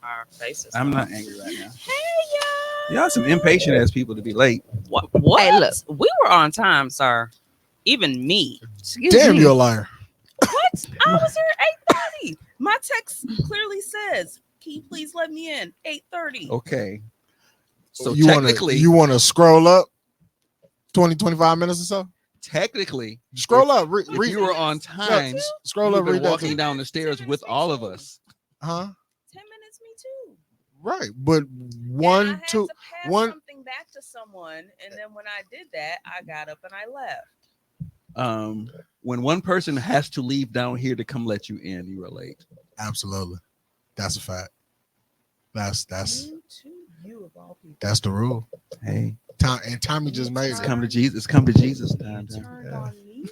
Our faces. I'm not angry right now. Hey, Y'all some impatient ass people to be late. What? Hey, look. We were on time, sir. Even me. Excuse Damn, me. you're a liar. What? I was here 8:30. My text clearly says, "Can you please let me in?" 8:30. Okay. So you technically, want to scroll up 20, 25 minutes or so? technically, Scroll up. if you were on time, Scroll you up. were Read that. walking down the stairs with all of us. Huh? 10 minutes, me too. Right, but And I one, had two, to pass one. something back to someone, and then when I did that, I got up and I left. When one person has to leave down here to come let you in, you are late. Absolutely, that's a fact. That's You too, you of all people. that's the rule. Hey, Tom and Tommy just made it's it. come to Jesus. It's come to Jesus time. Turned on me.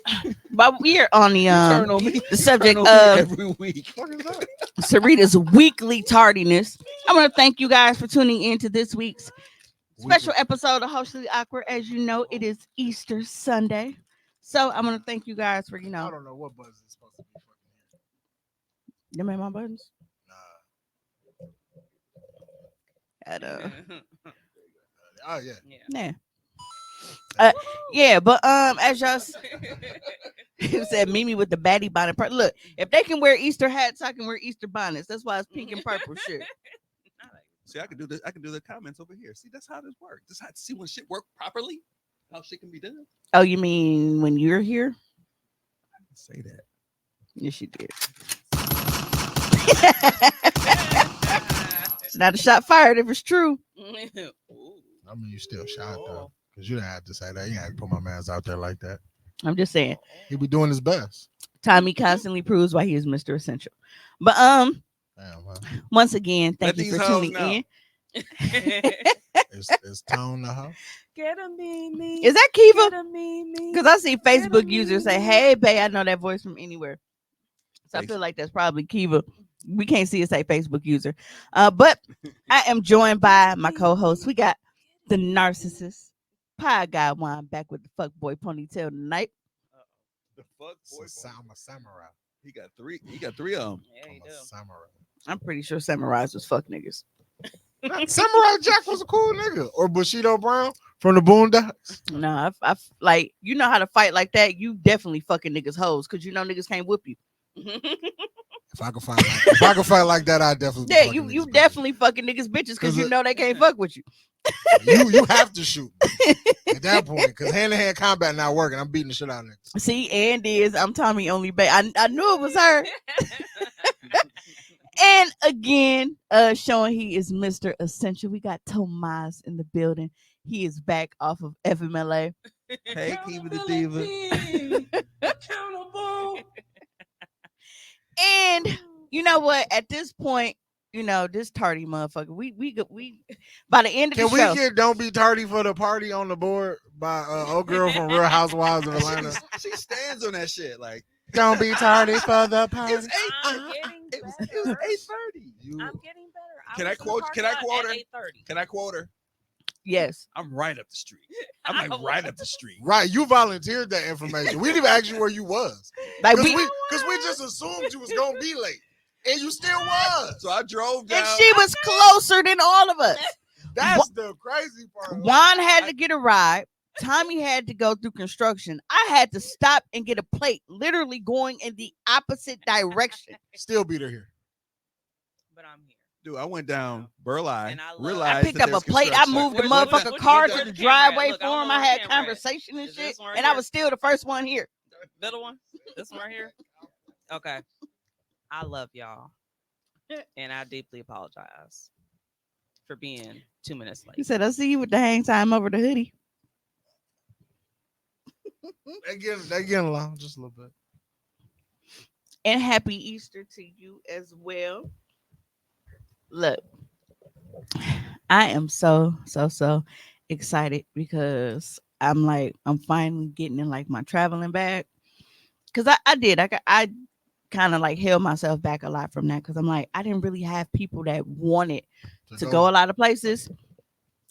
But we're on the Turn on me. the subject Turn on me of every week. What is that? Sarita's weekly tardiness. I want to thank you guys for tuning in to this week's special episode of Hostily Awkward. As you know, it is Easter Sunday. So I'm gonna thank you guys for I don't know what buzz is supposed to be fucking you made my buttons. here. Nah. Oh yeah. Yeah. Yeah, but as y'all said, Mimi with the baddie bonnet. Look, if they can wear Easter hats, I can wear Easter bonnets. That's why it's pink and purple shit. See, I can do this. I can do the comments over here. See, that's how this works. This how see when shit work properly. How shit can be done. Oh, you mean when you're here? Say that. Yes, you did. It's not a shot fired if it's true. I mean, you still shot though, because you didn't have to say that. You didn't have to put my man's out there like that. I'm just saying. He be doing his best. Tommy constantly proves why he is Mr. Essential. But Damn, man. once again, thank Let you these for hoes tuning know. in. Is Tone the hoe? Get a Mimi. Is that Get Kiva? a Mimi. Because I see Facebook Get a users say, Mimi. "Hey, babe, I know that voice from anywhere." So I Face- feel like that's probably Kiva. We can't see it say Facebook user. But I am joined by my co-host. We got the narcissist, Pie Guy Wine back with the fuck boy ponytail tonight. The fuck, boy. I'm a samurai. He got three. He got three of them. Yeah, I'm you a do. samurai. I'm pretty sure samurais was fuck niggas. Samurai Jack was a cool nigga. Or Bushido Brown from the Boondocks. No, I like you know how to fight like that. You definitely fucking niggas hoes because you know niggas can't whip you. If I could fight like that, I'd definitely. Yeah, be fucking you niggas, definitely fucking niggas bitches because 'Cause you it- know they can't fuck with you. You have to shoot at that point because hand-to-hand combat not working. I'm beating the shit out of niggas. See, and I'm Tommy only babe. I knew it was her. And again, showing he is Mr. Essential. We got Tomas in the building. He is back off of FMLA. Hey, Kiva the Diva. Accountable. And You know what? At this point, this tardy motherfucker. We by the end of Can the we show. get "Don't Be Tardy" for the party on the board by old girl from Real Housewives of Atlanta? She stands on that shit like Don't be tardy for the party. it's eight. I'm getting It was better. 8:30. I'm getting better. Can I was in the quote- can I parking lot quote at her? 8:30. Can I quote her? Yes. I'm right up the street. I'm like right up the street. Right, you volunteered that information. We didn't even ask you where you was. Like Because we we just assumed you was gonna be late. And you still was. So I drove down. and she was closer than all of us. That's the crazy part. Juan had to get a ride. Tommy had to go through construction. I had to stop and get a plate, literally going in the opposite direction. Still beat her here. But I'm here. Dude, I went down Burleigh. And I love- Realized I picked that up a there's plate. I construction. moved the Where's- motherfucking where's- car where's to the the camera at? driveway Look, I for don't him. know I where had the camera at. conversation and Is shit, this one right and I here? was still the first one here. Middle one? This one right here? Okay. I love y'all. And I deeply apologize for being 2 minutes He late. said, "I see you with the hang time over the hoodie." They getting along just a little bit. And happy Easter to you as well. Look, I am so excited because I'm finally getting in like my traveling bag. Cause I kind of like held myself back a lot from that because I'm like, I didn't really have people that wanted to go a lot of places.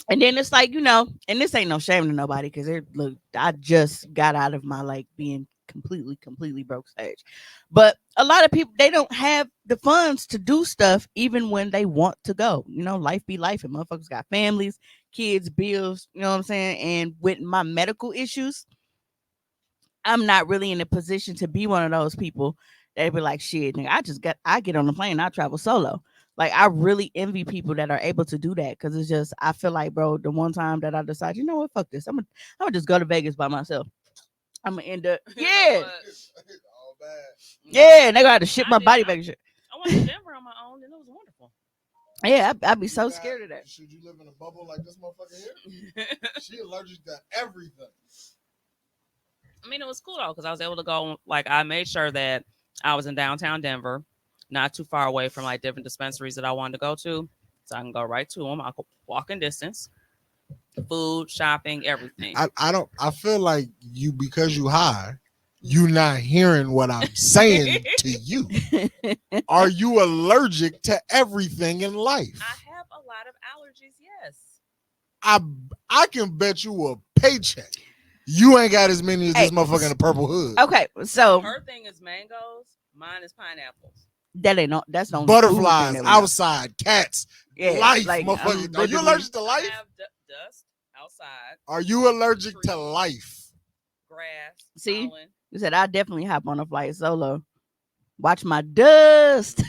And then it's like, and this ain't no shame to nobody because look, I just got out of my like being completely broke stage. But a lot of people, they don't have the funds to do stuff even when they want to go. Life be life, and motherfuckers got families, kids, bills, you know what I'm saying? And with my medical issues, I'm not really in a position to be one of those people that be like, shit, nigga, I get on the plane, I travel solo. Like, I really envy people that are able to do that because it's just, I feel like, bro, the one time that I decided, you know what, fuck this. I'm gonna just go to Vegas by myself. I'm gonna end up, yeah, All bad. yeah, and they gonna have to ship I my did- body back and shit. I went to Denver on my own and it was wonderful. Yeah, I'd be so You got- scared of that. Should you live in a bubble like this motherfucker here? She allergic to everything. I mean, it was cool though because I was able to go. Like, I made sure that I was in downtown Denver, not too far away from like different dispensaries that I wanted to go to, so I can go right to them. I could walk in distance, food, shopping, everything. I feel like you, because you high, you not hearing what I'm saying to you. Are you allergic to everything in life? I have a lot of allergies. Yes. I can bet you a paycheck. You ain't got as many as this Hey, motherfucker in the purple hood. Okay, so Her thing is mangoes. Mine is pineapples. that's no Butterflies, outside, cats, life, motherfucker. Are you allergic to I life? have dust outside, Are you allergic to trees. life? grass, See? pollen. You said I definitely hop on a flight solo. Watch my dust.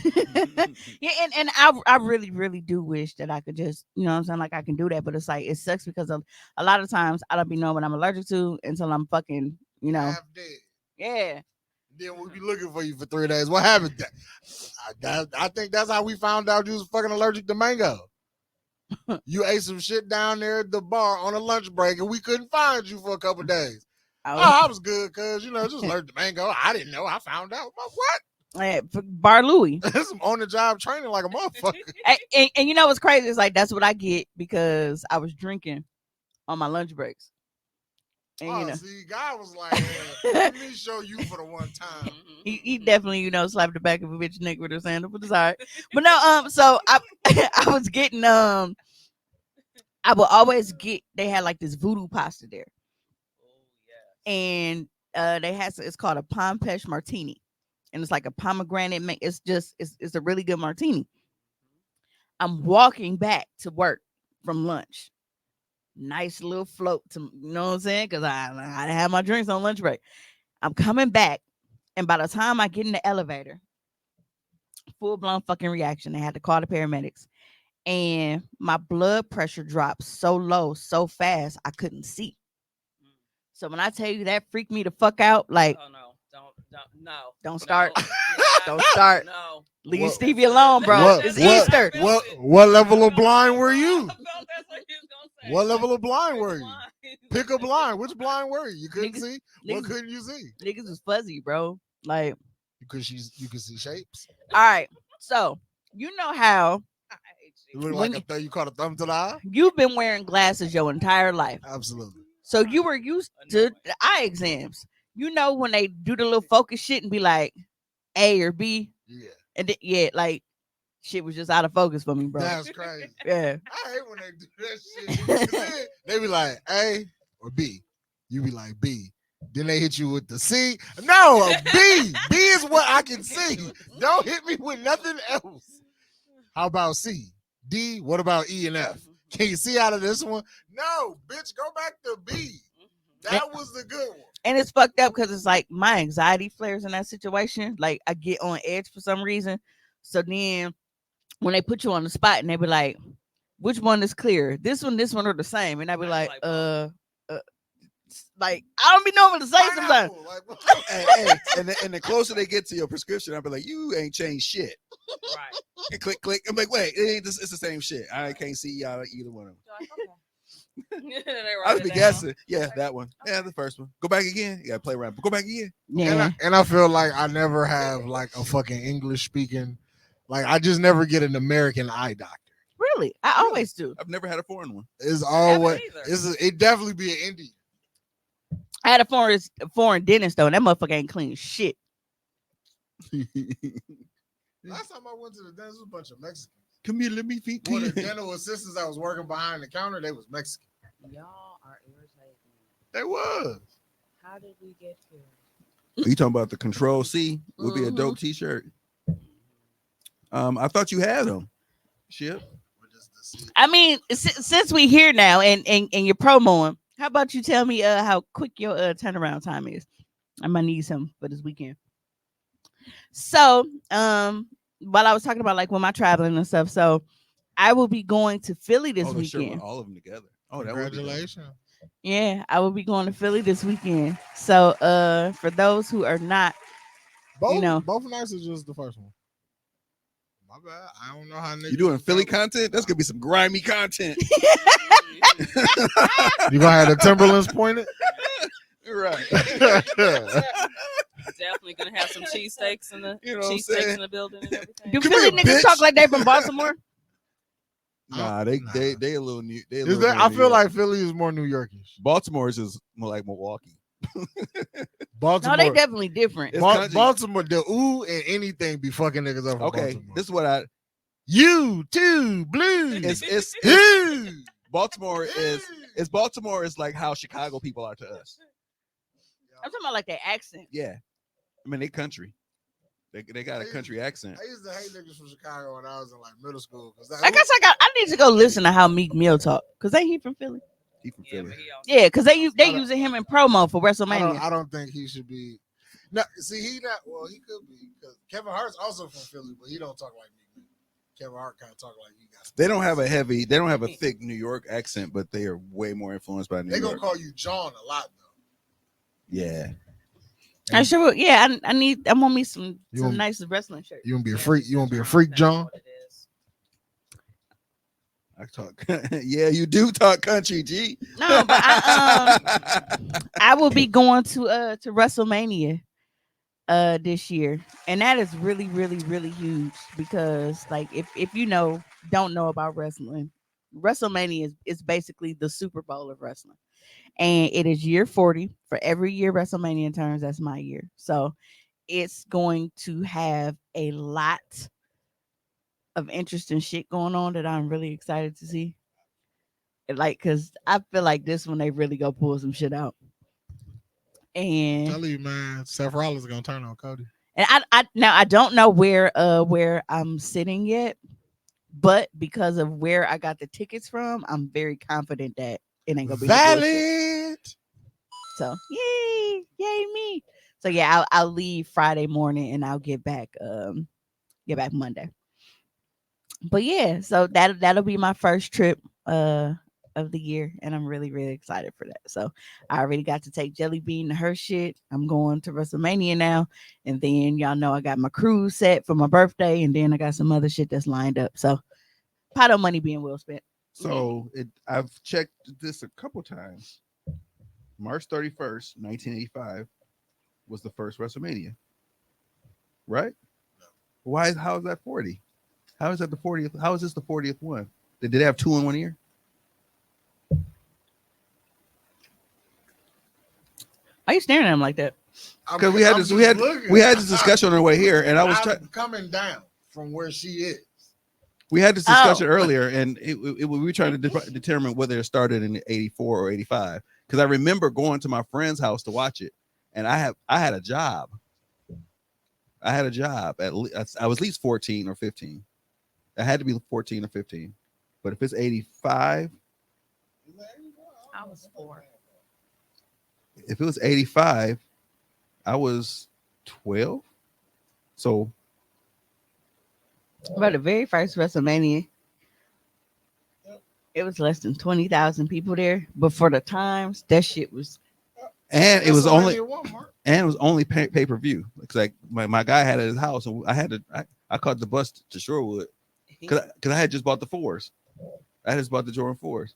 Yeah, and I really do wish that I could just, you know what I'm saying, like I can do that, but it's like it sucks because a lot of times I don't be knowing what I'm allergic to until I'm fucking, Half dead. yeah. Then we'll be looking for you for 3 days. What happened? I think that's how we found out you was fucking allergic to mango. You ate some shit down there at the bar on a lunch break, and we couldn't find you for a couple days. I was good because, just allergic to mango. I didn't know. I found out. What? Bar Louie. That's some on-the-job training like a motherfucker. And you know what's crazy? It's like that's what I get because I was drinking on my lunch breaks. And See, God was like, let me show you for the one time. he definitely, slapped the back of a bitch neck with her sandal, but it's all right. But no, so I I was getting I would always get, they had like this voodoo pasta there. And they had, it's called a Pompesh martini. And it's like a pomegranate. It's a really good martini. I'm walking back to work from lunch. Nice little float to, you know what I'm saying? Because I had my drinks on lunch break. I'm coming back. And by the time I get in the elevator, full blown fucking reaction. They had to call the paramedics. And my blood pressure dropped so low, so fast, I couldn't see. So when I tell you that freaked me the fuck out, like, Oh no, no. Don't start. No, Don't start. No. Leave What- Stevie alone, bro. It's Easter. What level of blind were you? I felt that's what you was gonna say. What level of blind were you? Blind. Pick a blind. Which blind were you? You couldn't Niggas- see? What niggas- couldn't you see? Niggas was fuzzy, bro. Like, Because you can see shapes. All right. So you know how You look When like a thumb. You caught a thumb to the eye. you've been wearing glasses your entire life. Absolutely. So you were used to the eye exams. You know when they do the little focus shit and be like A or B, Yeah. and yeah, like shit was just out of focus for me, bro. That's crazy. Yeah. I hate when they do that shit. 'Cause then they be like A or B. You be like B. Then they hit you with the C. No, B. B is what I can see. Don't hit me with nothing else. How about C? D? What about E and F? Can you see out of this one? No, bitch, go back to B. That was the good one. And it's fucked up because it's like my anxiety flares in that situation. Like I get on edge for some reason. So then when they put you on the spot and they be like, which one is clear? This one, or the same? And I be like, like I don't be knowing what to say sometimes. Pineapple, like, And the closer they get to your prescription, I'll be like, you ain't changed shit. Right. And click, click. I'm like, wait, it ain't this, it's the same shit. I can't see y'all either one of them. I'll be guessing. Yeah, that one. Yeah, the first one. Go back again. You gotta play around. Go back again. Yeah. and I feel like I never have like a fucking English speaking. Like I just never get an American eye doctor. Really? I always do. I've never had a foreign one. It's always either. it definitely be an Indian. I had a foreign dentist though, and that motherfucker ain't clean shit. Last time I went to the dentist was a bunch of Mexicans. Come here, let me feed One you. of the dental assistants that was working behind the counter, they was Mexican. Y'all are irritating. They was. How did we get here? You talking about the Control C? Would be a dope T-shirt. I thought you had them. Shit. I mean, since we here now and you're promoing, how about you tell me how quick your turnaround time is? I might need some for this weekend. So, while I was talking about like when my traveling and stuff, so I will be going to Philly this The shirt weekend. with all of them together. Oh, that would be dope. Congratulations. Yeah, I will be going to Philly this weekend. So, for those who are not, Both nights is just the first one. My bad. I don't know how niggas. You doing Philly content? That's gonna be some grimy content. You gonna have the Timberlands pointed? Right. Definitely gonna have some cheesesteaks in the You know what I'm cheesesteaks saying? in the building and everything. do Come Philly here, niggas bitch. talk like they from Baltimore? Nah, they a little new. They a Is little that? more I New feel York. like Philly is more New Yorkish. Baltimore is just more like Milwaukee. Baltimore. No, they definitely different. It's country. Baltimore, the ooh and anything be fucking niggas up. From Okay, Baltimore. this is what I. You too, blue. It's You. Baltimore is Baltimore is like how Chicago people are to us. I'm talking about like their accent. Yeah, I mean they country. They got a country accent. I used to hate niggas from Chicago when I was in like middle school. I guess I need to go listen to how Meek Mill talk because ain't he from Philly? He from Yeah, Philly. but he also- Yeah, because they using him in promo for WrestleMania. I don't think he should be. No, see, he not. Well, he could be because Kevin Hart's also from Philly, but he don't talk like me. Kevin Hart kind of talk like he got. They don't have a thick New York accent, but they are way more influenced by New They York. gonna call you John a lot though. Yeah. I sure will. Yeah, I want me some You nice wrestling shirts. You gonna be a freak? You gonna be a freak, John? What it is. I talk. Yeah, you do talk country, G. No, but I will be going to WrestleMania this year, and that is really really huge because like if you don't know about wrestling, WrestleMania is basically the Super Bowl of wrestling, and it is year 40 for every year WrestleMania turns. That's my year, so it's going to have a lot of interesting shit going on that I'm really excited to see. Like, cause I feel like this one they really go pull some shit out. And Tell you, man, Seth Rollins is gonna turn on Cody. and I don't know where I'm sitting yet, but because of where I got the tickets from, I'm very confident that it ain't gonna be no bullshit. Valid. So yay me. So yeah, I'll leave Friday morning and I'll get back Monday. But yeah, so that'll be my first trip of the year, and I'm really really excited for that. So I already got to take Jelly Bean to her shit. I'm going to WrestleMania now, and then y'all know I got my cruise set for my birthday, and then I got some other shit that's lined up. So pot of money being well spent. So I've checked this a couple times. March 31st, 1985 was the first WrestleMania. right? Why? How is that 40? How is that the 40th? How is this the 40th one? Did they have 2 in 1 year? Why you staring at him like that? Because we had this discussion on our way here, and I was coming down from where she is. we had this discussion earlier, and we were trying to determine whether it started in 84 or 85. Because I remember going to my friend's house to watch it, and I had a job. I was at least 14 or 15. I had to be 14 or 15. But if it's 85, I was 4. if it was 85, I was 12. So About the very first WrestleMania, it was less than 20,000 people there. But for the times, that shit was. and it was only pay-per-view. It's like my guy had it at his house, and I caught the bus to Shorewood because I had just bought the 4s. I just bought the Jordan 4s.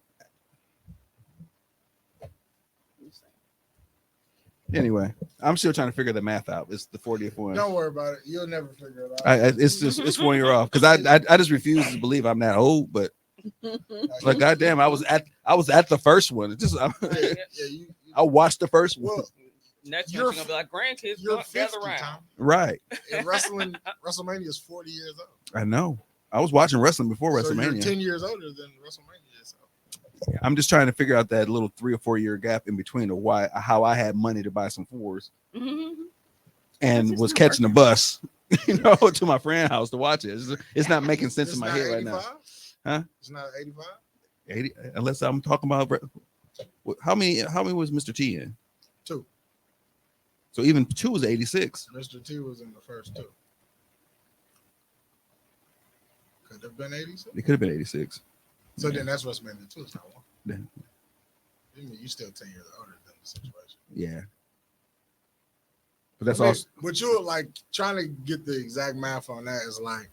Anyway, I'm still trying to figure the math out. It's the 40th one. Don't worry about it. You'll never figure it out. It's 1 year off because I just refuse to believe I'm that old. But like, goddamn, I was at the first one. It's just I watched the first one. Well, Next one, you're gonna be like grandkids. You're 50, gather around. Tom. Right. And WrestleMania is 40 years old. I know. I was watching wrestling before So WrestleMania. you're 10 years older than WrestleMania. So. I'm just trying to figure out that little 3 or 4 year gap in between of how I had money to buy some 4s and was catching the bus, to my friend's house to watch it. It's not making sense in my head 85? Right now. Huh? It's not 85? 80, unless I'm talking about how many was Mr. T in? 2. So even 2 was 86. Mr. T was in the first 2. Could have been 86. It could have been 86. So then that's WrestleMania 2. It's not 1. Then, you still 10 years older than the situation. Yeah. But that's also. But you're like trying to get the exact math on that is like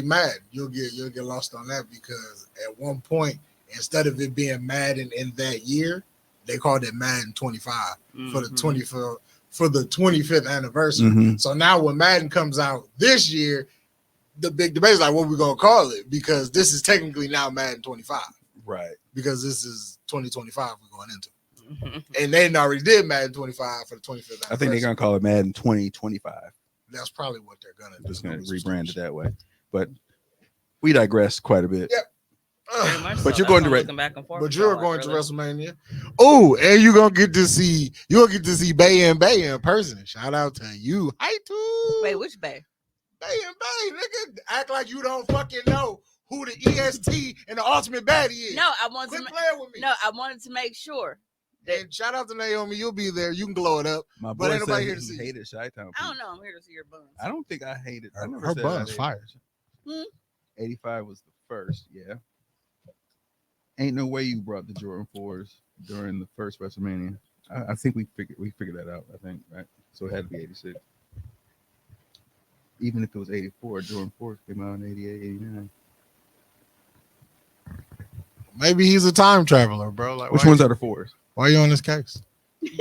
Madden. You'll get lost on that because at one point, instead of it being Madden in that year, they called it Madden 25 for the 25th anniversary. Mm-hmm. So now when Madden comes out this year, the big debate is like, what we gonna call it? Because this is technically now Madden 25, right? Because this is 2025 we're going into. And they already did Madden 25 for the 25th anniversary. I think they're gonna call it Madden 2025. That's probably what they're gonna do. Just gonna rebrand it that way. But we digress quite a bit. Yep. But you're going to WrestleMania. Oh, and you're gonna get to see Bay and Bay in person. Shout out to you. Hi too. Wait, which Bay? Bay and Bay, nigga. Act like you don't fucking know who the EST and the Ultimate Baddie is. No, I wanted Quit playing with me. No, I wanted to make sure. And shout out to Naomi. You'll be there. You can glow it up. My but boy ain't nobody here to he see. Hated Chi-Town. I don't know. I'm here to see your buns. I don't think I hated. I never her said buns fire. 85 was the first. Yeah. Ain't no way you brought the Jordan 4s during the first WrestleMania. I think we figured that out. I think, right? So it had to be 86. Even if it was 84, Jordan 4s came out in 88, 89. Maybe he's a time traveler, bro. Like, which ones are the 4s? Why are you on this case? Which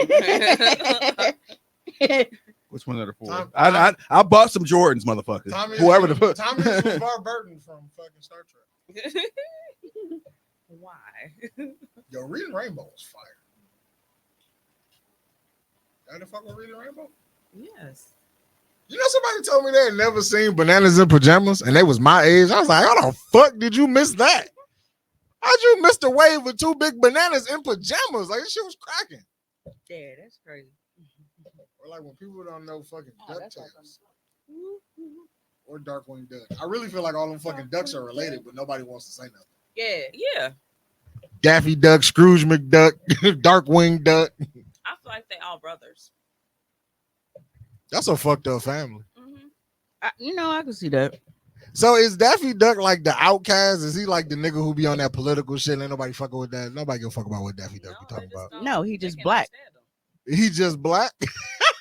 ones are the 4s? I bought some Jordans, motherfuckers. Whoever the fuck. Tommy is LeVar Burton from fucking Star Trek. Why? Yo, Reading Rainbow was fire. Y'all fuck with Reading Rainbow? Yes. You know, somebody told me they had never seen Bananas in Pajamas, and they was my age. I was like, how the fuck did you miss that? How'd you miss the wave with 2 big bananas in pajamas? Like, this shit was cracking. Yeah, that's crazy. Or like when people don't know fucking DuckTales. Or Darkwing Duck. I really feel like all them fucking ducks are related, but nobody wants to say nothing. Yeah. Daffy Duck, Scrooge McDuck, Darkwing Duck. I feel like they all brothers. That's a fucked up family. I can see that. So is Daffy Duck like the outcast? Is he like the nigga who be on that political shit? Ain't nobody fucking with that. Nobody give a fuck about what Daffy Duck be talking about. No, he just black. He just black? They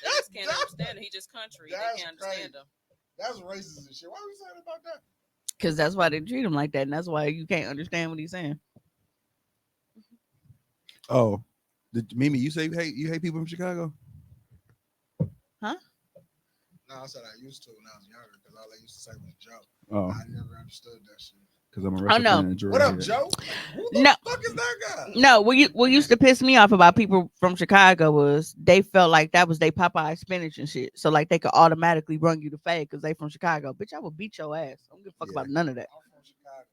just can't understand him. He just country. They can't understand him. That's racist and shit. Why are we saying about that? Because that's why they treat him like that, and that's why you can't understand what he's saying. Oh, Mimi, you say you hate people from Chicago? Huh? No, I said I used to when I was younger because all they used to say was Joe. Oh, I never understood that shit. because I'm a Oh, wrestler no. fan and Jordan What up, hated it. Joe? Who the No. fuck is that guy? No, what used to piss me off about people from Chicago was they felt like that was they Popeye spinach and shit. So like they could automatically run you to fade because they from Chicago. Bitch, I will beat your ass. I don't give a fuck Yeah. about none of that. I'm from Chicago.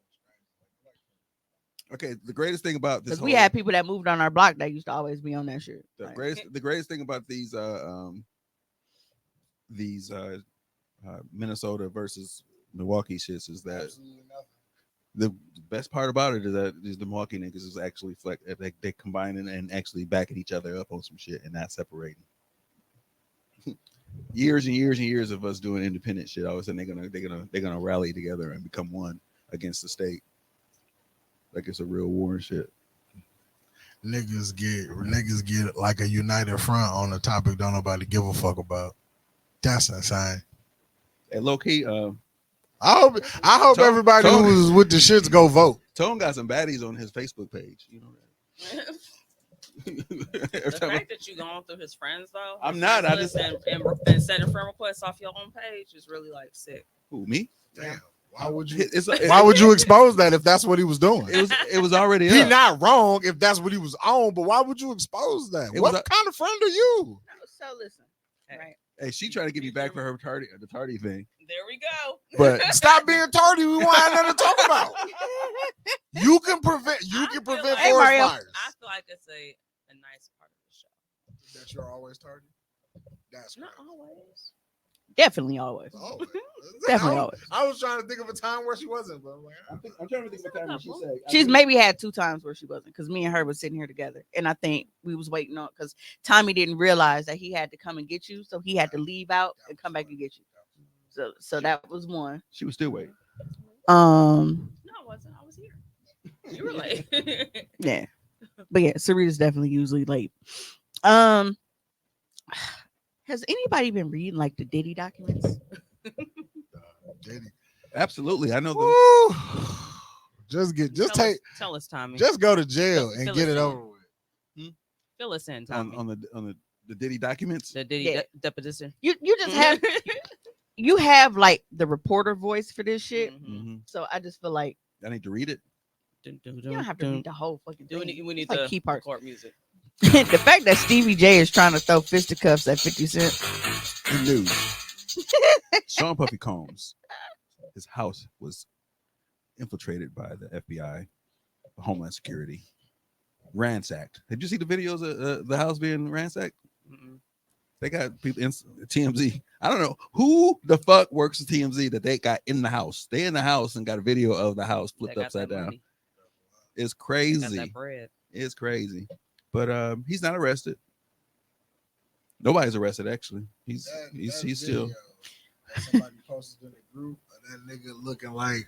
Okay, the greatest thing about this Because whole we had people that moved on our block that used to always be on that shit. the Like, greatest thing about these Minnesota versus Milwaukee shits is that Absolutely nothing. the best part about it is that these the Milwaukee niggas is actually they combining and actually backing each other up on some shit and not separating. Years and years and years of us doing independent shit, all of a sudden they're gonna rally together and become one against the state. Like it's a real war and shit. Niggas get like a united front on a topic don't nobody give a fuck about. That's insane. And low key, I hope Tone- everybody Tone- who was with the shits go vote. Tone got some baddies on his Facebook page. You know that. The fact that you going through his friends though, I'm his not, friends I just- list and sending friend requests off your own page is really like sick. Who, me? Damn. Why would you? It's, Why would you expose that if that's what he was doing? it was already He up. not wrong if that's what he was on, but why would you expose that? It What was kind of friend are you? so listen, right? Hey, she trying to get me back for her the tardy thing. There we go. But Stop being tardy. We want nothing to talk about. You can prevent. You I can feel prevent like- Hey, forest Mario. fires. I feel like it's a nice part of the show. That you're always tardy. That's Not crazy. always. Definitely always. Always. Definitely I was, always. I was trying to think of a time where she wasn't, but I'm like, I'm trying to think of a time when she said She's maybe had 2 times where she wasn't because me and her was sitting here together, and I think we was waiting on because Tommy didn't realize that he had to come and get you, so he had to leave out and come back and get you. So that was one. she was still waiting. No, I wasn't. I was here. You were late. Yeah, but yeah, Sarita's definitely usually late. Has anybody been reading like the Diddy documents? Diddy. Absolutely, I know the. Woo. Just Tell us, Tommy. just go to jail Fill and us get it in. over with. Fill us in, Tommy. on the Diddy documents. The Diddy Yeah. deposition. You just have you have like the reporter voice for this shit. Mhm. Mm-hmm. So I just feel like I need to read it. Dun, dun, you dun, don't have to dun. read the whole fucking Do thing. we need It's like the key parts. court music. The fact that Stevie J is trying to throw fisticuffs at 50 Cent. In news, Sean Puffy Combs, his house was infiltrated by the FBI, Homeland Security, ransacked. Did you see the videos of the house being ransacked? Mm-mm. They got people in TMZ. I don't know who the fuck works at TMZ that they got in the house. They in the house and got a video of the house They flipped got upside that down. money. It's They got crazy. that bread. It's crazy. But he's not arrested. Nobody's arrested actually. He's still. That somebody posted in the group of that nigga looking like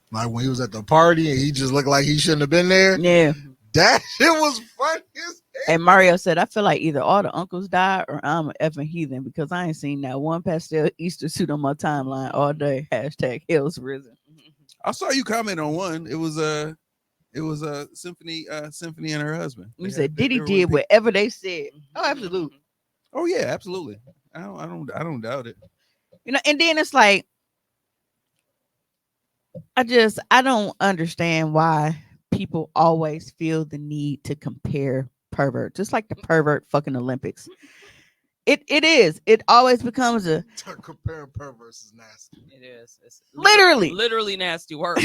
when he was at the party and he just looked like he shouldn't have been there. Yeah. That shit was funny as hell. And Mario said, I feel like either all the uncles died or I'm an effing heathen because I ain't seen that one pastel Easter suit on my timeline all day. Hashtag Hell's Risen. I saw you comment on one. It was a Symphony and her husband. You They said had- they Diddy were did repeat- whatever they said. Oh, absolutely. Oh yeah, absolutely. I don't doubt it. You know, and then it's like I don't understand why people always feel the need to compare pervert, just like the pervert fucking Olympics. It is. It always becomes a Comparing perverts is nasty. It is. It's literally nasty work.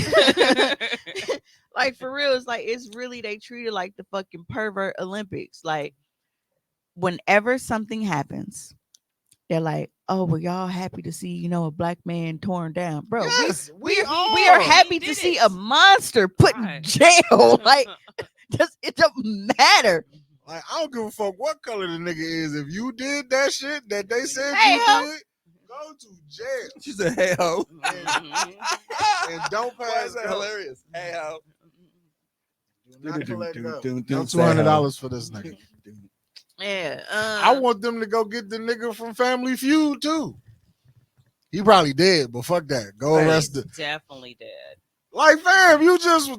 like for real. It's like it's really they treat it like the fucking pervert Olympics. Like whenever something happens, they're like, "Oh, well, y'all happy to see a black man torn down, bro? Yes, we are happy He to did see it. a monster put in Right. jail. Like, it don't matter. Like, I don't give a fuck what color the nigga is. If you did that shit that they said Hey, you ho. did, go to jail She said, "Hey ho." and don't Why pass is that go. hilarious? Hey ho. Do not collect go. Dun, No dun, say ho. $200 for this nigga. Yeah. I want them to go get the nigga from Family Feud too. He probably dead, but fuck that. Go Hey. arrest the. Definitely dead. Like, fam,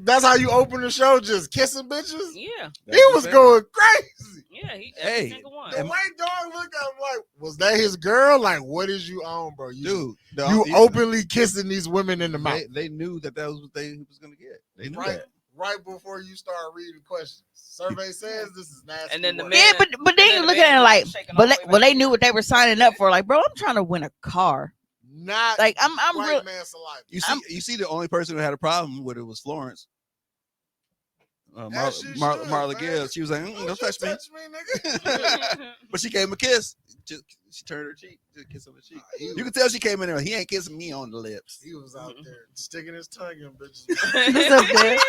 that's how you open the show, just kissing bitches? Yeah, He was going crazy. yeah. He Hey, every single one. The way dog looked at him like, was that his girl? Like, what is you on, bro? Dude, You openly kissing these women in the mouth. They knew that was what they was gonna get. They knew Right. that. Right before you start reading questions. Survey says this is nasty. And then the work. man- Yeah, but then you look at it like, but they knew what they were signing up for. Like, bro, I'm trying to win a car. Not Like, I'm white real. man saliva. You see, the only person who had a problem with it was Florence. As she should, Marla man. Gibbs. She was like, Don't "Don't you touch me," nigga. but she gave him a kiss. She turned her cheek to kiss on the cheek. You can tell she came in there. He ain't kissing me on the lips. He was out there sticking his tongue in bitches. What's up, man?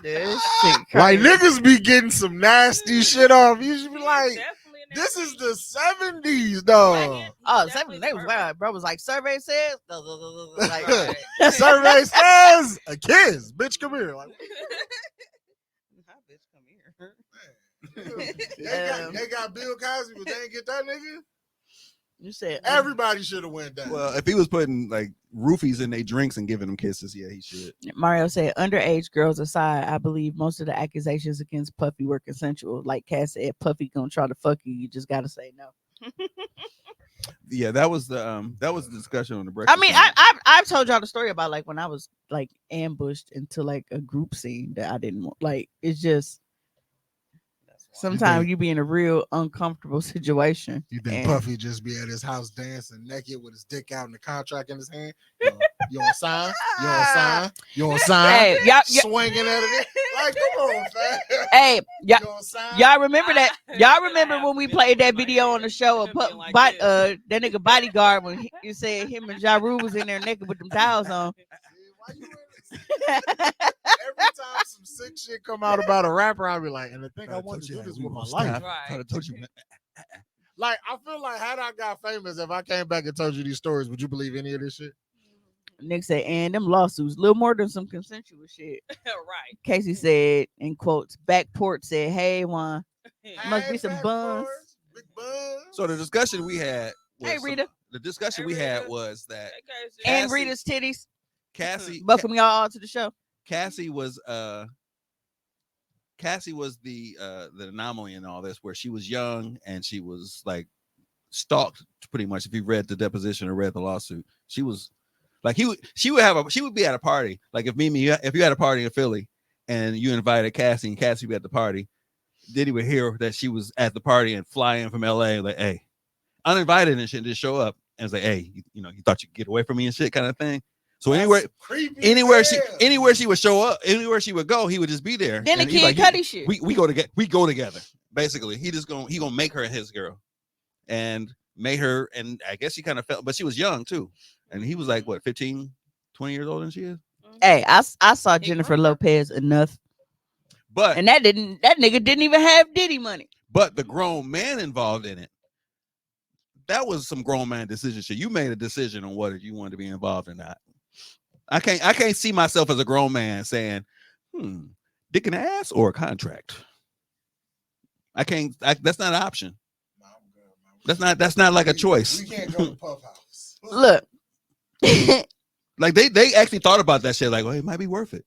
This shit Like, crazy. niggas be getting some nasty shit off. You should be like, Definitely an this is nasty- the 70s, dog. Oh, Definitely 7 they was perfect. wild. Bro was like, survey says. Like, Right. Survey says a kiss. Bitch, come here. Like, Hi, bitch, come here. they got Bill Cosby, but they ain't get that nigga. you said Everybody should have went down. Well, if he was putting like roofies in their drinks and giving them kisses, yeah, he should. Mario said, underage girls aside, I believe most of the accusations against Puffy were consensual. Like Cass said, Puffy gonna try to fuck you. You just gotta say no. Yeah, that was the discussion on the breakfast. I mean, Club. I've told y'all the story about like when I was like ambushed into like a group scene that I didn't want. Like, it's just That's why. sometimes you be in a real uncomfortable situation. You think And- Puffy just be at his house dancing naked with his dick out and the contract in his hand? You on sign? You on sign? You on sign? Hey, y'all, Swinging at it. Like, come on, fam. hey, y'all, You on sign? y'all remember that? Y'all remember when we played that video on the show of that nigga Bodyguard when you said him and Ja Rule was in there naked with them towels on. Why you in Every time some sick shit come out about a rapper, I'll be like, and I think I want to do this with my life. Right. I told you. Like, I feel like had I got famous, if I came back and told you these stories, would you believe any of this shit? Nick said, and them lawsuits, little more than some consensual shit. Right. Casey said, in quotes, Backport said, hey, Juan, must be some Hey, buns. backboards, Big buns. So the discussion we had. Was Hey, Rita. The discussion we had was that And Cassie- Rita's titties. Cassie Welcome y'all all to the show. Cassie was the anomaly in all this, where she was young and she was like stalked pretty much. If you read the deposition or read the lawsuit, she was like she would be at a party. Like if you had a party in Philly and you invited Cassie and Cassie would be at the party, Diddy would hear that she was at the party and fly in from LA like, hey, uninvited and shit, just show up and it's like, hey, you thought you could get away from me and shit kind of thing. So That's creepy as hell. anywhere she would show up, anywhere she would go, he would just be there. Then the And he's Kid like, Cudi shit. we go together. Basically, he gonna make her his girl, and made her. And I guess she kind of felt, but she was young too, and he was like what 15, 20 years older than she is. Hey, I saw He Jennifer grew her. Lopez enough. But And that nigga didn't even have Diddy money. but the grown man involved in it, that was some grown man decision shit. You made a decision on whether you wanted to be involved or not. I can't see myself as a grown man saying, dick in the ass or a contract. That's not an option. Nah, I'm good, man. That's not like a choice. We can't go to Puff House. Look. Like they actually thought about that shit. Like, well, it might be worth it.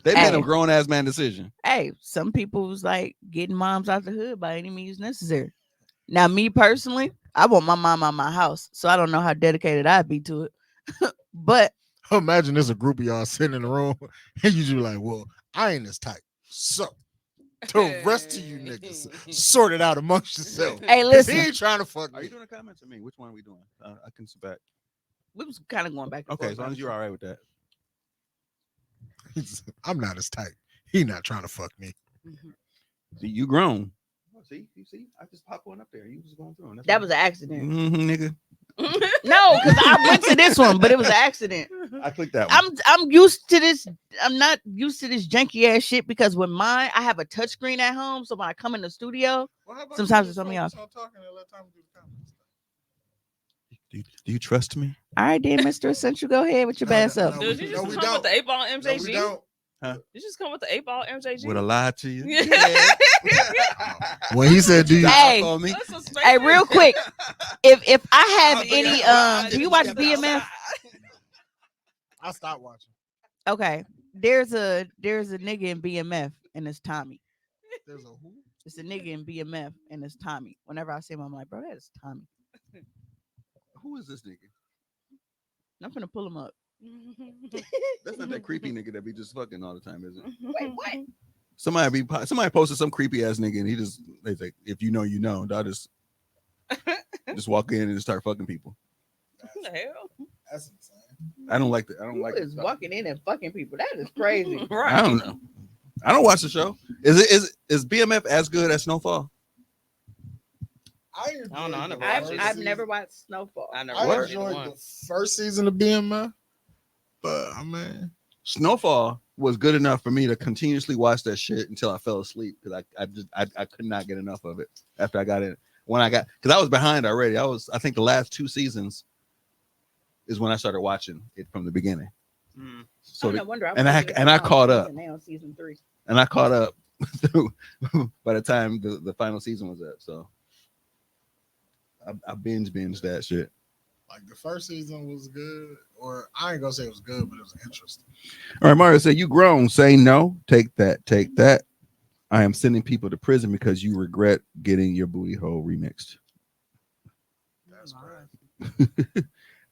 They made a grown ass man decision. Hey, some people was like getting moms out the hood by any means necessary. Now, me personally, I want my mom out my house, so I don't know how dedicated I'd be to it. But Imagine there's a group of y'all sitting in the room and you just like, well, I ain't as tight. So the rest of you niggas sort it out amongst yourself. hey, 'Cause listen, he ain't trying to fuck Are me. you doing a comment to me? Which one are we doing? I can sit back. we was kind of going back. And Okay, forth as long on as you're all right with that. I'm not as tight. He not trying to fuck me. See, you grown. Oh, see, you see, I just popped one up there. You was going through. That's that was an accident. nigga. No, because I went to this one, but it was an accident. I clicked that one. I'm used to this. I'm not used to this janky ass shit because with mine, I have a touchscreen at home. So when I come in the studio, Sometimes it's on me off. Do you trust me? all right, then, Mr. Essential, go ahead with your bad self. no. Dude, you just we come don't. with the 8-ball No, we MJG. don't. You just come with the 8-ball MJG. Would I lie to you? Yeah. When he said, "Do you?" Hey, on me? That's a straight Hey, real quick, if I have Oh, any yeah. do you watch BMF? I stopped watching. Okay, there's a nigga in BMF and it's Tommy. There's a who? It's a nigga in BMF and it's Tommy. Whenever I see him, I'm like, bro, that is Tommy. Who is this nigga? I'm gonna pull him up. That's not that creepy nigga that be just fucking all the time, is it? Wait, what? Somebody posted some creepy ass nigga and they like, if you know, you know. And I just walk in and just start fucking people. What the hell? That's insane. I don't like that. I don't Who like is walking in and fucking people? That is crazy. Right. I don't know. I don't watch the show. Is BMF as good as Snowfall? I don't know, I never enjoyed watched the it. first I've never season. watched Snowfall. I never I watched either enjoyed one. the first season of BMF, but I mean, Snowfall was good enough for me to continuously watch that shit until I fell asleep because I could not get enough of it after I got in. Because I was behind already. I think the last 2 seasons is when I started watching it from the beginning. Mm. So no wonder. I caught up. Now on season 3. And I caught up by the time the final season was up. So I binged that shit. like the first season was good, or I ain't gonna say it was good, but it was interesting. All right, Mario said, you grown. Say no. Take that. Take that. I am sending people to prison because you regret getting your booty hole remixed. That's crazy.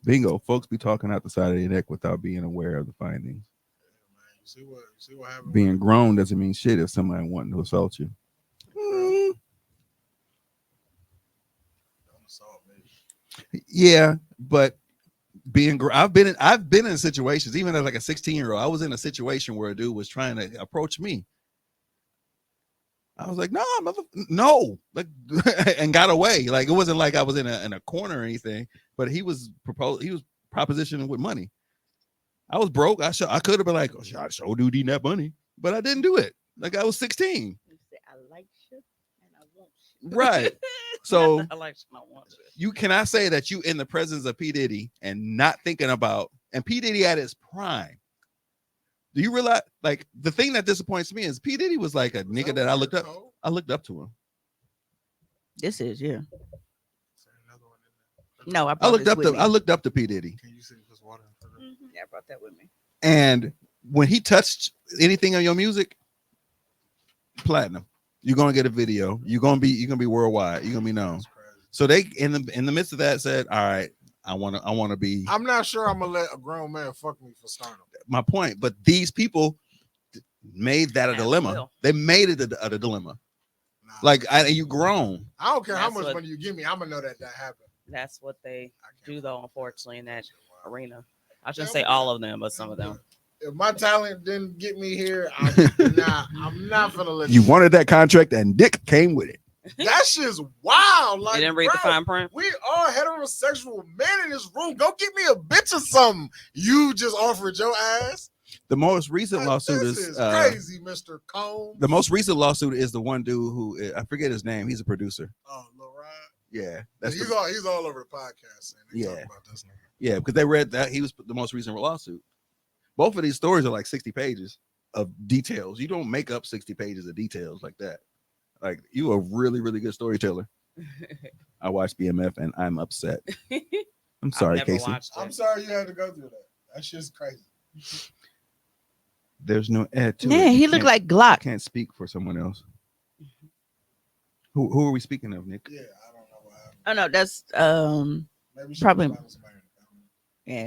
Bingo. Folks be talking out the side of their neck without being aware of the findings. Yeah, man. You see what happened? Being grown doesn't mean shit if somebody wanting to assault you. Don't assault me. Yeah, but I've been in situations, even as like a 16-year-old. I was in a situation where a dude was trying to approach me. I was like, no, like, and got away. Like, it wasn't like I was in a corner or anything, but he was propositioning with money. I was broke. I could have been like, I showed dude eating that money, but I didn't do it. Like, I was 16. You say, I like you and I want you. Right. So I like I want to. you cannot say that you in the presence of P. Diddy and not thinking about, and P. Diddy at his prime. Do you realize, like, the thing that disappoints me is P. Diddy was like a nigga that I looked up. I looked up to him. This is, yeah. Say another one in there. No, I looked up to P. Diddy. Can you see this water in front of me? Yeah, I brought that with me. And when he touched anything on your music, platinum. You're gonna get a video. You're gonna be worldwide. You're gonna be known. That's crazy. So they in the midst of that said, all right, I wanna be I'm not sure I'm gonna let a grown man fuck me for sternum. my point. But these people made that a As dilemma. well. They made it a dilemma. Nah, Like, you grown. I don't care how That's much what- money you give me. I'm gonna know that happened. That's what they I can't do, though, fuck unfortunately, in that Wow. arena. I shouldn't Yeah, say all of them, but some of them. If my talent didn't get me here, I'm not gonna let You wanted that contract, and Dick came with it. That shit's wild. Like, You didn't read the bro, fine print? we are heterosexual men in this room. Go get me a bitch or something. You just offered your ass. The most recent lawsuit This is crazy, Mr. Combs. the most recent lawsuit is the one dude who I forget his name. He's a producer. Oh, Lil Rod. Yeah, He's all over the podcast. Saying they Yeah. talking about this nigga. yeah, because they read that he was the most recent lawsuit. Both of these stories are like 60 pages of details. You don't make up 60 pages of details like that. Like, you a really, really good storyteller. I watched BMF and I'm upset. I'm sorry, I've never Casey. watched I'm it. sorry you had to go through that. That shit's crazy. There's no ed to Yeah, it. he You looked can't- like Glock. can't speak for someone else. Who are we speaking of, Nick? Yeah, I don't know what happened. Oh no, that's Maybe she Probably- was somebody in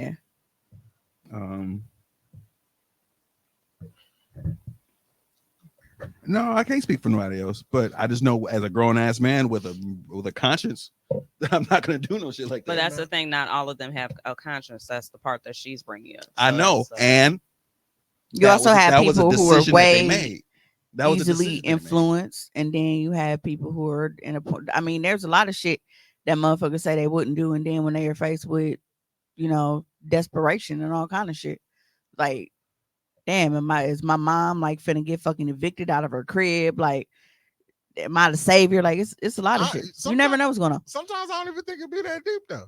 the family. yeah. No, I can't speak for nobody else, but I just know as a grown ass man with a conscience, I'm not gonna do no shit like But that. that's the thing. Not all of them have a conscience. That's the part that she's bringing up. I So know, that's, and You that also was- have that was a people who are decision that they way made. That was a easily decision they made. influenced, and then you have people who are in a point. I mean, there's a lot of shit that motherfuckers say they wouldn't do, and then when they are faced with, desperation and all kind of shit, like, damn, is my mom like finna get fucking evicted out of her crib? Like, am I the savior? Like, it's a lot of shit. You never know what's going on. Sometimes I don't even think it'd be that deep though.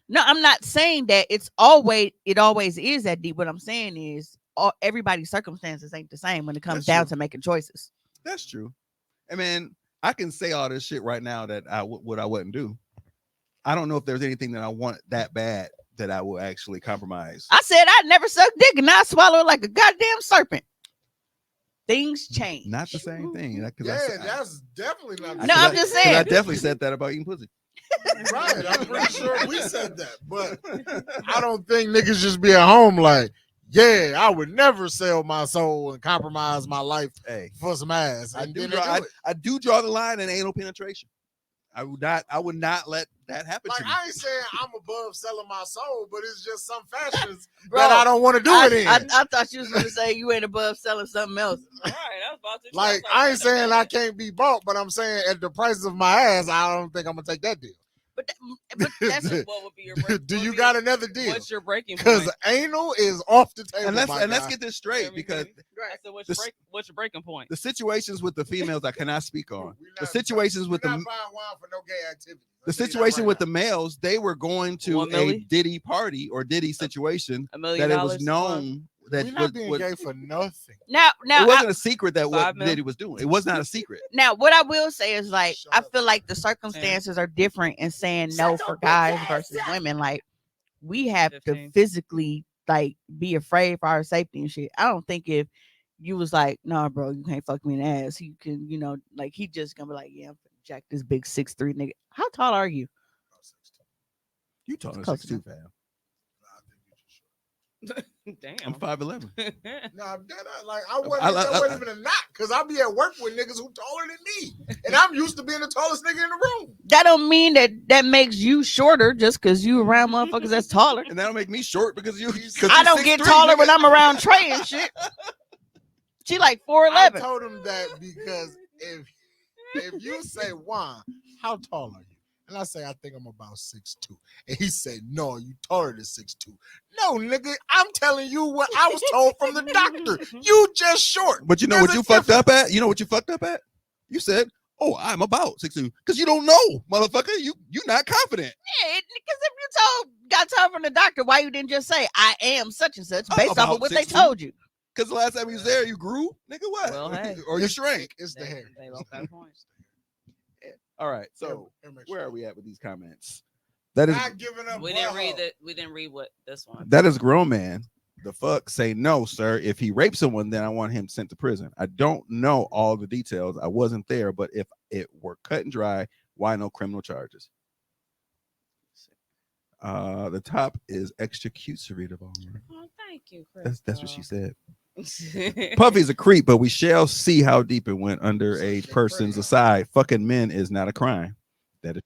No, I'm not saying that it always is that deep. What I'm saying is everybody's circumstances ain't the same when it comes That's down true. to making choices. That's true. I mean, I can say all this shit right now that I wouldn't do. I don't know if there's anything that I want that bad that I will actually compromise. I said I'd never suck dick and I swallow it like a goddamn serpent. Things change. Not the same thing. That's definitely not. No, I'm just saying. I definitely said that about eating pussy. Right, I'm pretty sure we said that, but I don't think niggas just be at home like, yeah, I would never sell my soul and compromise my life for some ass. I do draw the line in anal penetration. I would not let that happen like, to me. I ain't saying I'm above selling my soul, but it's just some fashions that I don't want to do it in. I thought you was going to say you ain't above selling something else. Right, I was about to. Like, I ain't saying I can't be bought, but I'm saying at the price of my ass, I don't think I'm gonna take that deal. But that's What would be your break? Do you got another deal? What's your breaking point? Because anal is off the table. And let's get this straight, because I said, what's your breaking point? the situations with the females I cannot speak on. The not situations with buying the wine for no gay activity. the situation with the males, they were going to 1 a milli? Diddy party or Diddy situation $1 million. that it was known that we're not being gay for nothing. Now it wasn't a secret that what 5 mil? Diddy was doing. It was not a secret. Now, what I will say is, like, Shut I up. feel like the circumstances are different in saying no for guys versus women. Like, we have to 15. physically, like, be afraid for our safety and shit. I don't think if you was like, nah, bro, you can't fuck me in the ass, he can, like, he just gonna be like, yeah, I'm gonna jack this big 6'3" nigga. How tall are you? You told us Close 6'2", fam. Damn. I'm 5'11". Nah, like that wasn't even a knock, because I be at work with niggas who taller than me, and I'm used to being the tallest nigga in the room. That don't mean that makes you shorter just because you around motherfuckers that's taller. And that'll make me short because you. I don't get taller when I'm around Trey and shit. She like I 4'11". told him that because if you say, Juan, how tall are you? And I say, I think I'm about 6'2". And he said, no, you taller than 6'2". No, nigga, I'm telling you what I was told from the doctor. You just short. But you know There's what a you fucked up at? You know what you fucked up at? You said, "Oh, I'm about 6'2", because you don't know, motherfucker. You not confident. Yeah, because if you got told from the doctor, why you didn't just say I am such and such based off about of what they 6'2". told you? Because the last time you was there, you grew, nigga. What? Well, hey. Or you shrank. It's the hair. They both got points. All right. So Hair makes where you- are we at with these comments? That is Not giving up. We didn't read it. We didn't read what this one. that is grown man. The fuck say no, sir. If he raped someone, then I want him sent to prison. I don't know all the details. I wasn't there, but if it were cut and dry, why no criminal charges? The top is extracutory development. Oh, thank you, Chris. That's what she said. said. Puffy's a creep, but we shall see how deep it went. Underage persons aside, fucking men is not a crime. That is.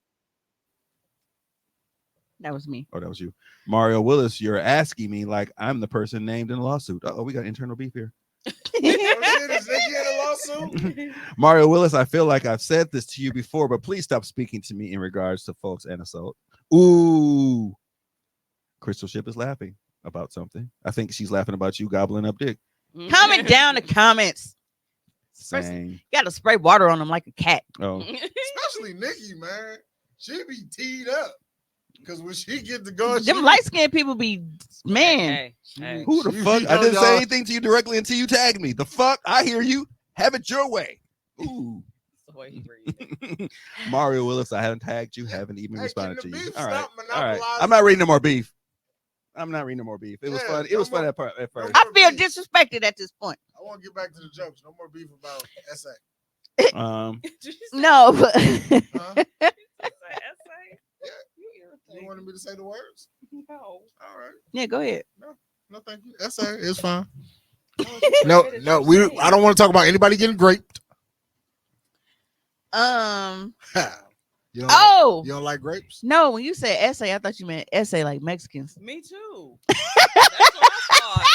That was me. Oh, that was you, Mario Willis. You're asking me like I'm the person named in the lawsuit. Oh, we got internal beef here. Oh, shit, is Nikki in a lawsuit? Mario Willis, I feel like I've said this to you before, but please stop speaking to me in regards to folks and assault. Ooh, Crystal Ship is laughing about something. I think she's laughing about you gobbling up dick. Comment down the comments. Saying, You gotta spray water on them like a cat. oh, Especially Nikki, man. She be teed up. Because when she get to go, Them light skinned people be, man. Hey, hey. who the You fuck? I know, didn't say y'all- anything to you directly until you tagged me. The fuck? I hear you. Have it your way. Ooh. That's the way he breathed. Mario Willis, I haven't tagged you, haven't even Hey, responded can to the you. beef All right. stop All right. monopolizing- I'm not reading no more beef. I'm not reading no more beef. It was Yeah, fun. It was no fun more- at first. I feel disrespected at this point. I want to get back to the jokes. No more beef about SA. Did you say No, but Huh? essay? You You irritating. wanted me to say the words? No. All right. yeah, go ahead. No, thank you. SA is fine. No, No, I don't want to talk about anybody getting graped. You don't, Oh you don't like grapes? no, when you said essay, I thought you meant essay like Mexicans. Me too. That's what I thought.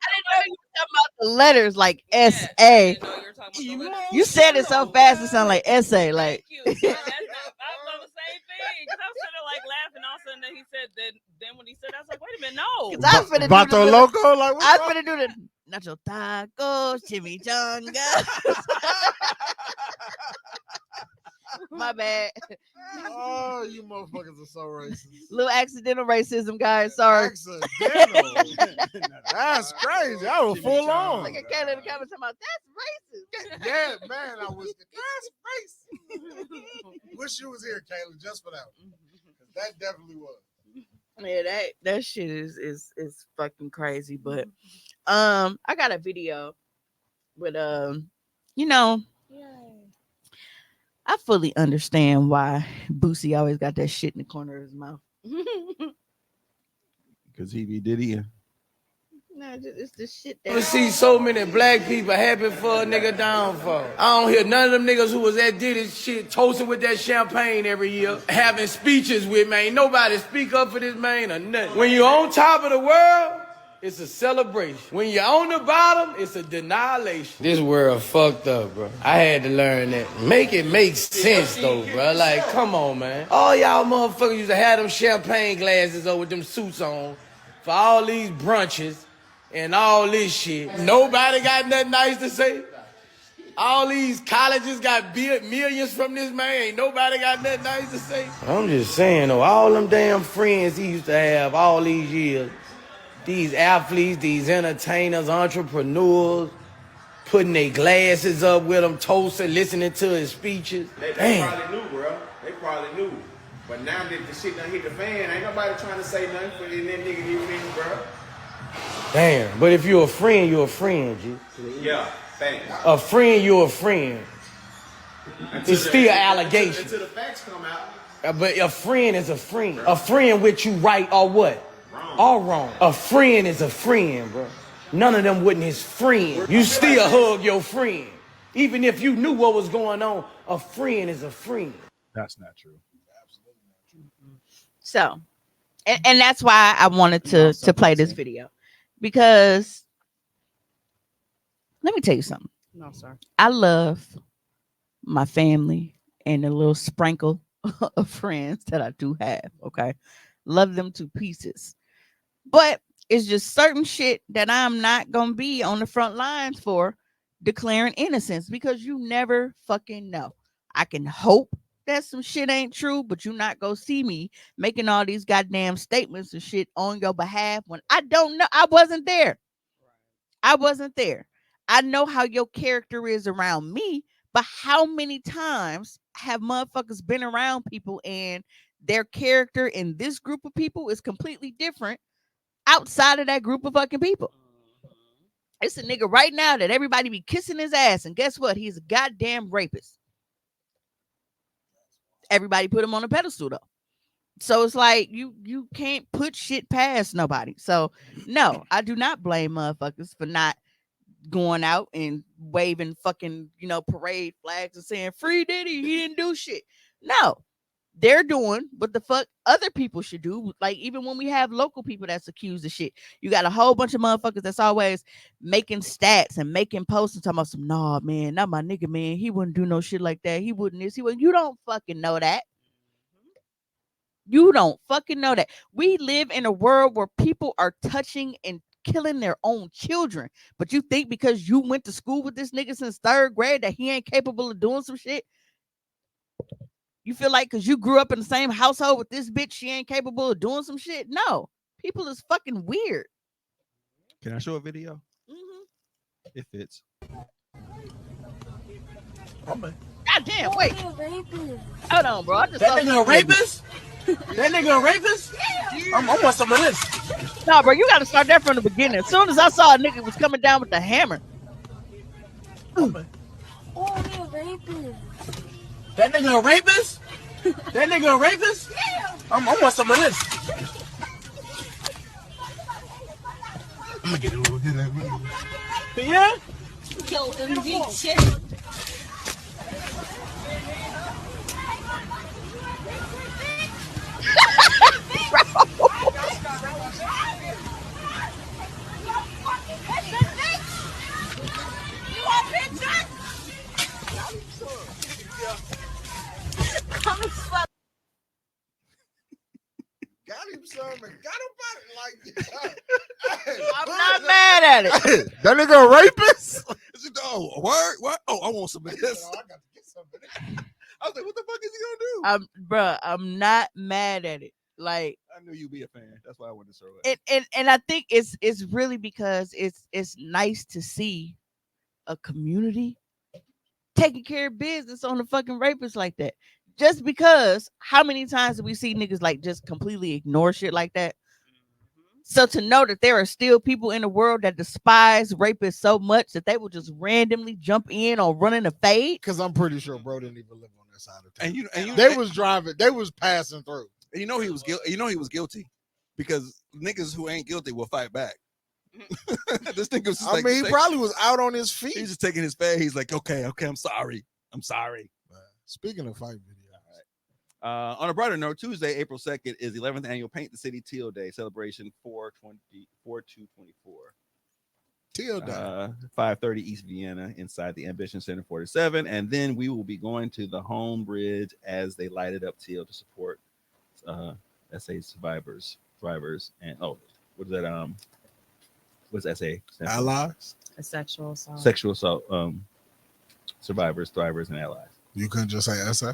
I didn't know you were talking about the letters like Yeah, S I A. didn't know you were talking about the letters. You said it so fast, it sounded like essay. Like Thank you. Yeah, I was on the same thing. Because I was sitting there like laughing. All of a sudden, he said that. Then when he said, that, I was like, wait a minute, no. 'Cause I was finna do Vato the- Loco? Like, what's I up? was finna do the nacho tacos, chimichanga. My bad. Oh, you motherfuckers are so racist. Little accidental racism, guys. Sorry. Accidental. That's crazy. I was full on. Like I can't in the comments talking about that's racist. Yeah, man, I was. That's racist. Wish you was here, Kayla, just for that one. 'Cause that definitely was. Yeah, that shit is fucking crazy. But I got a video with you know, I fully understand why Boosie always got that shit in the corner of his mouth. Because he be Diddy. No, it's the shit I that see so many black people happy for a nigga downfall. I don't hear none of them niggas who was at Diddy's shit toasting with that champagne every year, having speeches with, man. Ain't nobody speak up for this man or nothing. When you're on top of the world, it's a celebration. When you're on the bottom, it's a denilation. This world fucked up, bro. I had to learn that. Make it make sense, though, bro. Like, come on, man. All y'all motherfuckers used to have them champagne glasses over with them suits on for all these brunches and all this shit. Nobody got nothing nice to say. All these colleges got millions from this man. Ain't nobody got nothing nice to say. I'm just saying, though, all them damn friends he used to have all these years, these athletes, these entertainers, entrepreneurs, putting their glasses up with him, toasting, listening to his speeches. They probably knew, bro. They probably knew. But now that the shit done hit the fan, ain't nobody trying to say nothing for that nigga even, bro. Damn, but if you're a friend, you're a friend, G. Yeah, thanks. A friend, you're a friend. It's still allegation. Until the facts come out. But a friend is a friend. A friend with you right or what? Wrong. All wrong. A friend is a friend, bro. None of them wasn't his friend. You still hug your friend. Even if you knew what was going on, a friend is a friend. That's not true. So, and that's why I wanted to play this video, because let me tell you something. No, sir. I love my family and the little sprinkle of friends that I do have. Okay, love them to pieces, but it's just certain shit that I'm not gonna be on the front lines for declaring innocence, because you never fucking know. I can hope that some shit ain't true, but you not gonna see me making all these goddamn statements and shit on your behalf when I don't know. I wasn't there. I wasn't there. I know how your character is around me, but how many times have motherfuckers been around people and their character in this group of people is completely different outside of that group of fucking people? It's a nigga right now that everybody be kissing his ass, and guess what? He's a goddamn rapist. Everybody put him on a pedestal though. So it's like you can't put shit past nobody. So no, I do not blame motherfuckers for not going out and waving fucking, parade flags and saying free Diddy, he didn't do shit. No. They're doing what the fuck other people should do. Like, even when we have local people that's accused of shit, you got a whole bunch of motherfuckers that's always making stats and making posts and talking about some, nah, man, not my nigga, man. He wouldn't do no shit like that. He wouldn't this. He wouldn't. You don't fucking know that. You don't fucking know that. We live in a world where people are touching and killing their own children. But you think because you went to school with this nigga since 3rd grade that he ain't capable of doing some shit? You feel like because you grew up in the same household with this bitch, she ain't capable of doing some shit? No. People is fucking weird. Can I show a video? Mm-hmm. It fits. God damn, wait. Hold on, bro. That nigga a rapist? That nigga a rapist? I want some of this. No, bro, you got to start that from the beginning. As soon as I saw a nigga was coming down with the hammer. That nigga a rapist? That nigga a rapist? I want some of this. I'm gonna get it over here. Yeah? Yo, MD shit. Got him some and got him back like I'm not mad at it. that nigga a rapist? Oh, word? What? Oh, I want some of this. I got to get some of this. I was like, what the fuck is he gonna do? I'm not mad at it. Like, I knew you'd be a fan. That's why I wanted to show it. And I think it's really because it's nice to see a community taking care of business on the fucking rapists like that. just because how many times do we see niggas like just completely ignore shit like that? So to know that there are still people in the world that despise rapists so much that they will just randomly jump in or run in a fade. Because I'm pretty sure bro didn't even live on that side of town. And They was driving. They was passing through. you know he was guilty. You know he was guilty because niggas who ain't guilty will fight back. This nigga was just I mean, he probably was out on his feet. He's just taking his fade. He's like, okay, I'm sorry. Speaking of fight videos. On a brighter note, Tuesday, April 2nd is the 11th annual Paint the City Teal Day celebration 4/2/24. Teal Day. 5:30 East Vienna inside the Ambition Center 47. And then we will be going to the Home Bridge as they light it up teal to support SA survivors, thrivers, and what is that? What's SA? Allies. A sexual assault. Sexual assault survivors, thrivers, and allies. You couldn't just say SA?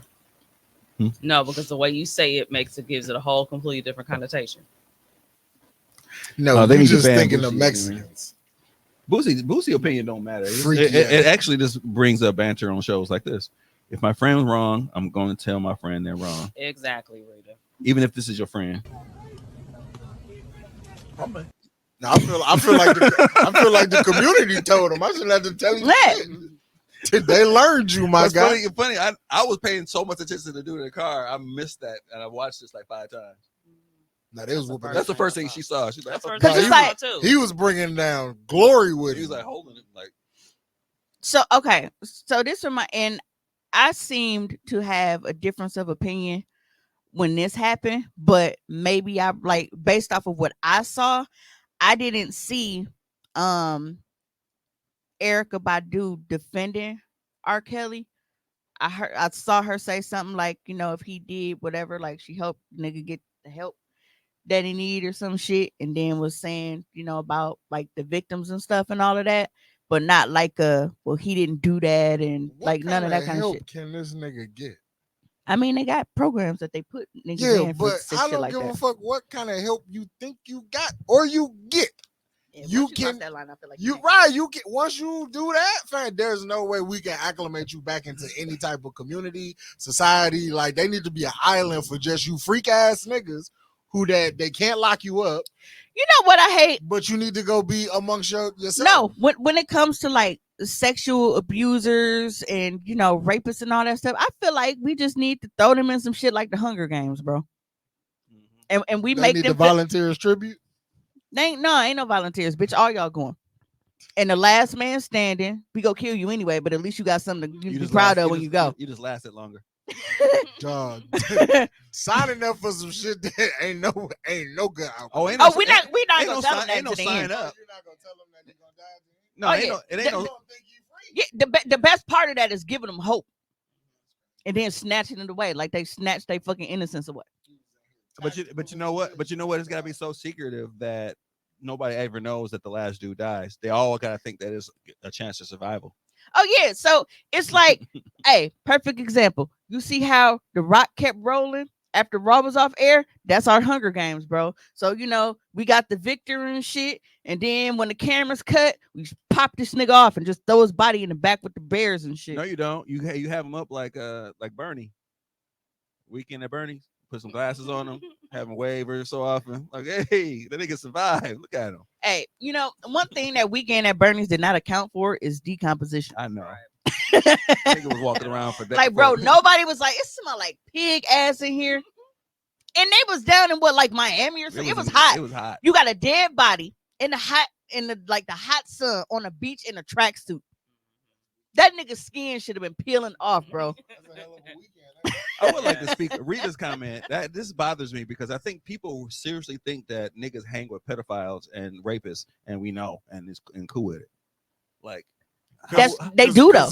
No, because the way you say it gives it a whole completely different connotation. No, they you need to just ban thinking Boosie, of Mexicans. Boosie opinion don't matter. Freaky It actually just brings up banter on shows like this. If my friend's wrong, I'm going to tell my friend they're wrong. Exactly, Rita. Even if this is your friend. No, I feel like the community told them. I shouldn't have to tell you. They learned you, my guy. Funny. I was paying so much attention to the dude in the car. I missed that, and I watched this like 5 times. No, they was whooping. That's the first thing she saw. She's like, he was bringing down glory with he was him. like holding it like. So okay, so this was my and I seemed to have a difference of opinion when this happened, but maybe I like based off of what I saw, I didn't see Erica Badu defending R. Kelly. I saw her say something like, you know, if he did whatever, like she helped nigga get the help that he need or some shit, and then was saying, you know, about like the victims and stuff and all of that, but not like well, he didn't do that and What like none of that kind of help shit. Can this nigga get? I mean, they got programs that they put niggas in for but shit I don't like give that. a fuck what kind of help you think you got or you get. Yeah, you once cross can that line, I feel like you right. You get once you do that, fam. There's no way we can acclimate you back into any type of community, society. Like they need to be an island for just you freak ass niggas who that they can't lock you up. You know what I hate? But you need to go be amongst yourself. No, when it comes to like sexual abusers and you know rapists and all that stuff, I feel like we just need to throw them in some shit like the Hunger Games, bro. And we they make need them the volunteers tribute. Ain't no volunteers, bitch. All y'all going. And the last man standing, we go kill you anyway, but at least you got something to be proud of when you go. You just lasted longer. Dog. Signing up for some shit that ain't no good outcome. Oh, we're not gonna tell them that ain't no to the sign end. up. You're not gonna tell them that you're gonna die. No, it ain't no. Yeah, the best part of that is giving them hope, and then snatching it away like they snatched their fucking innocence away. But you know what? But you know what? It's got to be so secretive that nobody ever knows that the last dude dies. They all gotta think that it's a chance of survival. Oh yeah, so it's like, hey, perfect example. You see how The Rock kept rolling after Raw was off air? That's our Hunger Games, bro. So you know we got the victor and shit, and then when the cameras cut, we pop this nigga off and just throw his body in the back with the bears and shit. No, you don't. You have him up like Bernie. Weekend at Bernie's. Put some glasses on him, have him wave every so often. Like, hey, the nigga survived. Look at him. Hey, you know, one thing that Weekend at Bernie's did not account for is decomposition. I know. Nigga was walking around for that. Like, bro, nobody was like, it smelled like pig ass in here. And they was down in what, like Miami or something? It was hot. It was hot. You got a dead body in the hot sun on a beach in a tracksuit. That nigga's skin should have been peeling off, bro. That's a hell of a weekend. I would like to speak. Rita's comment that this bothers me because I think people seriously think that niggas hang with pedophiles and rapists, and we know, and it's cool with it. Like, They do though.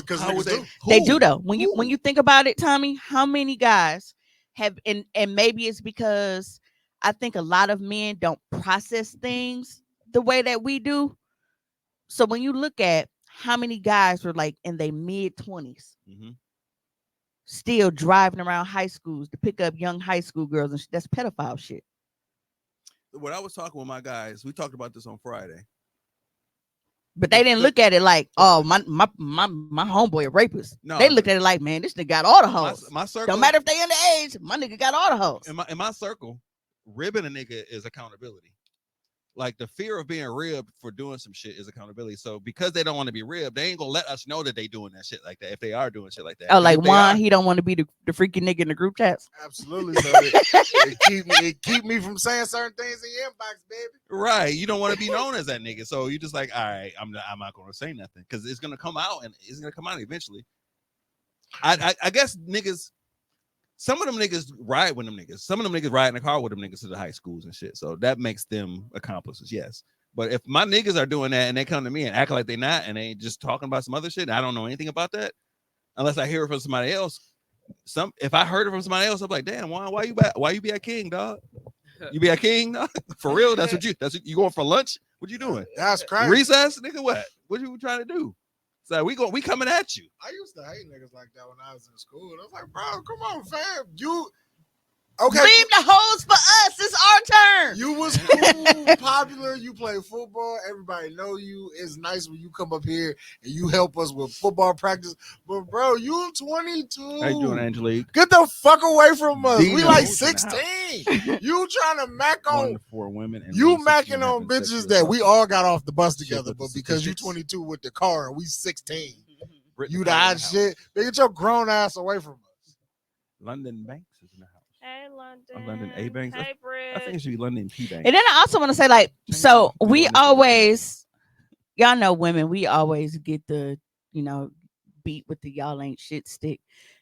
They do though. When you think about it, Tommy, how many guys have and maybe it's because I think a lot of men don't process things the way that we do. So when you look at how many guys were like in their mid-20s, still driving around high schools to pick up young high school girls, and that's pedophile shit. When I was talking with my guys, we talked about this on Friday. But they didn't look at it like, oh, my homeboy a rapist. No, They looked at it like, man, this nigga got all the hoes. my circle. Don't matter if they underage, my nigga got all the hoes. In my circle, ribbing a nigga is accountability. Like the fear of being ribbed for doing some shit is accountability. So because they don't want to be ribbed, they ain't gonna let us know that they doing that shit like that. If they are doing shit like that, Oh, like if they Juan, are- he don't want to be the freaky nigga in the group chats. Absolutely. So it keep me from saying certain things in your inbox, baby. right. You don't want to be known as that nigga. So you just like, all right, I'm not gonna say nothing because it's gonna come out and it's gonna come out eventually. I guess niggas. Some of them niggas ride with them niggas. Some of them niggas ride in the car with them niggas to the high schools and shit. So that makes them accomplices, yes. But if my niggas are doing that and they come to me and act like they not and they just talking about some other shit, and I don't know anything about that unless I hear it from somebody else. If I heard it from somebody else, I'm like, damn, why you be a king, dog? You be a king, dog? For real? That's what you going for lunch? What you doing? That's crazy. Recess, nigga. What you trying to do? So we coming at you. I used to hate niggas like that when I was in school. I was like, bro, come on, fam. You okay? Leave the hoes for us. It's our turn. You was cool, popular. You play football. Everybody know you. It's nice when you come up here and you help us with football practice. But bro, you 22. How you doing, Angelique? Get the fuck away from us. Dino We like was in the 16. You trying to mack 1 on? to 4 women. And You 1 to 16 macking on have been bitches sexually that we assaulted. all got off the bus Shit together, with the but because you statistics. 22 with the car and we 16, Brittany you Cole in the the hot house. shit. They get your grown ass away from us. London Banks is in the house. Hey, London. London A Banks. Hey, I think Britt. it should be London P Banks. And then I also want to say, like, Change so it. we Go on Instagram. always, y'all know women, we always get the, beat with the y'all ain't shit stick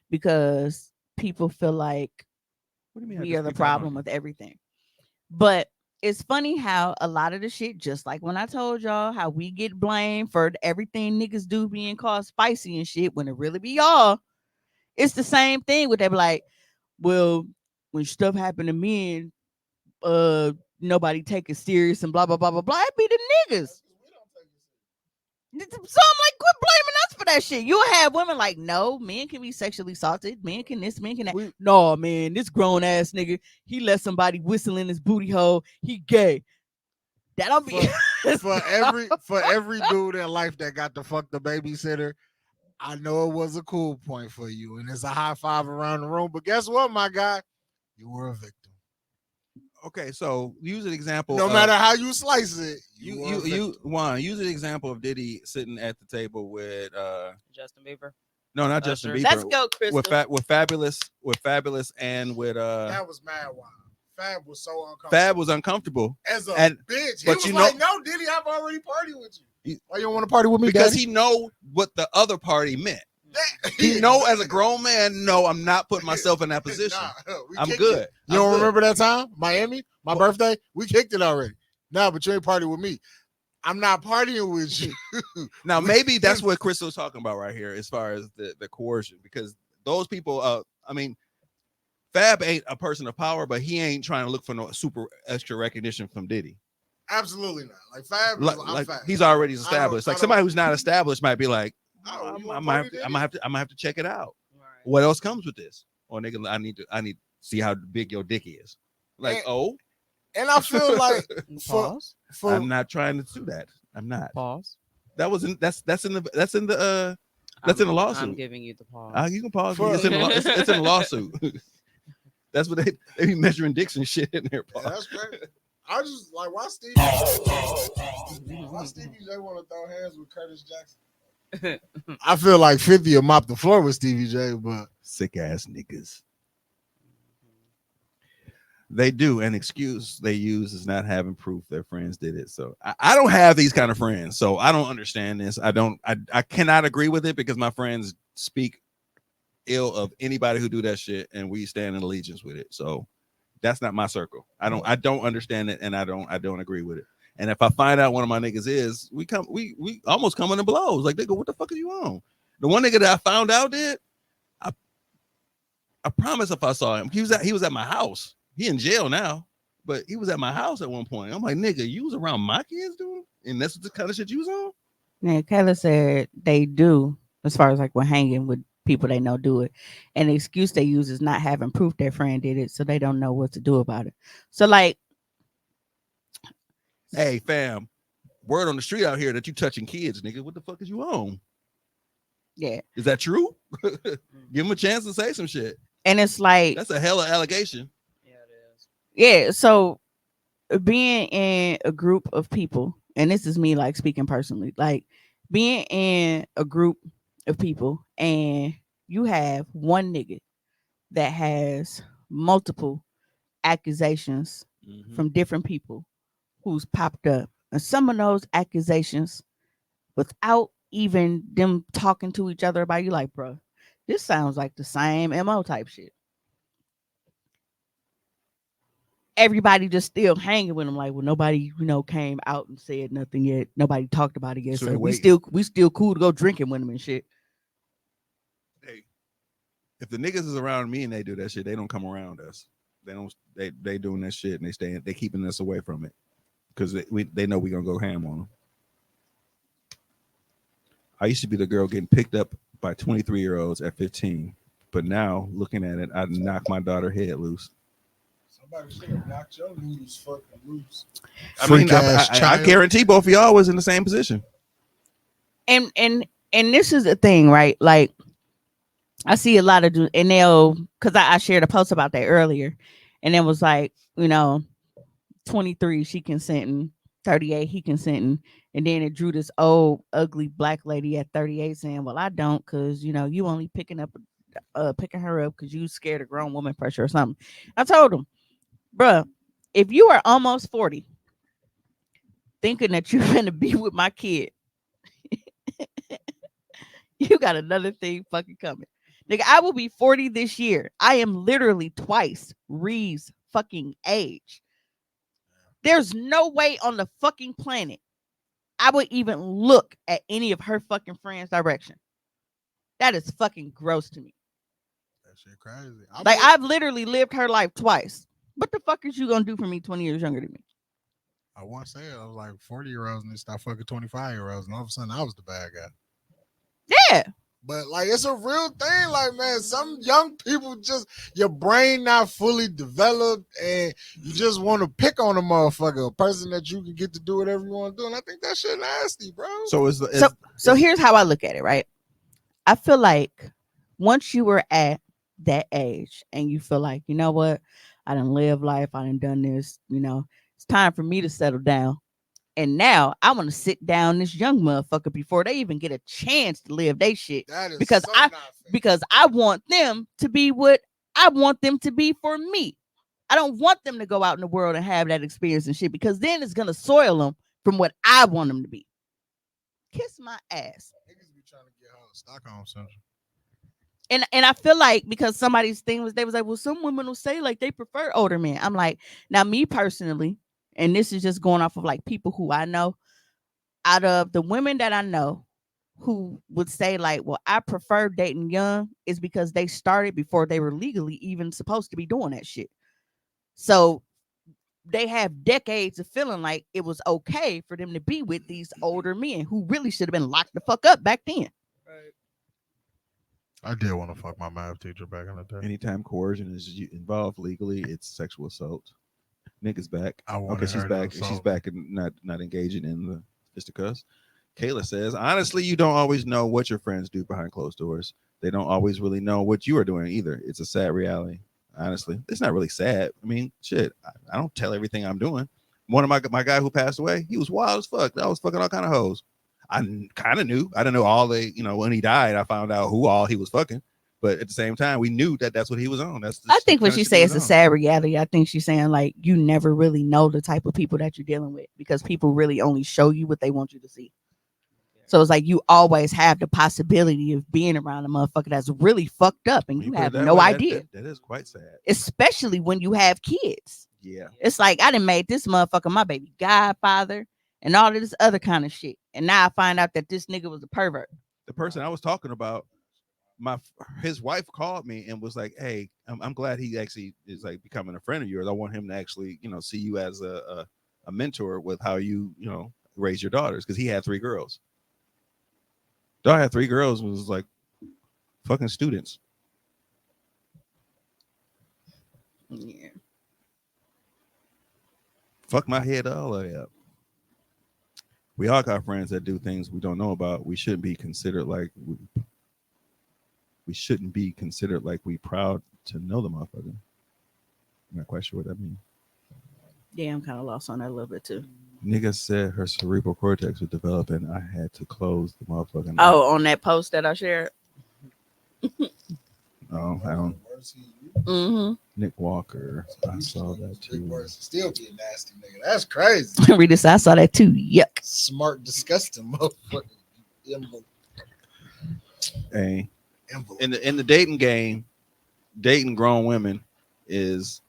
because people feel like What do you mean? I we just are the keep talking problem about with everything. But it's funny how a lot of the shit, just like when I told y'all how we get blamed for everything niggas do being called spicy and shit, when it really be y'all, it's the same thing with they be like, well, when stuff happen to men, nobody take it serious and blah blah blah blah blah. It be the niggas. So I'm like, quit blaming us for that shit. You'll have women like, no, men can be sexually assaulted. Men can this, men can that. No, man, this grown ass nigga, he let somebody whistle in his booty hole. He gay. That'll be For every dude in life that got to fuck the babysitter, I know it was a cool point for you, and it's a high five around the room. But guess what, my guy? You were a victim. Okay, so use an example. No of, matter how you slice it, you Juan, use an example of Diddy sitting at the table with Justin Bieber. no, not Usher. Justin Bieber. Let's go, Crystal. with Fabulous and with that was mad wild. Fab was so uncomfortable. Fab was uncomfortable As a and- bitch. He but was you like, know- no, Diddy, I've already partied with you. Why you don't want to party with me, because Daddy? he know what the other party meant. He know as a grown man, no, I'm not putting myself in that position. We I'm kicked good. it. You don't remember that time? Miami? My birthday? We kicked it already. No, but you ain't partying with me. I'm not partying with you. Now, maybe that's what Crystal's talking about right here, as far as the coercion, because those people, I mean, Fab ain't a person of power, but he ain't trying to look for no super extra recognition from Diddy. Absolutely not. Like Fab, Like Fab. he's already established. Like somebody who's not established might be like, Oh, you I want might party, have Diddy? to check it out. Right. What else comes with this? Or nigga, I need to see how big your dick is. Like, And I feel like Pause. I'm not trying to do that. I'm not. Pause. That's in the lawsuit. I'm giving you the pause. You can pause. It's in the lawsuit. That's what they be measuring dicks and shit in there. Yeah, that's great. I just like why Stevie J want to throw hands with Curtis Jackson. I feel like 50 will mop the floor with Stevie J, but Sick ass niggas. They do. An excuse they use is not having proof their friends did it. So I don't have these kind of friends. So I don't understand this. I cannot agree with it because my friends speak ill of anybody who do that shit and we stand in allegiance with it. So that's not my circle. I don't understand it and I don't agree with it. And if I find out one of my niggas is, we almost come into blows. Like they go, what the fuck are you on? The one nigga that I found out did, I promise if I saw him, he was at my house. He in jail now, but he was at my house at one point. I'm like, nigga, you was around my kids doing, and that's the kind of shit you was on. Now, Kayla said they do, as far as like we're hanging with people they know do it. And the excuse they use is not having proof their friend did it, so they don't know what to do about it. So, like, Hey, fam, word on the street out here that you touching kids, nigga. What the fuck is you on? Yeah. Is that true? Give him a chance to say some shit. And it's like, that's a hella allegation. Yeah, it is. Yeah. So being in a group of people, and this is me like speaking personally, like being in a group of people and you have one nigga that has multiple accusations from different people who's popped up, and some of those accusations without even them talking to each other about, you like, bro, this sounds like the same MO type shit. Everybody just still hanging with him, like, well, nobody, came out and said nothing yet. Nobody talked about it yet. So So they we waiting. still cool to go drinking with him and shit. Hey, if the niggas is around me and they do that shit, they don't come around us. They don't. They doing that shit and they keeping us away from it because they know we gonna go ham on them. I used to be the girl getting picked up by 23-year-olds at 15, but now looking at it, I'd knock my daughter head loose. Somebody should have knocked your noodles fucking loose. I guarantee both of y'all was in the same position. And this is the thing, right? Like, I see a lot of dudes, and they'll, because I shared a post about that earlier, and it was like, 23 she consenting, 38 he consenting, and then it drew this old ugly black lady at 38 saying, well, I don't, because you only picking her up because you scared of grown woman pressure or something. I told him, bruh, if you are almost 40 thinking that you're gonna be with my kid, you got another thing fucking coming. Nigga, I will be 40 this year. I am literally twice Ree's fucking age. There's no way on the fucking planet I would even look at any of her fucking friends' direction. That is fucking gross to me. That shit crazy. I've literally lived her life twice. What the fuck is you gonna do for me 20 years younger than me? I once said I was like 40-year-olds and they start fucking 25-year-olds, and all of a sudden I was the bad guy. Yeah. But like, it's a real thing. Like, man, some young people just, your brain not fully developed and you just want to pick on a motherfucker, a person that you can get to do whatever you want to do. And I think that shit nasty, bro. So here's how I look at it, right? I feel like once you were at that age and you feel like, you know what, I done lived life, I done this, it's time for me to settle down. And now I want to sit down this young motherfucker before they even get a chance to live their shit. Because I want them to be what I want them to be for me. I don't want them to go out in the world and have that experience and shit, because then it's gonna soil them from what I want them to be. Kiss my ass. Niggas be trying to get her Stockholm syndrome. And I feel like, because somebody's thing was, they was like, well, some women will say like they prefer older men. I'm like, now me personally, and this is just going off of like people who I know, out of the women that I know who would say like, well, I prefer dating young, is because they started before they were legally even supposed to be doing that shit. So they have decades of feeling like it was okay for them to be with these older men who really should have been locked the fuck up back then. Right. I did want to fuck my math teacher back in the day. Anytime coercion is involved legally, it's sexual assault. Nigga's back. She's back. She's back and not engaging in the fisticuffs. Kayla says, honestly, you don't always know what your friends do behind closed doors. They don't always really know what you are doing either. It's a sad reality. Honestly, it's not really sad. I mean, shit, I don't tell everything I'm doing. One of my guy who passed away, he was wild as fuck. I was fucking all kind of hoes. I kind of knew. I didn't know all the, when he died, I found out who all he was fucking. But at the same time, we knew that that's what he was on. I think when she says it's a sad reality, I think she's saying like you never really know the type of people that you're dealing with, because people really only show you what they want you to see. So it's like you always have the possibility of being around a motherfucker that's really fucked up and you have no idea. That is quite sad. Especially when you have kids. Yeah. It's like I done made this motherfucker my baby godfather and all of this other kind of shit. And now I find out that this nigga was a pervert. The person I was talking about, his wife called me and was like, hey, I'm glad he actually is like becoming a friend of yours. I want him to actually, see you as a mentor with how you, raise your daughters, because he had 3 girls. Dog had 3 girls, was like fucking students. Yeah. Fuck my head all the way up. We all got friends that do things we don't know about. We shouldn't be considered like we shouldn't be considered like we proud to know the motherfucker. I'm not quite sure what that means. Yeah, I'm kind of lost on that a little bit too. Nigga said her cerebral cortex was developing. I had to close the motherfucking. Oh, on that post that I shared. Oh, I don't. Mm-hmm. Nick Walker. I saw that Big too. words. Still be a nasty nigga. That's crazy. Read this. I saw that too. Yuck. Smart, disgusting motherfucker. Hey, Envelope. in the dating game, dating grown women is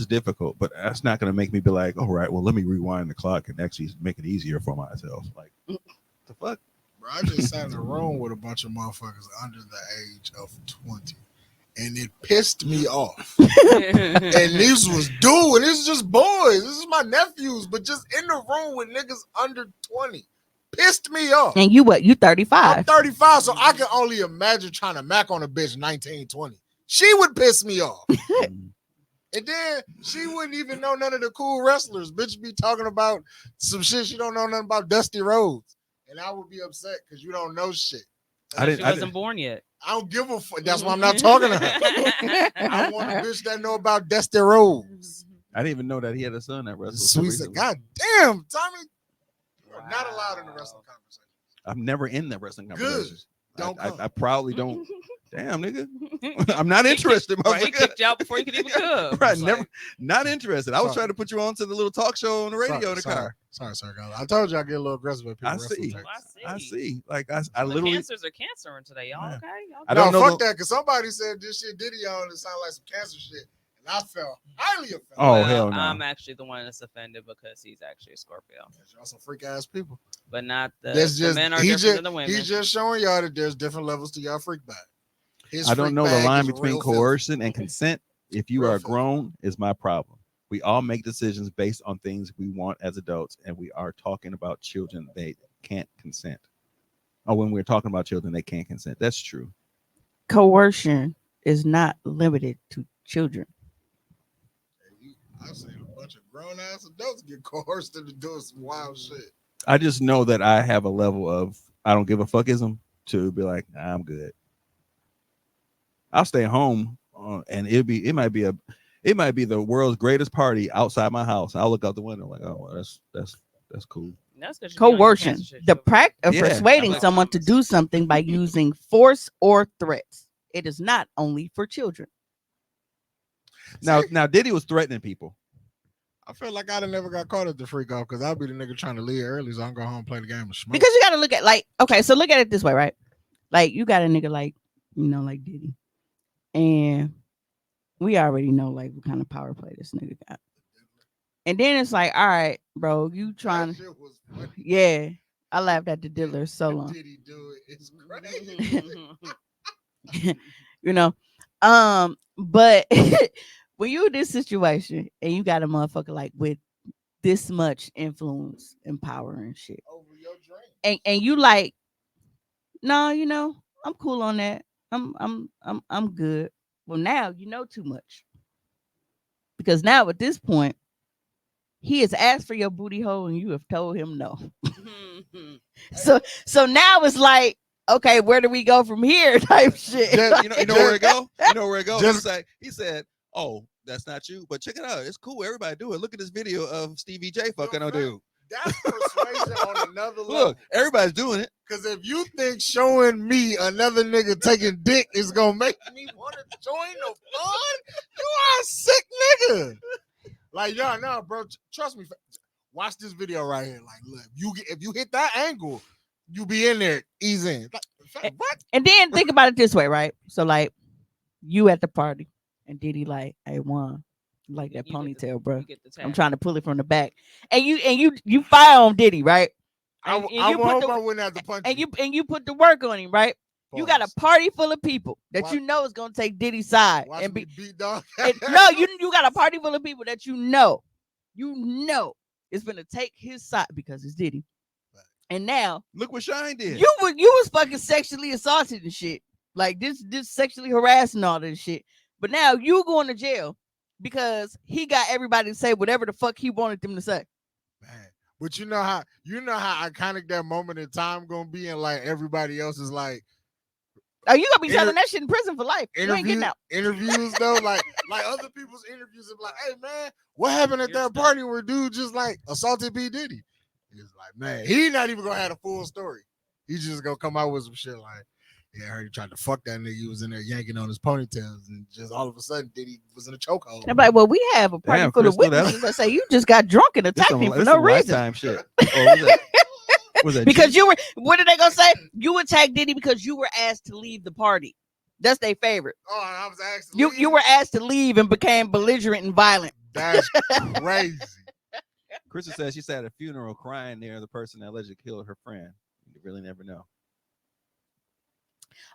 difficult, but that's not going to make me be like, all right, well, let me rewind the clock and actually make it easier for myself. Like, the fuck? Bro, I just sat in a room with a bunch of motherfuckers under the age of 20. And it pissed me off. And these was dude, and this is just boys. This is my nephews, but just in the room with niggas under 20. Pissed me off. And you what? You 35. I'm 35, so I can only imagine trying to mac on a bitch 19, 20. She would piss me off. And then she wouldn't even know none of the cool wrestlers. Bitch be talking about some shit she don't know nothing about Dusty Rhodes. And I would be upset because you don't know shit. She wasn't born yet. I don't give a fuck. That's why I'm not talking to her. I want a bitch that know about Dusty Rhodes. I didn't even know that he had a son that wrestled. Sweet said, God damn, Tommy. You are not allowed in the wrestling conversation. I'm never in the wrestling Good. conversations. Don't come. I proudly don't. Damn, nigga. I'm not interested, Right, he motherfucker. kicked you out before you could even come. Right, It's never, like, not interested. I was Sorry. trying to put you on to the little talk show on the radio in the car. Sorry, guys. I told you I get a little aggressive with people. I wrestling see. tapes. I see. Like I the literally. cancers are cancering today, y'all. Yeah. Okay, y'all I No, don't know fuck the- that, because somebody said this shit Diddy on it sounded like some cancer shit. And I felt highly offended. Oh, Well, hell no. I'm actually the one that's offended because he's actually a Scorpio, Y'all some freak ass people. but not the, That's the just men are he different just than the women. he's just showing y'all that there's different levels to y'all freak bag. His I don't freak know the bag line is between real filthy. coercion and consent. If you Real are filthy. grown, is my problem. We all make decisions based on things we want as adults, and we are talking about children. They can't consent. Or when we're talking about children, they can't consent. That's true. Coercion is not limited to children. I've seen a bunch of grown ass adults get coerced into doing some wild shit. I just know that I have a level of I don't give a fuckism to be like, nah, I'm good. I'll stay home, and it might be the world's greatest party outside my house. I'll look out the window like, oh, well, that's cool. That's 'cause you be on your Coercion, cancer shit. the practice of Yeah. persuading Like someone to Thomas. do something by using force or threats. It is not only for children. Now Diddy was threatening people. I feel like I'd have never got caught at the freak off because I'd be the nigga trying to leave early so I can go home and play the game and smoke. Because you got to look at okay, so look at it this way, right? Like you got a nigga like Diddy, and we already know like what kind of power play this nigga got. And then it's like, all right, bro, you trying that to, shit was funny. yeah. I laughed at the dealer so long. Did he do it? It's crazy. But when you in this situation and you got a motherfucker like with this much influence and power and shit, Over your drink. and you like, no, I'm cool on that. I'm good. Well, now you know too much. Because now at this point, he has asked for your booty hole and you have told him no. So now it's like, okay, where do we go from here? Type shit. You know where it go? You know where it go? Just- He said, "Oh, that's not you, but check it out. It's cool. Everybody do it. Look at this video of Stevie J fucking a dude. That's persuasion on another level. Look, everybody's doing it. Because if you think showing me another nigga taking dick is gonna make me want to join the fun, you are a sick nigga. Like, y'all know, bro. Trust me. Watch this video right here. Like, look, if you hit that angle, you be in there, ease in. Like, what? And then think about it this way, right? So like you at the party and Diddy like, hey Juan, you like that You get the- ponytail, bro. You get the I'm tap. trying to pull it from the back. And you fire on Diddy, right? I And you hope put I the, wouldn't have to punch and you put the work on him, right? You got a Pause. party full of people that Watch- you know is gonna take Diddy's side Watch and me be beat dog. no, you got a party full of people that you know is gonna take his side because it's Diddy. And now Look what Shine did. you was fucking sexually assaulted and shit. Like this sexually harassing all this shit. But now you going to jail because he got everybody to say whatever the fuck he wanted them to say. Man. But you know how iconic that moment in time gonna be, and like everybody else is like Oh, you gonna be Inter- telling that shit in prison for life. You ain't getting out. interviews though, like other people's interviews are like, hey man, what happened at You're that stuck. party where dude just like assaulted P. Diddy? He's like, man, he not even gonna have a full story. He just gonna come out with some shit like, yeah, I heard he tried to fuck that nigga. He was in there yanking on his ponytails, and just all of a sudden Diddy was in a chokehold. I'm like, well, we have a party Damn, full of Crystal, that witnesses that say you just got drunk and This attacked some, me for this no some reason. lifetime shit. Oh, was that Because G? you were, what are they gonna say? You attacked Diddy because you were asked to leave the party. That's their favorite. Oh, I was asked to You leave? you were asked to leave and became belligerent and violent. That's crazy. Crystal says she sat at a funeral crying near the person that allegedly killed her friend. You really never know.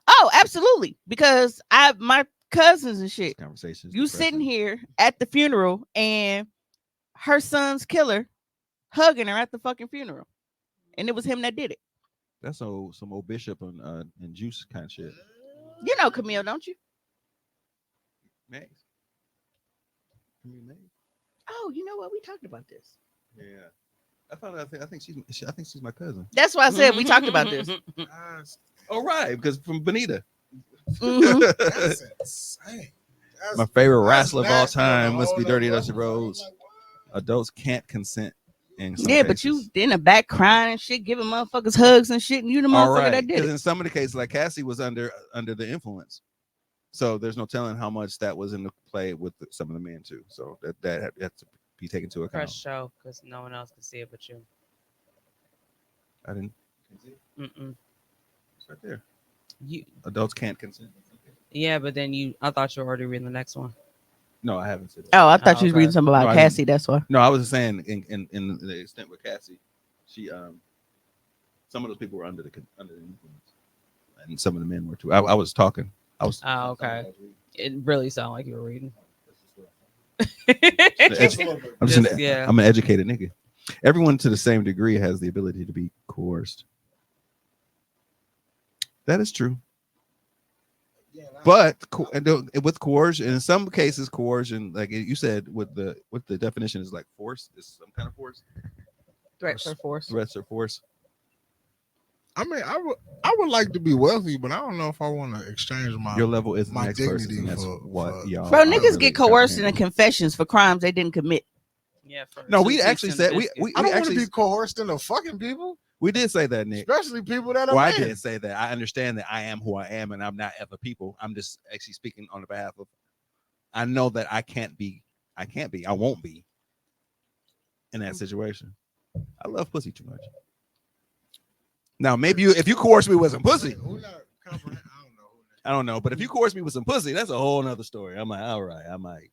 Oh, absolutely. Because my cousins and shit. Conversations. You sitting here at the funeral and her son's killer hugging her at the fucking funeral, and it was him that did it. That's some old Bishop and Juice kind of shit. You know Camille, don't you? Max. Oh, you know what? We talked about this. Yeah. I found out. I think she's my cousin. That's why I said we talked about this. Oh right, because from Bonita. Mhm. That's insane. My favorite That's wrestler of all nasty on a time must whole be nother Dirty Dusty level. Rhodes. Adults can't consent. In some Yeah, but you cases. in the back crying and shit, giving motherfuckers hugs and shit, and you the All motherfucker right, that did because it. in some of the cases, like Cassie was under the influence, so there's no telling how much that was in the play with some of the men too. So that has to be taken into account. Press show because no one else can see it but you. I didn't. Mm-mm. It's right there. You. Adults can't consent. Yeah, but then I thought you were already reading the next one. No, I haven't said that. Oh, I thought Oh, you was okay. reading something about No, I Cassie. That's why. No, I was just saying in the extent with Cassie, she some of those people were under the influence, and some of the men were too. I was talking. I was. Oh, okay. It really sounded like you were reading. I'm just Yeah. I'm an educated nigga. Everyone to the same degree has the ability to be coerced. That is true. But with coercion, in some cases, coercion, like you said, what the definition is like force, is some kind of force. Threats or force. Threats or force. I mean, I would like to be wealthy, but I don't know if I want to exchange Your level is the my next person, dignity and that's for- what for- y'all. Bro, are niggas really get coerced into comprehending. confessions for crimes they didn't commit. Yeah. For No, two we piece actually and said we biscuits. I don't want actually to be coerced into fucking people, we did say that, Nick. especially people that are Well, I men. did say that. I understand that I am who I am, and I'm not other people. I'm just actually speaking on the behalf of. I know that I can't be. I won't be in that situation. I love pussy too much. Now, maybe if you coerce me with some pussy, Who not comprehend? I don't know. But if you coerce me with some pussy, that's a whole nother story. I'm like, all right, I might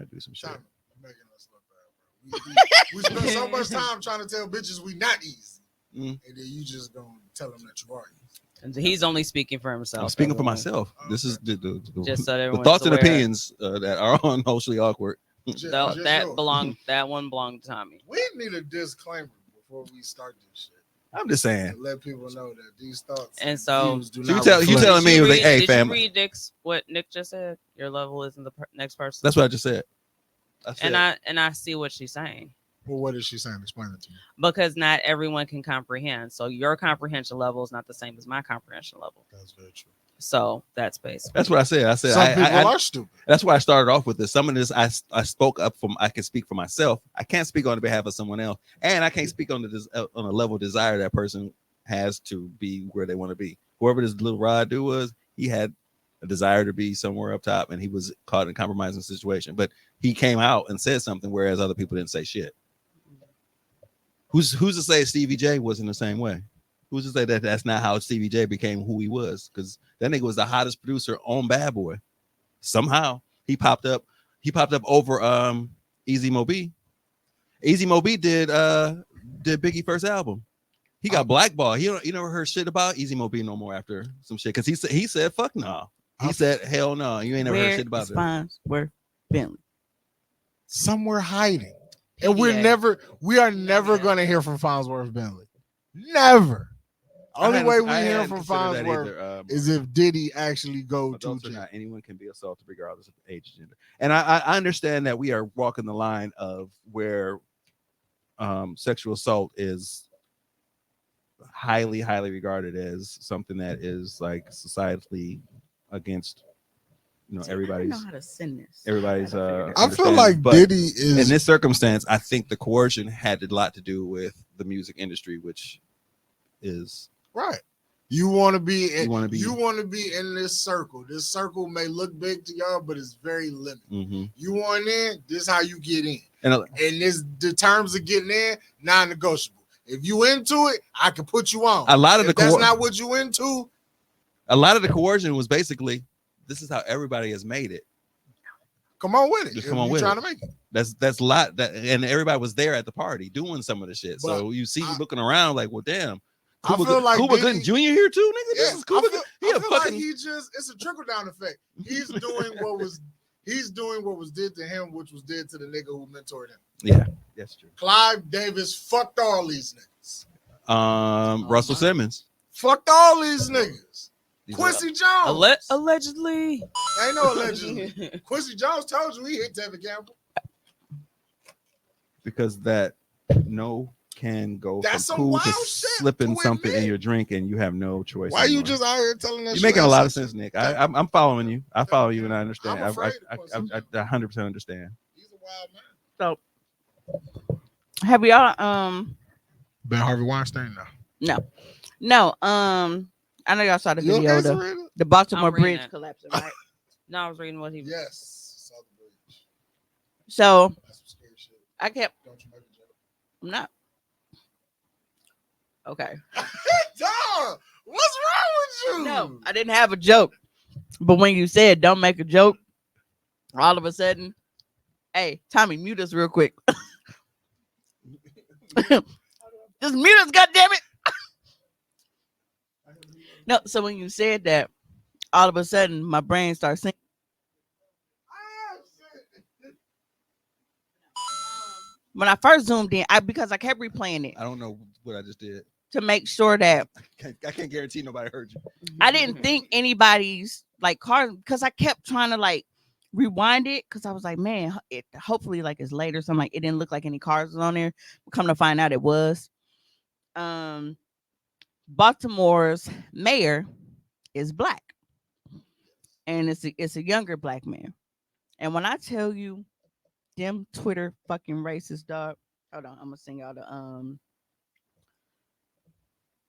do some shit. Stop making us look bad, bro. We spend so much time trying to tell bitches we not easy, and then you just gonna tell them that you are easy. And he's only speaking for himself. I'm speaking for everyone. myself. This is the Just so the everyone's thoughts and aware. opinions that are on Socially Awkward. Just That yours. that one belonged to Tommy. We need a disclaimer before we start this shit. I'm just saying. To let people know that these thoughts And so- views do So not you reflect- telling me it was like, hey, did fam. you read what Nick just said? Your level isn't the next person. That's what I just said. and I see what she's saying. Well, what is she saying? Explain it to me. Because not everyone can comprehend. So your comprehension level is not the same as my comprehension level. That's very true. So that's basically. That's what I said. I said Some people I, are stupid. that's why I started off with this. Some of this I spoke up from. I can speak for myself. I can't speak on behalf of someone else, and I can't speak on on a level of desire that person has to be where they want to be. Whoever this little Rod dude was, he had a desire to be somewhere up top, and he was caught in a compromising situation. But he came out and said something, whereas other people didn't say shit. Who's to say Stevie J wasn't the same way? Who's to say that that's not how Stevie J became who he was? Because that nigga was the hottest producer on Bad Boy. Somehow he popped up. He popped up over Easy Mo Bee. Easy Mo Bee did Biggie's first album. He got blackballed. You never heard shit about Easy Mo Bee no more after some shit. Because he said fuck no. He said hell no. You ain't never heard shit about it. Spines were Bentley. Somewhere hiding. And we are never going to hear from Farnsworth Bentley. Never. Only way we I hear hadn't from considered that Farnsworth either, is if Diddy actually go to adults or jail. not, anyone can be assaulted regardless of age, gender. And I understand that we are walking the line of where sexual assault is highly regarded as something that is like societally against See, I don't know everybody's how to send this. everybody's I gotta figure this I out. feel understanding. like But Diddy in is this circumstance, I think the coercion had a lot to do with the music industry, which is right. You want to be You wanna be- in this circle. This circle may look big to y'all, but it's very limited. mhm. You want in, this is how you get in. And And this the terms of getting in, non-negotiable. If you into it, I can put you on. a lot of If the that's coer- not what you into, a lot of the coercion was basically this is how everybody has made it. come on with it. Just If come on you with trying it. to make it. That's a lot that, and everybody was there at the party doing some of the shit. So But you see you looking around like, well, damn. I feel like Cuba Diddy- Gooding Jr. here too, nigga. Yeah, This is Cuba. I feel like it's a trickle down effect. He's doing what was did to him, which was did to the nigga who mentored him. Yeah, that's true. Clive Davis fucked all these niggas. Russell Simmons. Fucked all these niggas. These Quincy Jones. Allegedly. Ain't no allegedly. Quincy Jones told you he hit Tevin Campbell. because that no can go That's from some cool wild to shit slipping to something in admit. your drink and you have no choice. Why you anymore. just out here telling that You're shit? making a lot of sense, Nick. I'm following you. I follow you and I understand. I'm afraid of I 100% understand. He's a wild man. So, have y'all Ben Harvey Weinstein now. no I know y'all saw the You video okay, of Serena? the Baltimore I'm reading Bridge it. collapsing, right? No, I was reading what he was. Yes. Saw the bridge. So That's some scary shit. I kept Don't you make a joke. I'm not okay. Dog, what's wrong with you? No, I didn't have a joke. But when you said don't make a joke, all of a sudden, hey, Tommy, mute us real quick. Just mute us, goddammit. No, so when you said that, all of a sudden my brain starts thinking. Ah, shit. When I first zoomed in, because I kept replaying it I don't know what I just did. to make sure that I can't guarantee nobody heard you. I didn't think anybody's like car because I kept trying to like rewind it because I was like, man, it hopefully like it's late or something. Like it didn't look like any cars was on there. Come to find out, it was. Baltimore's mayor is black, and it's a younger black man. And when I tell you, them Twitter fucking racist dog. Hold on, I'm gonna send y'all the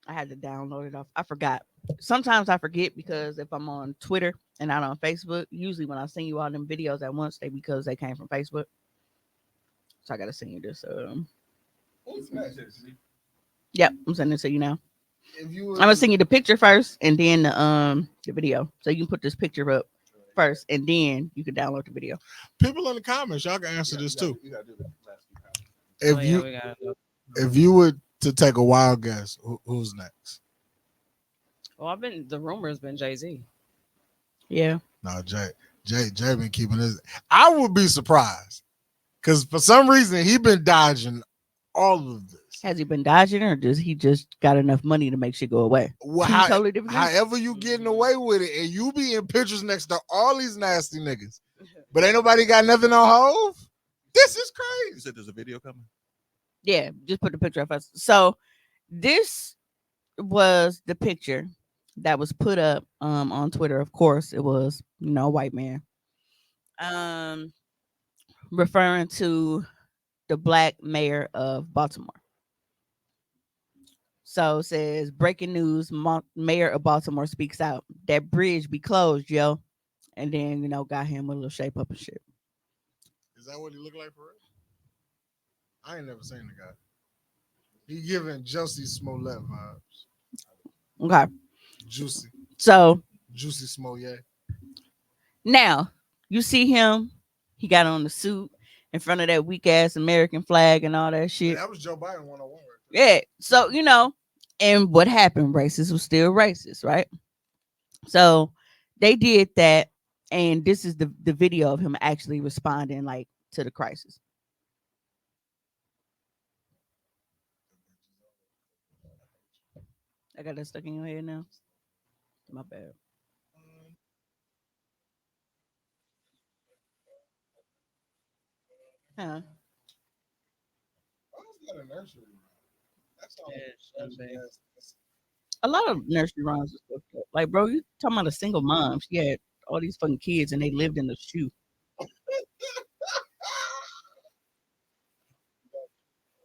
I had to download it off. I forgot. Sometimes I forget because if I'm on Twitter and not on Facebook, usually when I send you all them videos at once, because they came from Facebook. So I gotta send you this. Yep, I'm sending it to you now. If you I'm gonna send you the picture first and then the video. So you can put this picture up first and then you can download the video. people in the comments, y'all can answer this too. You gotta do the last few comments. If Oh, yeah, you we gotta go. if you were to take a wild guess, who's next? Well, the rumor has been Jay-Z. Yeah. No, Jay been keeping this. I would be surprised because for some reason he been dodging all of this. Has he been dodging or does he just got enough money to make shit go away? Well, Two totally different things. however you getting away with it, and you be in pictures next to all these nasty niggas, but ain't nobody got nothing on Hove. This is You crazy. said there's a video coming. Yeah, just put the picture up first. So this was the picture that was put up on Twitter. Of course, it was a white man. Referring to the black mayor of Baltimore. So it says breaking news: Mayor of Baltimore speaks out. That bridge be closed, yo. And then got him with a little shape up and shit. Is that what he look like for real? I ain't never seen the guy. He giving Jussie Smollett vibes. Okay. Juicy Smollett. Now you see him. He got on the suit in front of that weak ass American flag and all that shit. That was Joe Biden 101. Right Yeah. So, and what happened? Racist was still racist, right? So they did that. And this is the video of him actually responding like to the crisis. I got that stuck in your head now. My bad. Huh? Why is that a nursery? That's all. Yeah, should be. A lot of nursery rhymes are fucked up. Like, bro, you talking about a single mom? She had all these fucking kids, and they lived in the shoe.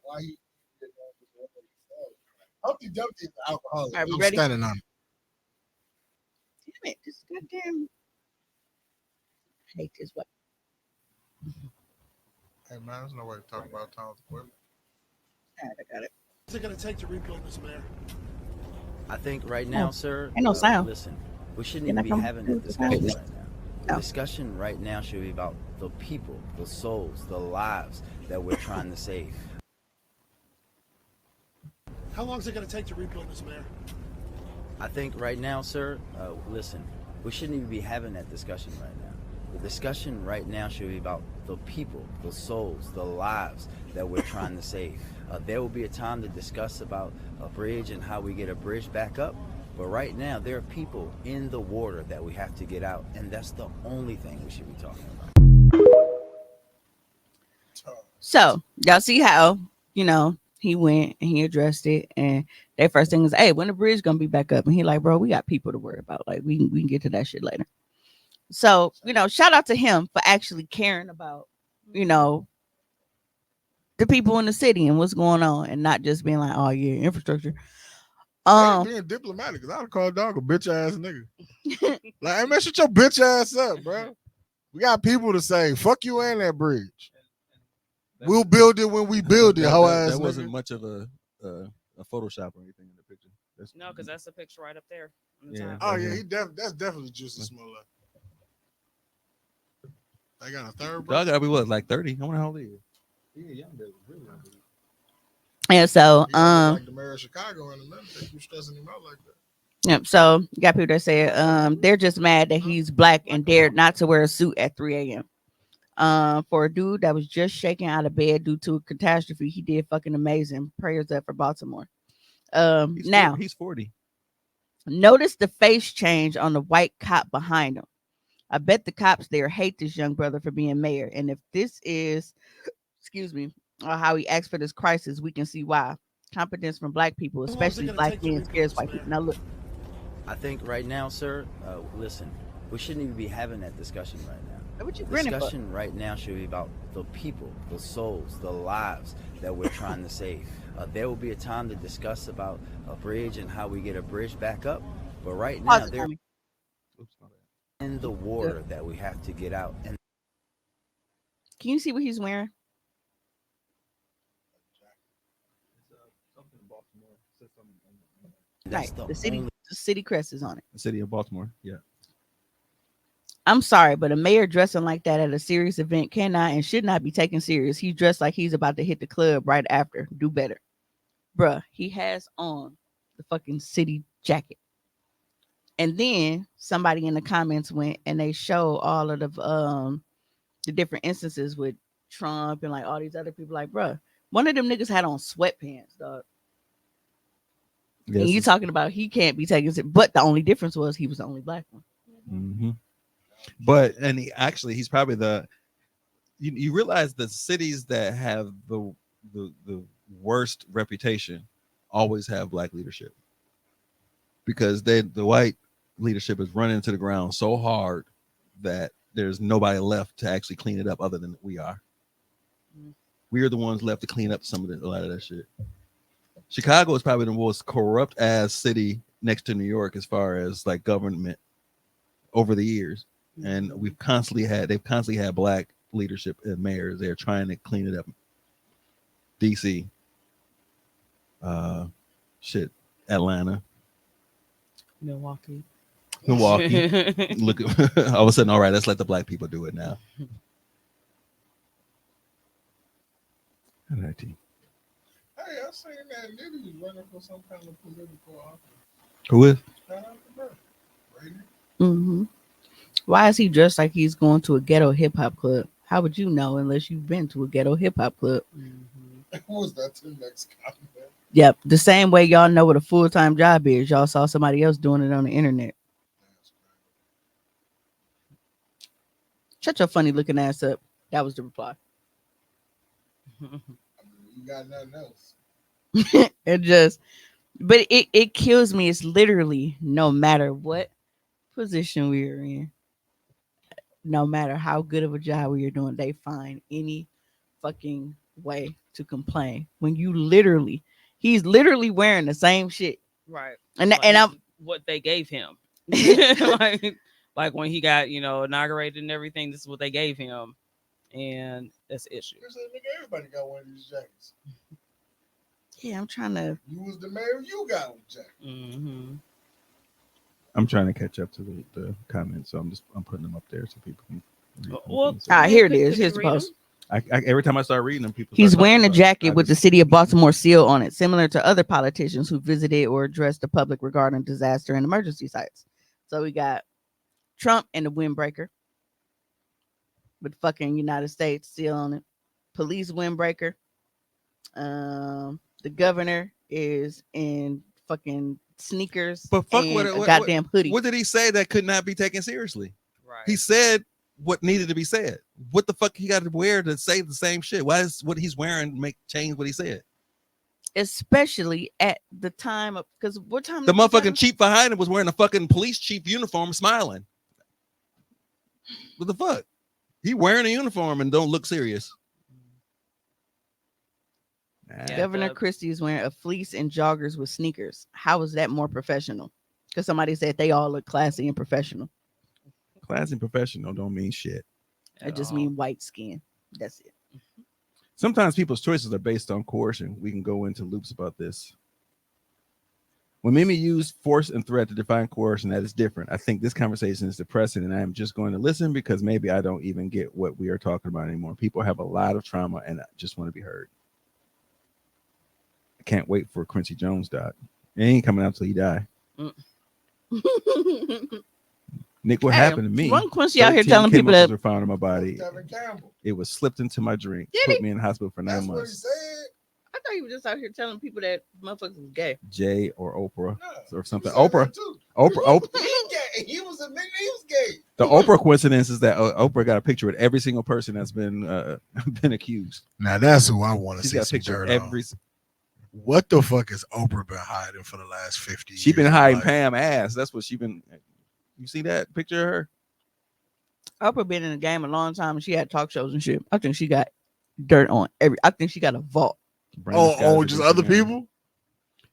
Why he? Humpty Dumpty is an alcoholic. All right, we I'm ready? standing on it. Damn it! This goddamn. I hate this way. Hey man, there's no way to talk about Tom's equipment. All right, I got it. What's it going to take to rebuild this mayor? I think right now, Oh, sir. ain't no sound. Listen, we shouldn't Can I even be come having to that the sound? discussion right now. The Oh. discussion right now should be about the people, the souls, the lives that we're trying to save. How long is it going to take to rebuild this mayor? I think right now, sir. Listen, we shouldn't even be having that discussion right now. The discussion right now should be about the people, the souls, the lives that we're trying to save. There will be a time to discuss about a bridge and how we get a bridge back up. But right now, there are people in the water that we have to get out, and that's the only thing we should be talking about. So y'all see how he went and he addressed it, and their first thing is, "Hey, when the bridge gonna be back up?" And he like, "Bro, we got people to worry about. Like, we can get to that shit later." So shout out to him for actually caring about the people in the city and what's going on, and not just being like, "Oh yeah, infrastructure." Being diplomatic, because I'd call dog a bitch ass nigga. Like, hey man, shut your bitch ass up, bro. We got people to say, fuck you and that bridge. We'll build it when we build it, hoe ass. That wasn't nigga. much of a Photoshop or anything in the picture. No, because that's the picture right up there. On the Yeah. top. Oh yeah, that's definitely Juicy Smollett. They got a third brother. Dog gotta be what, like 30? I wonder how old he is. Yeah, young dude, really young dude. And so He gonna look like the mayor of Chicago in a minute. They keep stressing him out like that. yep. So you got people that say they're just mad that he's black and dared not to wear a suit at 3 a.m. For a dude that was just shaking out of bed due to a catastrophe, he did fucking amazing. Prayers up for Baltimore. Now He's 40. notice the face change on the white cop behind him. I bet the cops there hate this young brother for being mayor. And if this is, excuse me, or how he acts for this crisis, we can see why. Competence from black people, How long is it especially gonna black take to men, rebuild scares this white mayor? people. Now look, I think right now, sir. Listen, we shouldn't even be having that discussion right now. what you The grinning for? discussion right now should be about the people, the souls, the lives that we're trying to save. There will be a time to discuss about a bridge and how we get a bridge back up. But right now, Pause it they're for me. Oops, my bad. in the water that we have to get out. And Can you see what he's wearing? that's Right. The only city crest is on it. The city of Baltimore. Yeah. I'm sorry, but a mayor dressing like that at a serious event cannot and should not be taken serious. He's dressed like he's about to hit the club right after. Do better. Bruh, he has on the fucking city jacket. And then somebody in the comments went and they show all of the different instances with Trump and like all these other people. Like, bruh, one of them niggas had on sweatpants, dog. Yes, And you talking about he can't be taken serious. But the only difference was he was the only black one. Mm-hmm. But he's probably the. You realize the cities that have the worst reputation always have black leadership, because the white leadership is running into the ground so hard that there's nobody left to actually clean it up other than we are. We are the ones left to clean up a lot of that shit. Chicago is probably the most corrupt ass city next to New York as far as like government over the years. And they've constantly had black leadership and mayors. They're trying to clean it up. DC, Atlanta, Milwaukee. Look, all of a sudden, all right, let's let the black people do it now. Hey, I seen that Diddy was running for some kind of political office. Who is? Shout out to her. Brady. Mm-hmm. Why is he dressed like he's going to a ghetto hip hop club? How would you know unless you've been to a ghetto hip hop club? What was that to the next comment? Yep. The same way y'all know what a full-time job is. Y'all saw somebody else doing it on the internet. Shut your funny looking ass up. That was the reply. You got nothing else. It just, but it kills me. It's literally no matter what position we are in, no matter how good of a job we are doing, they find any fucking way to complain when he's literally wearing the same shit. Right. And Like, and I'm what they gave him. like when he got, inaugurated and everything, this is what they gave him. And that's the issue. You said, nigga, everybody got one of these jackets. yeah, I'm trying to. You was the mayor, you got one jacket. Mm-hmm. I'm trying to catch up to the comments, so I'm putting them up there so people can read them. Well, Here it Could is. you Here's the read post. I every time I start reading them, people. He's start wearing a talking about it. jacket I with the just- city of Baltimore seal on it, similar to other politicians who visited or addressed the public regarding disaster and emergency sites. So we got Trump and the windbreaker with fucking United States seal on it. Police windbreaker. The governor is in fucking sneakers But fuck and what, a what, goddamn hoodie. What did he say that could not be taken seriously? Right. He said what needed to be said. What the fuck he got to wear to say the same shit? Why is what he's wearing change what he said? Especially at the time of, because what time The did this motherfucking happen? chief behind him was wearing a fucking police chief uniform, smiling. What the fuck? He wearing a uniform and don't look serious. Yeah. Governor but- Christie is wearing a fleece and joggers with sneakers. How is that more professional? Because somebody said they all look classy and professional. Classy and professional don't mean shit. I at just all. mean white skin. That's it. Sometimes people's choices are based on coercion. We can go into loops about this. When Mimi used force and threat to define coercion, that is different. I think this conversation is depressing, and I am just going to listen because maybe I don't even get what we are talking about anymore. People have a lot of trauma, and I just want to be heard. I can't wait for Quincy Jones doc. It ain't coming out till he die. Nick, what Hey, happened to me? Run Quincy out here 13 telling people chemicals that were found in my body. Devin Campbell. It was slipped into my drink. Did Put he? me in the hospital for 9 That's what he months. said. I thought he was just out here telling people that motherfuckers was gay. Jay or Oprah Yeah, or something. he said Oprah. that too. Oprah. He gay. He was admitting he was gay. The Oprah coincidence is that Oprah got a picture with every single person that's been been accused. Now that's who I want to She's see got a some picture of dirt every. on. What the fuck has Oprah been hiding for the last 50 years? She been of hiding life? Pam ass. That's what she been. You see that picture of her? Oprah been in the game a long time and she had talk shows and shit. I think she got dirt on every. I think she got a vault. Brandon Scott Oh, is just a other good man. people?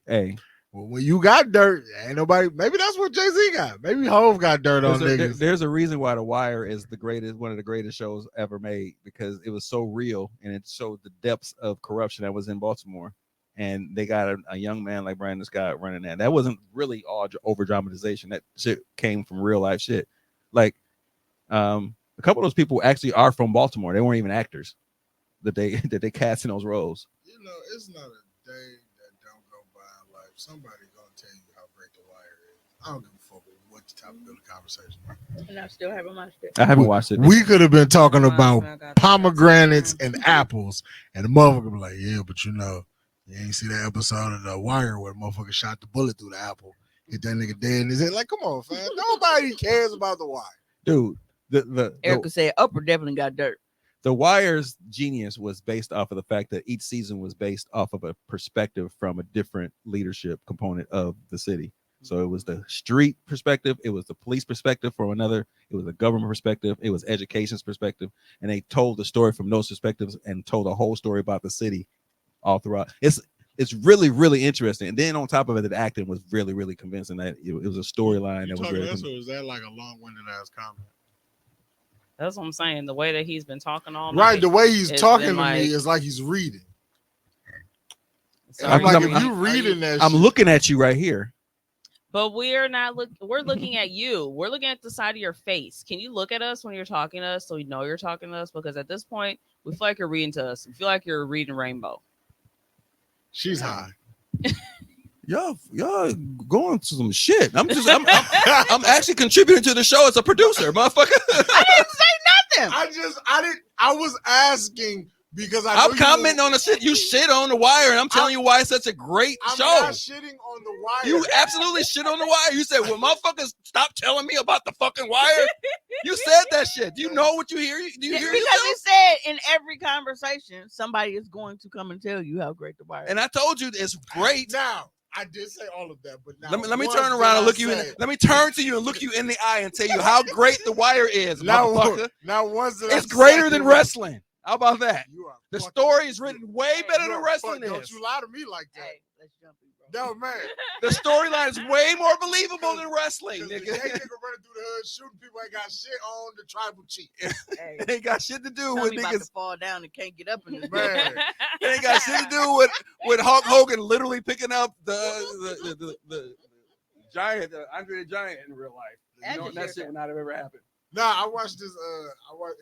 Hey, Well, when you got dirt, ain't nobody. Maybe that's what Jay-Z got. Maybe Hove got dirt on niggas. there's a reason why The Wire is one of the greatest shows ever made, because it was so real and it showed the depths of corruption that was in Baltimore. And they got a young man like Brandon Scott running that. That wasn't really all over dramatization. That shit came from real life shit. Like, a couple of those people actually are from Baltimore. They weren't even actors that they cast in those roles. You know, it's not a day that don't go by in life. Somebody gonna tell you how great The Wire is. I don't give a fuck what the topic of the conversation. And I still haven't watched it. I haven't watched it. We could have been talking Wow, about I got pomegranates and apples, and the motherfucker be like, "Yeah, but you know, you ain't see that episode of The Wire where the motherfucker shot the bullet through the apple, hit that nigga dead in his head." Like, come on, fam. Nobody cares about The Wire. Dude, the Erica said Oprah definitely got dirt. The Wire's genius was based off of the fact that each season was based off of a perspective from a different leadership component of the city. So it was the street perspective, it was the police perspective from another, it was the government perspective, it was education's perspective, and they told the story from those perspectives and told a whole story about the city all throughout. It's really, really interesting. And then on top of it, the acting was really, really convincing. That it was a storyline that was really convincing. Is that like a long-winded ass comment? That's what I'm saying. The way that he's been talking all night. Right, the way he's it's talking to been like- me is like he's reading. So I'm are like, you- if you are reading that I'm shit, looking at you right here. But we're not we're looking at you. We're looking at the side of your face. Can you look at us when you're talking to us so we know you're talking to us? Because at this point, we feel like you're reading to us. We feel like you're reading Rainbow. she's high. Y'all going to some shit. I'm I'm actually contributing to the show as a producer, motherfucker. I didn't say nothing. I was asking, Because I I'm know commenting on the shit you shit on The Wire, and I'm telling you why it's such a great I'm show. not shitting on The Wire. You absolutely shit on The Wire. You said, "Well, motherfuckers, stop telling me about the fucking Wire." You said that shit. Do you know what you hear? Do you hear because yourself? he said in every conversation, somebody is going to come and tell you how great The Wire And I told you it's great. Now, I did say all of that, but now Let me once turn did around I and look you in. say- Let me turn to you and look you in the eye and tell you how great The Wire is, motherfucker. Now once did I It's greater say- than wrestling. How about that? You are The fucking- story is written way better you than are wrestling fuck- Don't is. you lie to me like that. Hey, let's jump in, bro. No, man. The storyline is way more believable than wrestling, Because the nigga. gay nigga running through the hood shooting people ain't got shit on the tribal chief. Hey, It ain't got shit to do tell with me about to niggas. fall down and can't get up in this Man. It ain't got shit to do with Hulk Hogan literally picking up the giant, Andre the Giant in real life. You know, that shit would not have ever happened. Nah, I watched this.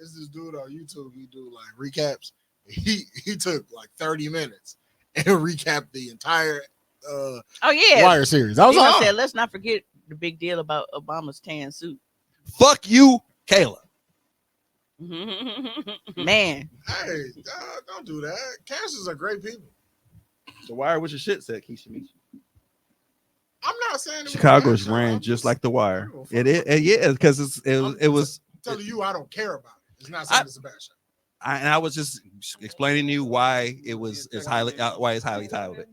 It's this dude on YouTube. He do like recaps. He took like 30 minutes and recapped the entire oh yeah, Wire series. I was He like, done oh. said, let's not forget the big deal about Obama's tan suit. Fuck you, Kayla. Man, Hey, don't do that. Cancers are great people. The Wire was your shit, said Keisha Meach. I'm not saying it was Chicago's bad, so ran I'm just like The Wire. I don't It give a is, yeah, because it was. I'm telling you, I don't care about it. It's not saying it's a bad show. I was just explaining to you why it was as highly why it's highly touted.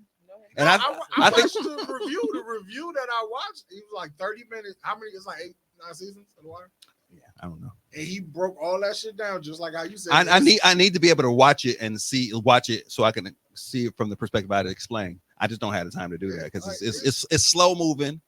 And No, I I think watched the review. The review that I watched, it was like 30 minutes. How many? It's like 8, 9 seasons of The Wire. yeah, I don't know. And he broke all that shit down, just like how you said. I need to be able to watch it so I can see it from the perspective I had to explain. I just don't have the time to do that because it's slow moving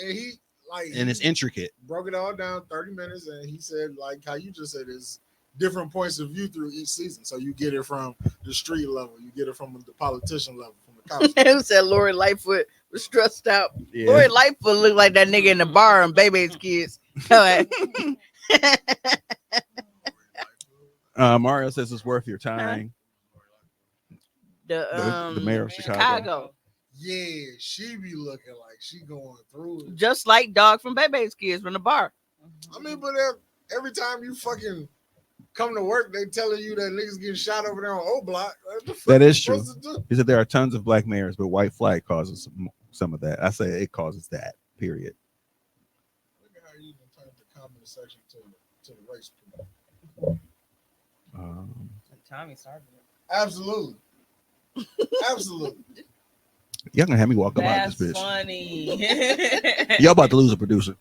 And he like and it's intricate. broke it all down 30 minutes, and he said like how you just said is different points of view through each season. So you get it from the street level, you get it from the politician level, from the cops. who said Lori Lightfoot was stressed out? Yeah. Lori Lightfoot looked like that nigga in the bar on Baby's Kids. Go ahead. Mario says it's worth your time. The mayor of Chicago. Yeah, she be looking like she going through it. Just like Dog from Baby's Kids from the bar. I mean, but every time you fucking come to work, they telling you that niggas getting shot over there on O Block. What the fuck That you is true. supposed to do? He said there are tons of black mayors, but white flag causes some of that. I say it causes that. Period. Look at how you even turned the comment section to the race. Tommy started it. Absolutely. Absolutely. Y'all gonna have me walk up out That's of this bitch. funny. Y'all about to lose a producer.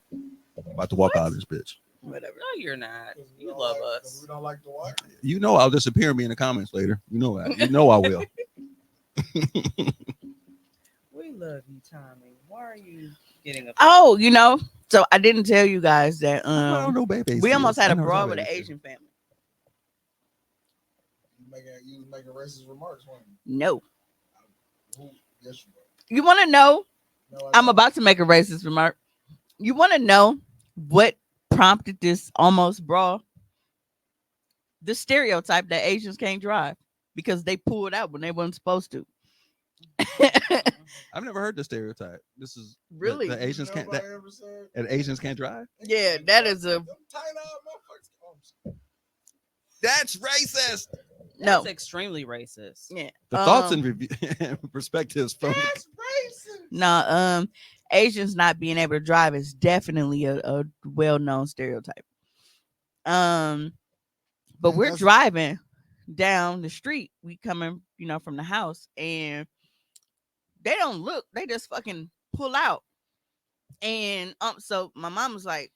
About to walk out of this bitch. Whatever. No, you're not. 'Cause we You don't love like- 'cause us. We don't like the Wire. You know I'll disappear and be in the comments later. You know that. You know I will. We love you, Tommy. Why are you getting a Oh, you know, so I didn't tell you guys that I don't know, baby. we almost had a brawl with an Asian family. You was making racist remarks, weren't you? No. Yes, you were. You want to know? No, I I'm don't. about to make a racist remark. You want to know what prompted this almost brawl? The stereotype that Asians can't drive because they pulled out when they weren't supposed to. I've never heard the stereotype. This is Really? the Asians can't Nobody ever said- and Asians can't drive. Yeah, that is a Them tight-eyed motherfuckers. Oh, I'm sorry. That's racist. no. That's extremely racist. Yeah. The thoughts and perspectives from That's racist. No, Asians not being able to drive is definitely a well-known stereotype. But we're That's- driving down the street. We coming, from the house, and they don't look. They just fucking pull out. And so my mom was like,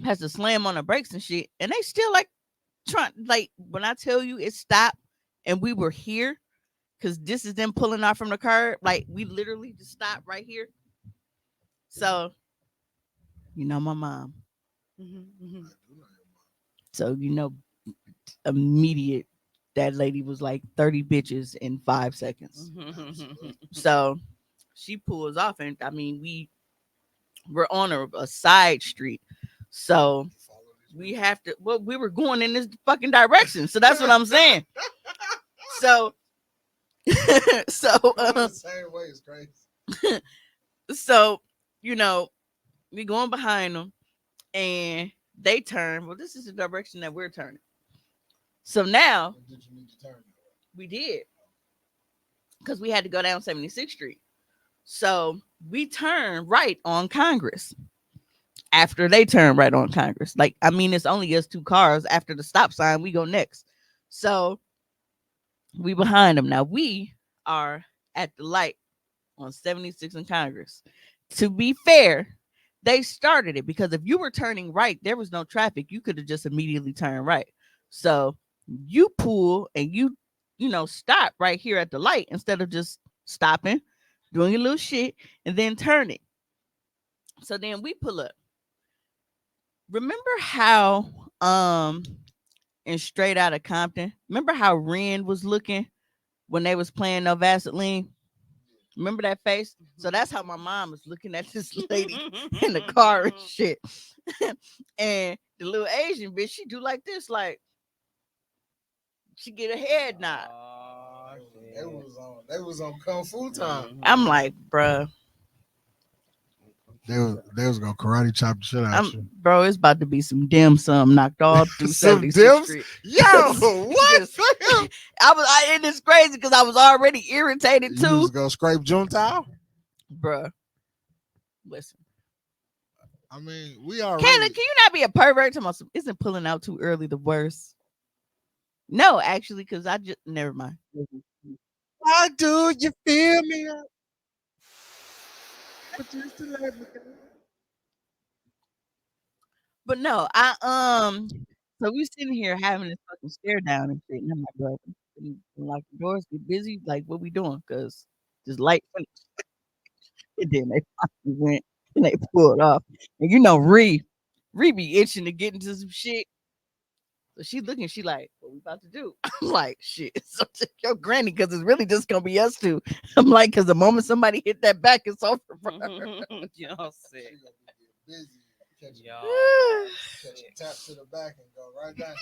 has to slam on the brakes and shit, and they still like trying. Like when I tell you it stopped, and we were here. Because this is them pulling off from the curb. Like, we literally just stopped right here. So, my mom. So, immediate. That lady was like 30 bitches in 5 seconds. So, she pulls off. And, I mean, we're on a side street. So, we have to. Well, we were going in this fucking direction. So, that's what I'm saying. So, The same way is crazy. so we going behind them and they turn. Well, this is the direction that we're turning. So now What did you need to turn? We did. Because we had to go down 76th Street. So we turned right on Congress. After they turned right on Congress. Like, I mean, it's only us two cars. After the stop sign, we go next. So we behind them. Now we are at the light on 76 in Congress. To be fair, they started it because if you were turning right, there was no traffic. You could have just immediately turned right. So you pull and stop right here at the light instead of just stopping, doing your little shit, and then turning. So then we pull up. Remember how in Straight Outta Compton, remember how Ren was looking when they was playing No Vaseline? Remember that face? So that's how my mom was looking at this lady in the car and shit. And the little Asian bitch, she do like this, like she get a head nod. They was on Kung Fu time. I'm like, bruh. They was gonna karate chop the shit out you. Bro, it's about to be some dim sum knocked all through Some 76th dims? Street. Yo, what? And it's crazy because I was already irritated You too. was gonna scrape Juntao? Bruh. Listen. I mean, we are. Kayla, can you not be a pervert to my isn't pulling out too early the worst? No, actually, because I just never mind. Why do you feel me? But no, so we sitting here having this fucking stare down and shit, and I'm like, bro, lock the doors, get busy, like what we doing? Cause this light finished. And then they finally went and they pulled off. And Ree be itching to get into some shit. So she looking, she like, what we about to do? I'm like, shit, so your granny, because it's really just gonna be us two. I'm like, because the moment somebody hit that back, it's over for her. Y'all sick. Y'all. Catch a tap to the back and go right down.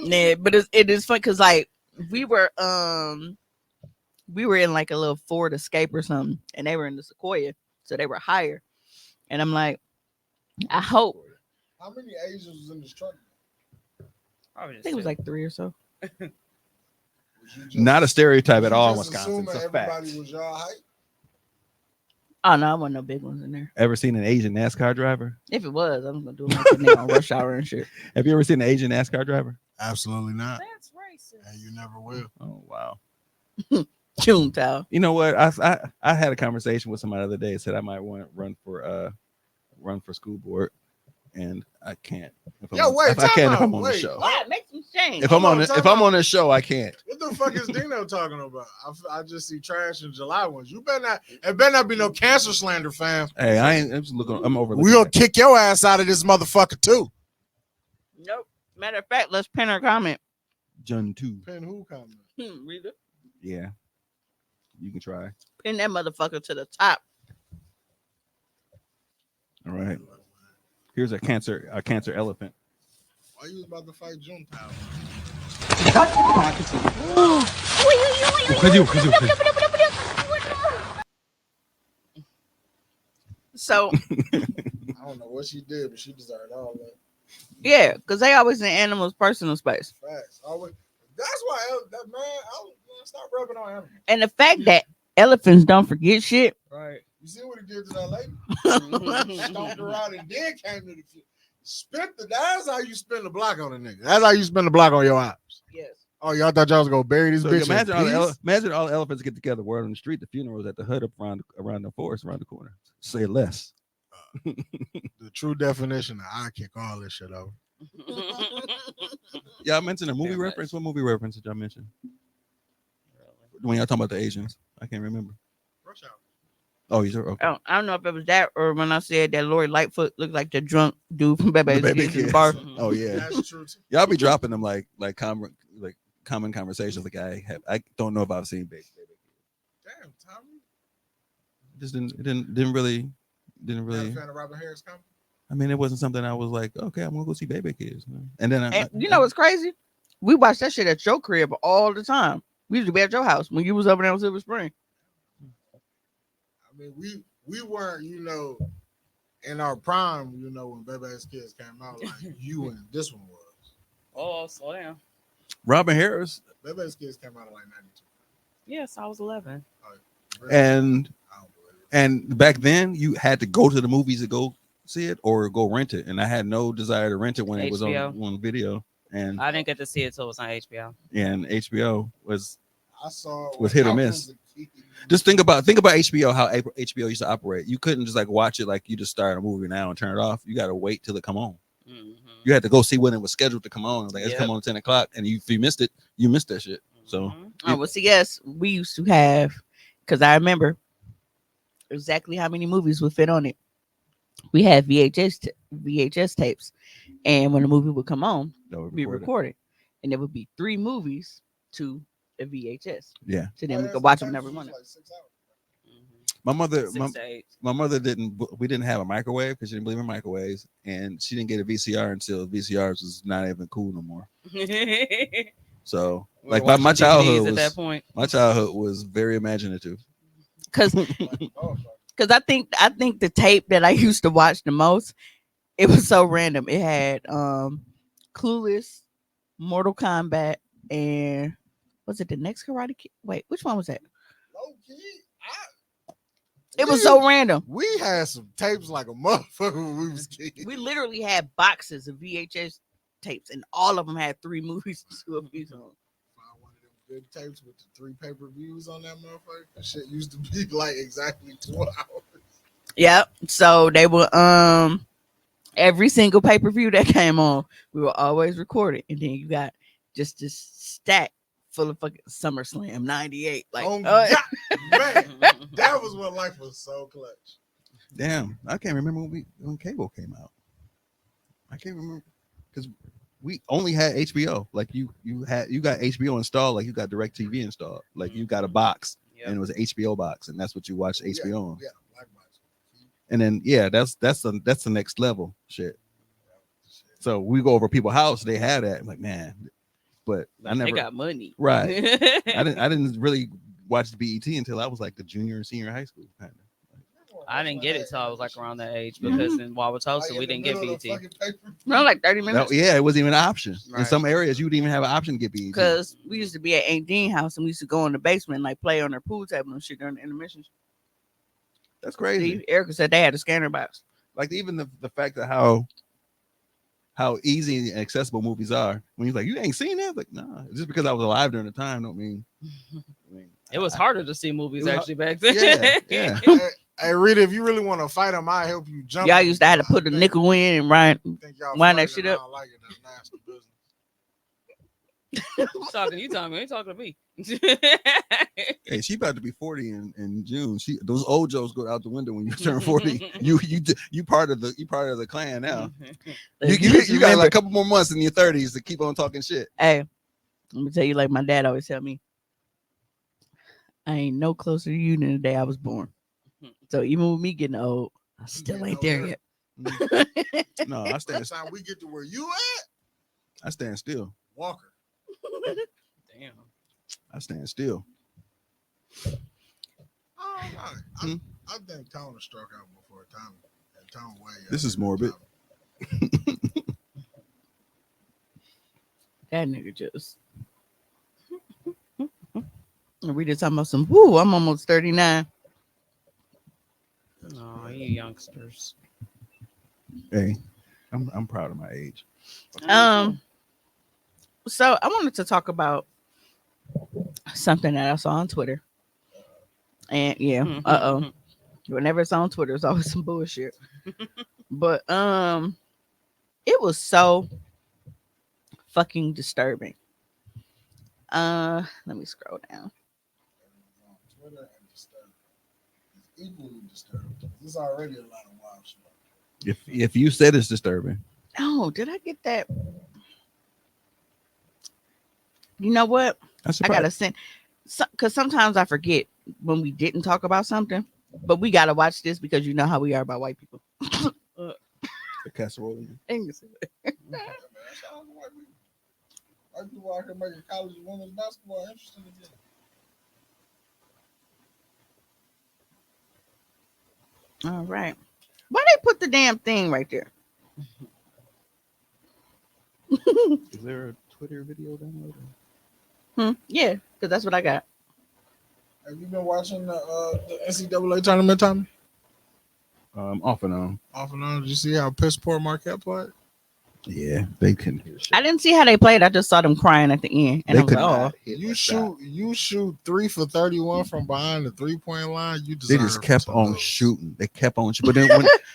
Yeah, but it is fun because like we were in like a little Ford Escape or something, and they were in the Sequoia, so they were higher. And I'm like, I hope. How many Asians was in this truck? I think it was like 3 or so. Not a stereotype at all in Just Wisconsin. assuming It's a everybody fact. was y'all height? Oh no, I wasn't no big ones in there. Ever seen an Asian NASCAR driver? If it was, I was gonna do it like a nigga on rush hour and shit. Have you ever seen an Asian NASCAR driver? Absolutely not. That's racist. And you never will. Oh wow. Juntao. You know what? I had a conversation with somebody the other day. Said I might want to run for school board, and I can't. If I can, if I'm on the show. Yeah, make some change. If I'm on this show, I can't. What the fuck is Dino talking about? I just see trash in July ones. You better not be no cancer slander, fam. Hey, I'm just looking. I'm over. We gonna kick your ass out of this motherfucker too. Nope. Matter of fact, let's pin our comment. Jun 2. Pin who comment? Read it. Yeah, you can try. Pin that motherfucker to the top. All right. Here's a cancer elephant. Why you was about to fight Juntao? So I don't know what she did, but she deserved all that. yeah, because they always in animals' personal space. Facts. Always. That's why that man. Stop rubbing on animals. And the fact that elephants don't forget shit. Right. You see what he did to that lady? Stomped her out and then came to the spent the. That's how you spend the block on a nigga. That's how you spend the block on your ops. Yes. Oh, y'all thought y'all was gonna bury this So bitch? imagine all the elephants get together. Word on the street. The funeral is at the hut up around the forest around the corner. Say less. The true definition of I kick all this shit over. Y'all mentioned a movie reference. What movie reference did y'all mention? When y'all talking about the Asians, I can't remember. Rush Hour. Oh, you sure? Okay. I don't know if it was that or when I said that Lori Lightfoot looked like the drunk dude from Baby's Kids in the bar. Oh yeah, That's true too. y'all be dropping them like common conversations. Like I don't know if I've seen Baby. Damn, Tommy. Just didn't really. Not a fan of Robert Harris comedy? I mean, it wasn't something I was like, okay, I'm gonna go see Baby Kids. And then You know what's crazy? We watched that shit at your crib all the time. We used to be at your house when you was over there in Silver Spring. I mean, we weren't, in our prime, when Baby's Kids came out, like you and this one was. Oh, slow down. Robin Harris, Beverly Kids came out in like 92. Yes, I was 11. and I don't believe it. and back then you had to go to the movies to go see it or go rent it, and I had no desire to rent it when it was HBO. on video, and I didn't get to see it till it was on HBO. HBO was I saw it was when hit or I miss. was a kid. Just think about HBO, how HBO used to operate. You couldn't just like watch it like you just start a movie now and turn it off. You got to wait till it come on. Mhm. You had to go see when it was scheduled to come on. Like it's Yep. come on at 10 o'clock, and if you missed it, you missed that shit. So Mhm. Oh, well, see, yes, we used to have, because I remember exactly how many movies would fit on it. We had VHS tapes, and when the movie would come on, that would we record it. recorded, and there would be 3 movies to a VHS. Yeah, So then we Oh, could watch them sometimes whenever we it was wanted. like 6 hours. Mhm. my mother, 6 to 8. my mother we didn't have a microwave because she didn't believe in microwaves, and she didn't get a VCR until VCRs was not even cool no more. So We like were my watching childhood DVDs at that was point. my childhood was very imaginative. Because Oh, I think the tape that I used to watch the most, it was so random. It had Clueless, Mortal Kombat, and was it the next Karate Kid? Wait, which one was that? low key. It was so random. We had some tapes like a motherfucker when we was kids. We literally had boxes of VHS tapes, and all of them had 3 movies to a piece on. Found one of them good tapes with the 3 pay-per-views on that motherfucker. That shit used to be like exactly 2 hours. Yep. So they were every single pay-per-view that came on, we were always recording. And then you got just this stack full of fucking SummerSlam 98. Like Oh, God, man, that was when life was so clutch. Damn, I can't remember when cable came out. I can't remember because we only had HBO. Like you got HBO installed, like you got DirecTV installed, like you got a box Yep. and it was an HBO box, and that's what you watched HBO on. Yeah, black box. And then that's the next level shit. So we go over people's house, they had that. I'm like, man, but I They never got money. right. I didn't really watch the BET until I was like the junior and senior high school kind of. I didn't get it till I was like around that age Mhm. because in Wauwatosa Like, we in the didn't get middle of the BT. fucking paper. no, like 30 minutes. Yeah, it wasn't even an option. In Right. some areas, you wouldn't even have an option to get BET. Because we used to be at Aunt Dean house and we used to go in the basement and like play on their pool table and shit during the intermissions. That's crazy. See, Erica said they had a scanner box. Like even the fact that how easy and accessible movies are. When you're like, you ain't seen that, like, nah. Just because I was alive during the time, don't mean. It was harder to see movies It was actually back then. Yeah, yeah. Hey, Rita, if you really want to fight him, I'll help you jump. Y'all him. used to have to put a nickel in and Ryan. Think y'all wind that fighting, shit and I up. don't like it. That's nasty business. talking, you talking, you ain't talking to me. Hey, she about to be 40 in June. Those old jokes go out the window when you turn 40. you part of the clan now. You got like a couple more months in your 30s to keep on talking shit. Hey, let me tell you, like my dad always tell me, I ain't no closer to you than the day I was born. So even with me getting old, I still ain't there yet. No, I By stand. the time we get to where you at, I stand still. Walker. Damn. I stand still. I don't know. Hmm? I think Tone was struck out before Tom. And Tone way. This is morbid. That nigga just. And we just talking about some. Whoo! I'm almost 39. Oh, you youngsters. Hey, I'm proud of my age. So I wanted to talk about something that I saw on Twitter. And yeah, whenever it's on Twitter, it's always some bullshit. But it was so fucking disturbing. Let me scroll down. On Twitter and disturbing. It's equally disturbing. There's already a lot of wild shit. If you said it's disturbing, Oh, did I get that? You know what? that's I gotta send, because sometimes I forget when we didn't talk about something, but we gotta watch this because you know how we are about white people. the casserole. English. Yeah, man. Shout out to white people. White people out here making college women's basketball interesting again. All right. Why they put the damn thing right there? Is there a Twitter video downloaded? Yeah, because that's what I got. Have you been watching the NCAA tournament, Tommy? Off and on. Off and on. Did you see how piss poor Marquette played? Yeah, they couldn't hear shit. I didn't see how they played. I just saw them crying at the end, and They I was could like, not "Oh, hit You that shot. shoot 3 for 31 from behind the 3-point line. You deserve They just kept to on lose. shooting. They kept on shooting.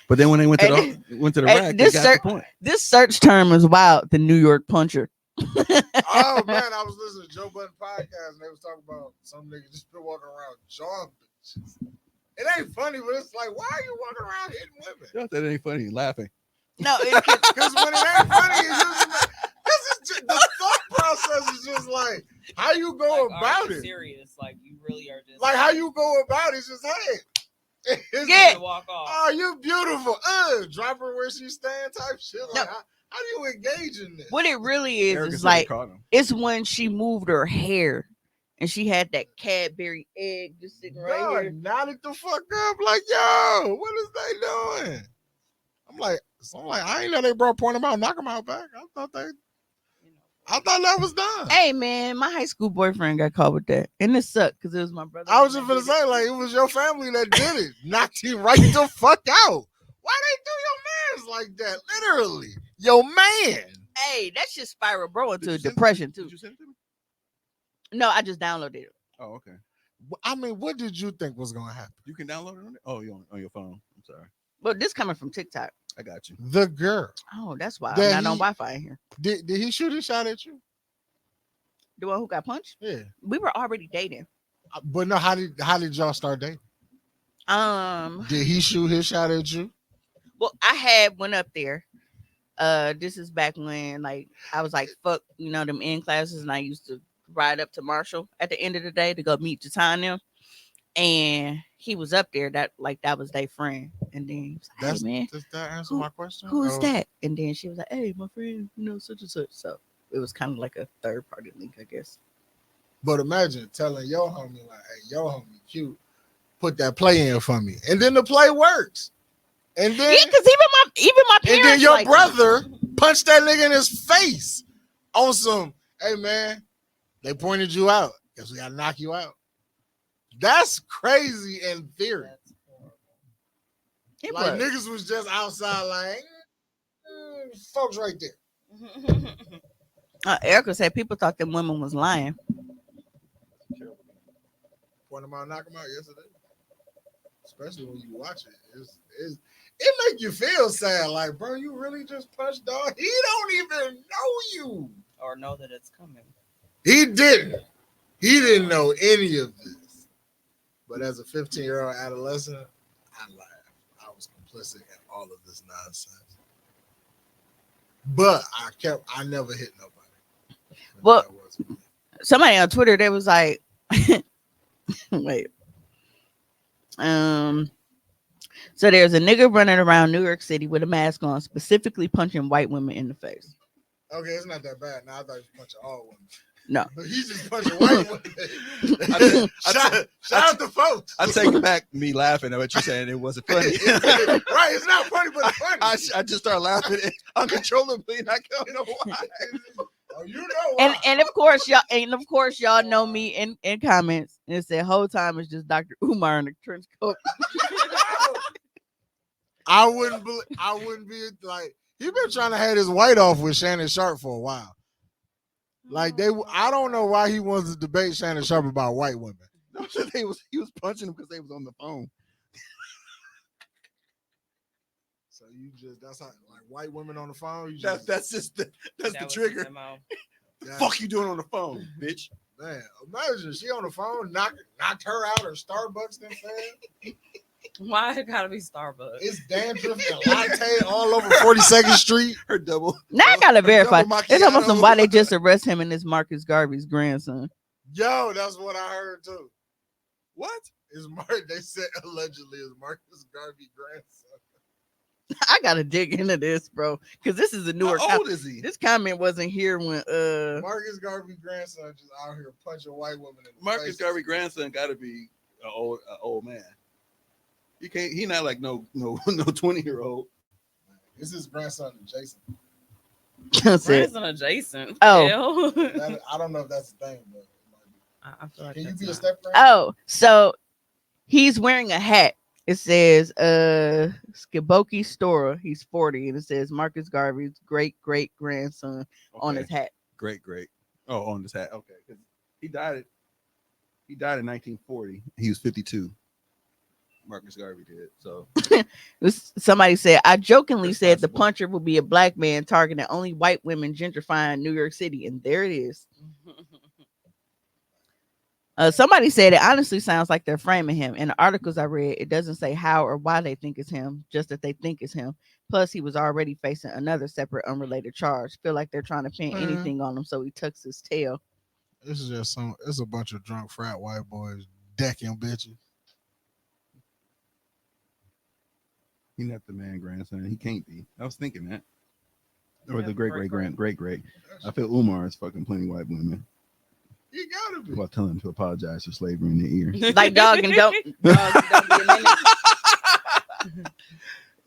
But then when they went to Hey, the hey, rack, they this got cir- the point. this search term is wild." The New York Puncher. Oh man, I was listening to Joe Budden podcast and they was talking about some nigga just been walking around jawing bitches. It ain't funny, but it's like, why are you walking around hitting women? Y'all said it ain't funny. Laughing. No, Because when it ain't funny, it's just the thought process is just like how you go Like, about are you it. serious? Like you really are just Like how you go about it is just hey. It's Yeah. to walk off. Oh, you beautiful. Drop her where she stand type shit. Like No. how do you engage in this? what it really is Erica is said they like caught him. it's when she moved her hair, and she had that Cadbury egg just sitting right Dog here. nodded the fuck up like, yo, what is they doing? I'm like, I ain't know they brought point him out, knock him out back. I thought that was done. Hey man, my high school boyfriend got caught with that, and it sucked because it was my brother. I was just that gonna did it. say, like, it was your family that did it. Knocked you right the fuck out. Why they do your mans like that? Literally. Your man. Hey, that shit spiral bro into Did you send- depression too. Did you send it to me? No, I just downloaded it. Oh, okay. I mean, what did you think was gonna happen? You can download it on it? Oh, you on your phone. I'm sorry. But this coming from TikTok. I got you. The girl. Oh, that's why That I'm not on he- Wi-Fi in here. Did he shoot his shot at you? The one who got punched? Yeah. We were already dating. But no, how did y'all start dating? Did he shoot his shot at you? Well, I had went up there. This is back when like I was like fuck, them in classes, and I used to ride up to Marshall at the end of the day to go meet Jatan them. And he was up there. That was their friend. And then he was like, "Hey man, Does that answer who- my question? who is Oh, that?" And then she was like, "Hey, my friend, such and such." So it was kind of like a third party link, I guess. But imagine telling your homie like, "Hey, your homie cute, put that play in for me," and then the play works, and then Yeah, because even my parents. and then your like, brother punched that nigga in his face on some. Hey man, they pointed you out. Guess we gotta knock you out. That's crazy in theory. That's horrible. It Like was. niggas was just outside, like folks right there. Erica said people thought them women was lying. Point them out, knock them out. Yes, it is. Especially when you watch it, it make you feel sad. Like, bro, you really just punched dog. He don't even know you. Or know that it's coming. He didn't. He didn't know any of this. But as a 15-year-old adolescent, I laughed. I was complicit in all of this nonsense. But I never hit nobody. Well, That wasn't me. Somebody on Twitter, they was like, wait. So there's a nigga running around New York City with a mask on, specifically punching white women in the face. Okay, it's not that bad. Now I thought he was punching all women. No. He's just punching white women. Shout out to folks. I take back me laughing at what you're saying. It wasn't funny. Right, it's not funny, but it's funny. I just started laughing uncontrollably, and I don't know why. Oh, you know why. And of course y'all know me in comments, and it said whole time it's just Dr. Umar in a trench coat. I wouldn't be like he been trying to have his white off with Shannon Sharp for a while. Like I don't know why he wants to debate Shannon Sharp about white women. No, he was punching them because they was on the phone. So that's how like white women on the phone. You just, That's the That was trigger. his MO. yeah, Fuck you doing on the phone, bitch. man. Imagine she on the phone, knocked her out, or Starbucks then fed. Why it gotta be Starbucks? It's dandruff and latte all over 42nd Street. Her double. Now I gotta verify. Double They're talking about macchiato. why they just arrest him and this Marcus Garvey's grandson. Yo, that's what I heard too. What? They said allegedly is Marcus Garvey grandson. I gotta dig into this, bro, because this is a newer. How old is he? This comment wasn't here when Marcus Garvey grandson just out here punching white women in the Marcus faces. Garvey grandson got to be an old man. He can't. He not like no 20-year-old. This is grandson of Jason. That's it. Branson adjacent. Oh. Hell. I don't know if that's the thing, but I feel like can you that's be a not. step friend? Oh, so he's wearing a hat. It says Skiboki Stora. He's 40, and it says Marcus Garvey's great grandson on his hat. Great. Oh, on his hat. Okay, because he died in 1940. He was 52. Marcus Garvey did. So Somebody said, I jokingly That's said the possible. puncher will be a black man targeting only white women gentrifying New York City, and there it is. Somebody said it honestly sounds like they're framing him. In the articles I read, it doesn't say how or why they think it's him, just that they think it's him. Plus, he was already facing another separate, unrelated charge. Feel like they're trying to pin anything on him, so he tucks his tail. This is just it's a bunch of drunk frat white boys decking bitches. he's not the man grandson. He can't be. I was thinking that. Or Yeah, the great. I feel Umar is fucking plenty white women. You gotta be. While telling him to apologize for slavery in their ear. Like dog and don't be a minute.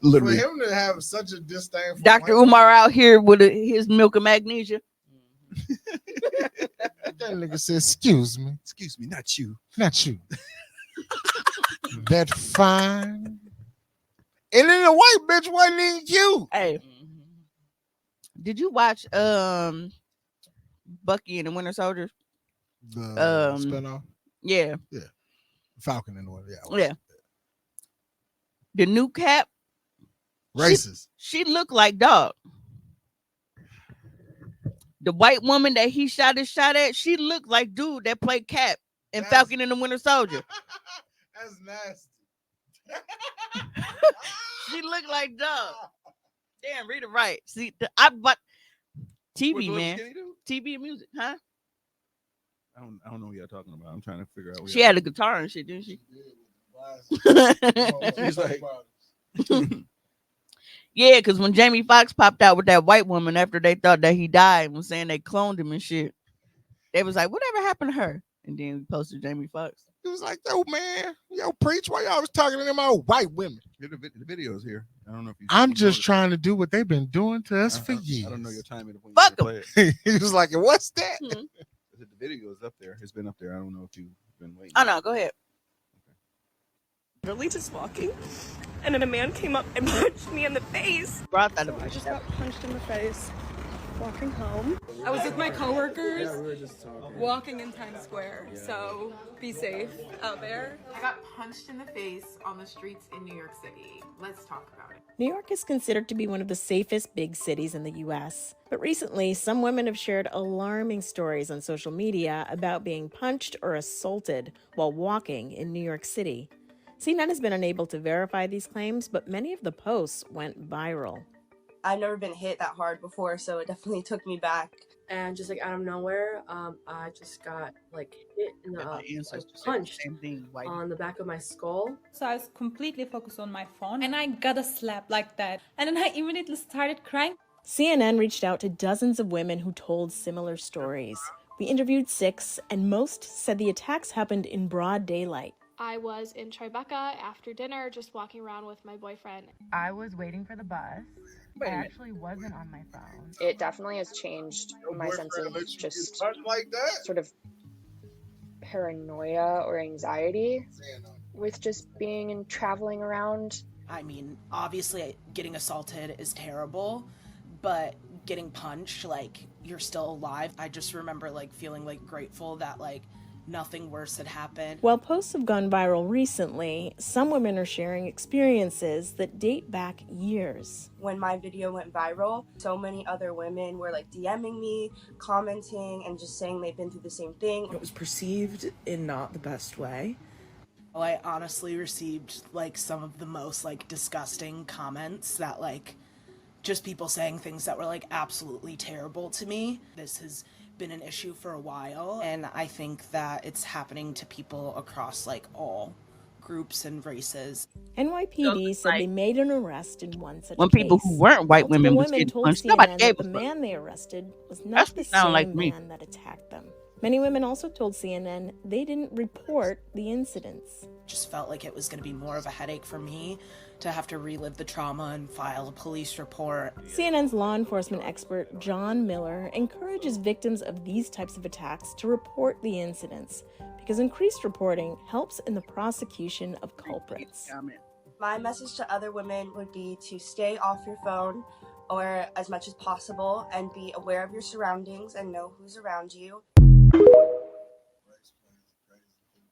For Literally. him to have such a disdain for Dr. white Umar out here with his milk of magnesia. that nigga said, excuse me, not you. not you. That fine. And then the white bitch wasn't even cute. Hey, did you watch Bucky and the Winter Soldier? The spinoff. Yeah. Falcon and the one. Yeah. The new Cap. Racist. She looked like dog. The white woman that he shot his shot at, she looked like dude that played Cap in Falcon and the Winter Soldier. That's nasty. She looked like dog. Damn, read it right. See, I but TV, man. TV and music, huh? I don't know what y'all talking about. I'm trying to figure out what She had a guitar and shit, didn't she? She's like, yeah, because when Jamie Foxx popped out with that white woman after they thought that he died and was saying they cloned him and shit, they was like, whatever happened to her? And then we posted Jamie Foxx. He was like, yo, man, yo, preach, why y'all was talking to them about white women? the video's here. I don't know if you. I'm just trying to do what they've been doing to us for years. I don't know your timing. Fuck play it. He was like, what's that? The video is up there. It's been up there. I don't know if you've been waiting. Oh, no, go ahead. Literally just walking, and then a man came up and punched me in the face. Bro, I thought about I just got punched in the face walking home. I was with my coworkers walking in Times Square, so be safe out there. I got punched in the face on the streets in New York City. Let's talk about it. New York is considered to be one of the safest big cities in the U.S. But recently, some women have shared alarming stories on social media about being punched or assaulted while walking in New York City. CNN has been unable to verify these claims, but many of the posts went viral. I've never been hit that hard before, so it definitely took me back. And just like out of nowhere, I just got like hit in the punched on the back of my skull. So I was completely focused on my phone and I got a slap like that. And then I immediately started crying. CNN reached out to dozens of women who told similar stories. We interviewed 6, and most said the attacks happened in broad daylight. I was in Tribeca after dinner, just walking around with my boyfriend. I was waiting for the bus. I actually wasn't on my phone. It definitely has changed my sense of just like that? sort of paranoia or anxiety with just being and traveling around. I mean, obviously getting assaulted is terrible, but getting punched, like, you're still alive. I just remember like feeling like grateful that like nothing worse had happened. While posts have gone viral recently, some women are sharing experiences that date back years. When my video went viral, so many other women were like DMing me, commenting, and just saying they've been through the same thing. It was perceived in not the best way. I honestly received like some of the most like disgusting comments that like just people saying things that were like absolutely terrible to me. This has been an issue for a while, and I think that it's happening to people across like all groups and races. NYPD said they made an arrest in one such when case. people who weren't white women was getting told punched, CNN nobody that gave the a fuck. man they arrested was not the same like me. man that attacked them. Many women also told CNN they didn't report the incidents. Just felt like it was going to be more of a headache for me to have to relive the trauma and file a police report. CNN's law enforcement expert John Miller encourages victims of these types of attacks to report the incidents because increased reporting helps in the prosecution of culprits. My message to other women would be to stay off your phone or as much as possible and be aware of your surroundings and know who's around you.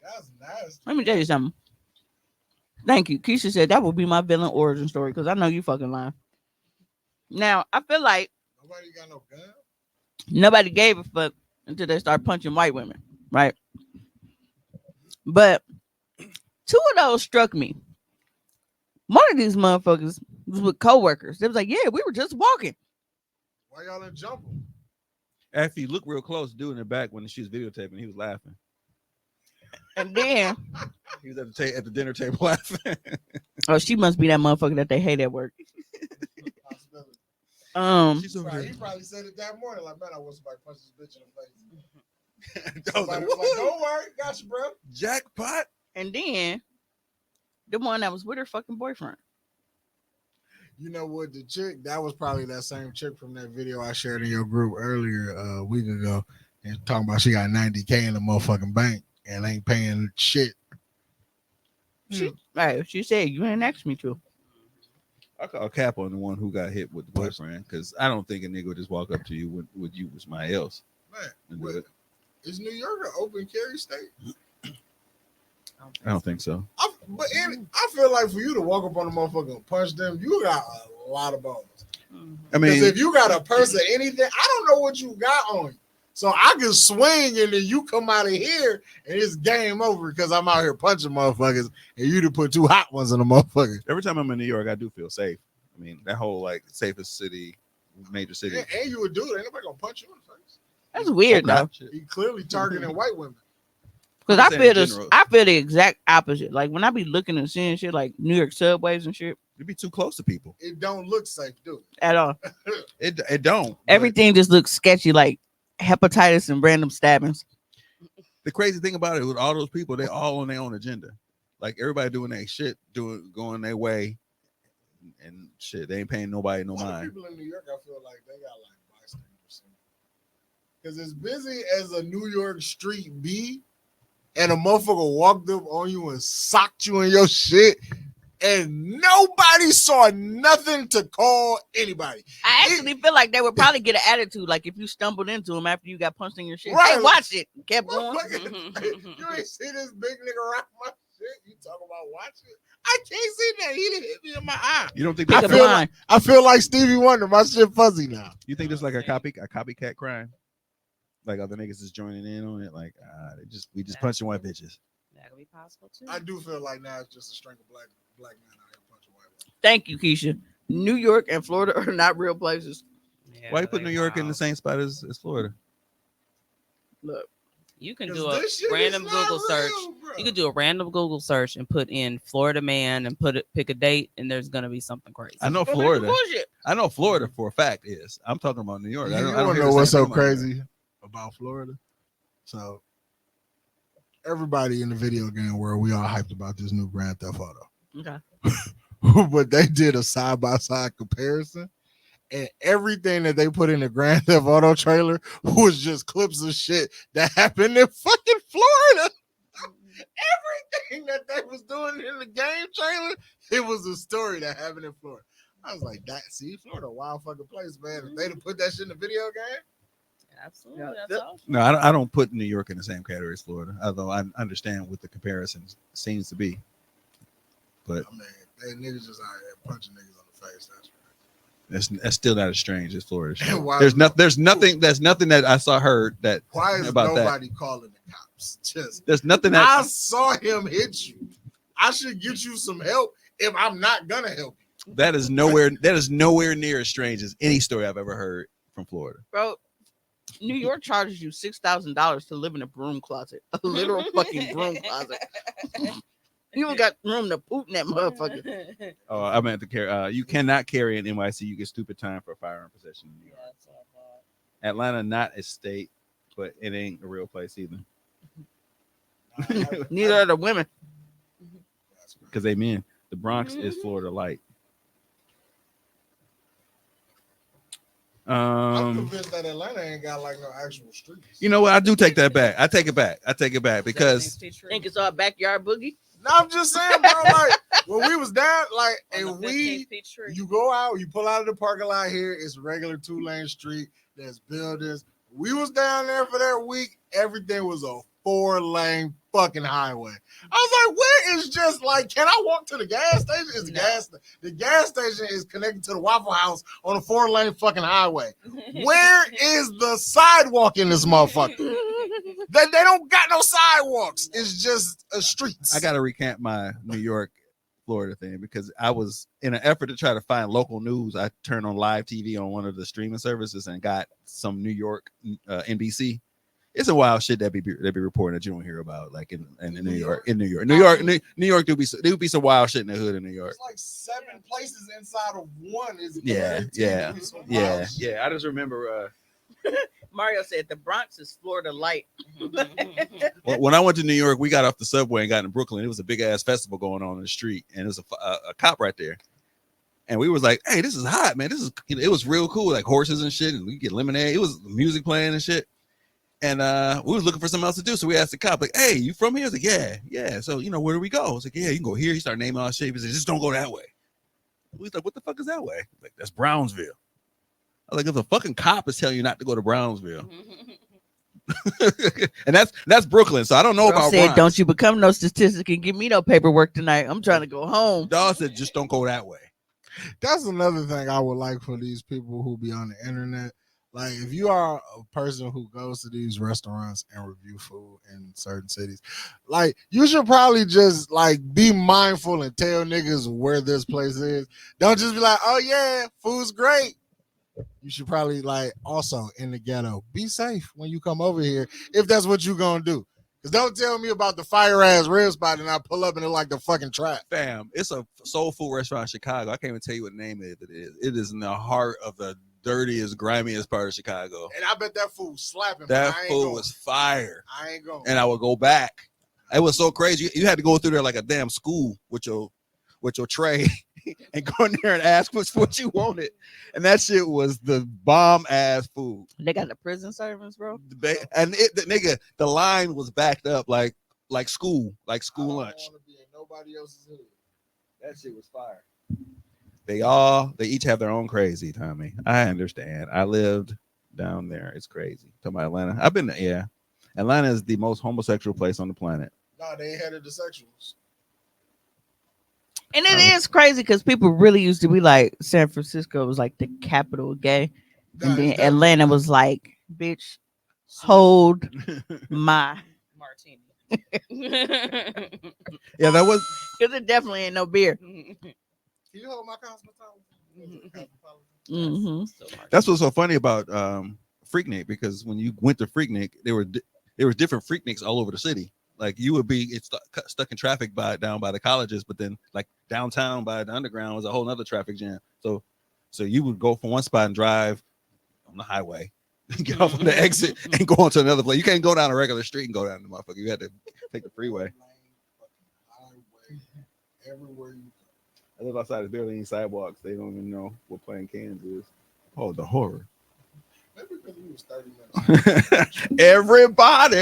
That's nasty. Let me tell you something. Thank you. Keisha said that would be my villain origin story because I know you fucking lying. Now, I feel like Nobody got no gun. nobody gave a fuck until they start punching white women, right? But two of those struck me. One of these motherfuckers was with coworkers. They was like, yeah, we were just walking. Why y'all in jumper? After you look real close, dude in the back when she was videotaping, he was laughing. And then he was at the dinner table laughing. Oh, she must be that motherfucker that they hate at work. He probably said it that morning, like, man, I want somebody to punch this bitch in the face. Like, don't worry, got you, bro. Jackpot. And then the one that was with her fucking boyfriend. You know what? The chick, that was probably that same chick from that video I shared in your group earlier a week ago, and talking about she got $90K in the motherfucking bank and ain't paying shit. She said you ain't asked me to. I call cap on the one who got hit with the boyfriend because I don't think a nigga would just walk up to you with you with somebody else. Man, is New York an open carry state? I don't think so. I feel like for you to walk up on a motherfucker and punch them, you got a lot of bones. I mean, if you got a purse or anything, I don't know what you got on you. So I can swing and then you come out of here and it's game over because I'm out here punching motherfuckers and you to put two hot ones in the motherfucker. Every time I'm in New York, I do feel safe. I mean, that whole like safest city, major city. Yeah, and you would do it. Ain't nobody gonna punch you in the face. That's weird though. He clearly targeting white women. Because I feel the exact opposite. Like when I be looking and seeing shit like New York subways and shit, you be too close to people. It don't look safe, do it? At all. It don't. Everything just looks sketchy, like hepatitis and random stabbings. The crazy thing about it with all those people, they all on their own agenda. Like everybody doing their shit, going their way, and shit. They ain't paying nobody no mind. People in New York, I feel like they got like bystanders. Because as busy as a New York street be, and a motherfucker walked up on you and socked you in your shit, and nobody saw nothing to call anybody. I actually feel like they would probably get an attitude, like if you stumbled into them after you got punched in your shit. Right. Hey, watch it. Kept going. You ain't see this big nigga rock my shit. You talk about watch it. I can't see that. He didn't hit me in my eye. You don't think I feel like Stevie Wonder. My shit fuzzy now. You think this like a copycat crime? Like other niggas is joining in on it. Like we just punching white bitches. That could be possible too. I do feel like now it's just a string of black men out here punching white women. Thank you, Keisha. New York and Florida are not real places. Yeah, why you put New York in the same spot as Florida? Look, you can do a random Google search. You could do a random Google search and put in Florida man and pick a date, and there's gonna be something crazy. I know Florida. I know Florida for a fact is. I'm talking about New York. I don't know what's so crazy about Florida. So everybody in the video game world, we all hyped about this new Grand Theft Auto. Okay. But they did a side-by-side comparison, and everything that they put in the Grand Theft Auto trailer was just clips of shit that happened in fucking Florida. Everything that they was doing in the game trailer, it was a story that happened in Florida. I was like, see, Florida, wild fucking place, man. If they'd have put that shit in the video game, absolutely. That's awesome. No, I don't put New York in the same category as Florida, although I understand what the comparison seems to be. But I mean, they niggas just out here punching niggas on the face. that's still not as strange as Florida. There's nothing that I heard that. Why is about nobody that. Calling the cops? Just there's nothing that I saw him hit you. I should get you some help if I'm not gonna help you. That is nowhere near as strange as any story I've ever heard from Florida. Bro, New York charges you $6,000 to live in a broom closet, a literal fucking broom closet. You don't got room to poop in that motherfucker. Oh, I meant to carry. You cannot carry an NYC. You get stupid time for firearm possession in New York. Atlanta, not a state. but it ain't a real place either. Neither are the women. Because they men. The Bronx is Florida light. I'm convinced that Atlanta ain't got like no actual streets. You know what? I do take that back. I take it back because Think it's our backyard boogie. No, I'm just saying, bro. Like when we was down, like and you go out, you pull out of the parking lot here. It's a regular 2-lane street. There's buildings. We was down there for that week. Everything was a 4-lane fucking highway. I was like, where is just like, can I walk to the gas station? Is the gas station is connected to the Waffle House on a 4-lane fucking highway. Where is the sidewalk in this motherfucker? They don't got no sidewalks. It's just a streets. I got to recant my New York, Florida thing because I was in an effort to try to find local news. I turned on live TV on one of the streaming services and got some New York NBC. It's a wild shit that be reporting that you don't hear about, like in New York. New York, there would be some wild shit in the hood in New York. It's like 7 places inside of one. Yeah. I just remember. Mario said the Bronx is Florida light. When I went to New York, we got off the subway and got in Brooklyn. It was a big ass festival going on in the street, and there was a cop right there. And we was like, "Hey, this is hot, man! It was real cool, like horses and shit, and we get lemonade. It was music playing and shit." And we was looking for something else to do, so we asked the cop, like, "Hey, you from here?" I was like, "Yeah." So where do we go? I was like, "Yeah, you can go here." He started naming all shit. He said, "Just don't go that way." We was like, "What the fuck is that way?" Like, that's Brownsville. I was like, if the fucking cop is telling you not to go to Brownsville, and that's Brooklyn, so I don't know about. Said, Bronx. Don't you become no statistic and give me no paperwork tonight. I'm trying to go home. Dawg said, just don't go that way. That's another thing I would like for these people who be on the internet. Like, if you are a person who goes to these restaurants and review food in certain cities, like, you should probably just, like, be mindful and tell niggas where this place is. Don't just be like, oh, yeah, food's great. You should probably, like, also in the ghetto, be safe when you come over here if that's what you're going to do. Because don't tell me about the fire-ass rib spot and I pull up and it's like the fucking trap. Fam, it's a soul food restaurant in Chicago. I can't even tell you what the name of it is. It is in the heart of the dirtiest, grimiest part of Chicago. And I bet that food slapping. That food was fire. I ain't going. And I would go back. It was so crazy. You had to go through there like a damn school with your tray and go in there and ask what you wanted. And that shit was the bomb ass food. They got the prison servants, bro. And the line was backed up like school lunch. Nobody else's hood. That shit was fire. They each have their own crazy, Tommy. I understand. I lived down there. It's crazy. Talking about Atlanta. I've been there. Yeah. Atlanta is the most homosexual place on the planet. No, they ain't heterosexuals. And it is crazy because people really used to be like San Francisco was like the capital of gay. And then Atlanta was like, bitch, hold my martini. Yeah, that was because it definitely ain't no beer. Can you hold my cosmetology? That's what's so funny about Freaknik, because when you went to Freaknik, there were different Freakniks all over the city. Like, you would be stuck in traffic down by the colleges, but then like downtown by the underground was a whole nother traffic jam. So you would go from one spot and drive on the highway, get off on the exit, and go on to another place. You can't go down a regular street and go down the motherfucker. You had to take the freeway. Everywhere you go. I live outside. There's barely any sidewalks. They don't even know what playing cans is. Oh, the horror. Maybe because we was 30 minutes. Everybody.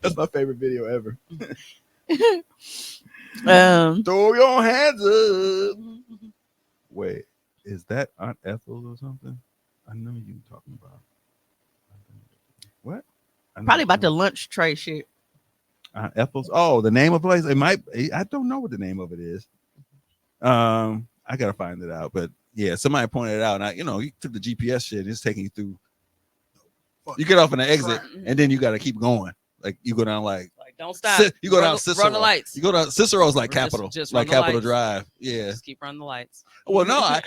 That's my favorite video ever. Throw your hands up. Wait, is that Aunt Ethel or something? I know you talking about. What? Probably about the lunch tray shit. Aunt Ethel's. Oh, the name of the place. It might. I don't know what the name of it is. I gotta find it out. But yeah, somebody pointed it out. And you took the GPS shit. It's taking you through. You get off on the exit, and then you got to keep going. Like, you go down like don't stop. You go down Cicero. Run the lights. You go down Cicero's like Capitol, just like Capitol Drive. Yeah, just keep running the lights. Well, no,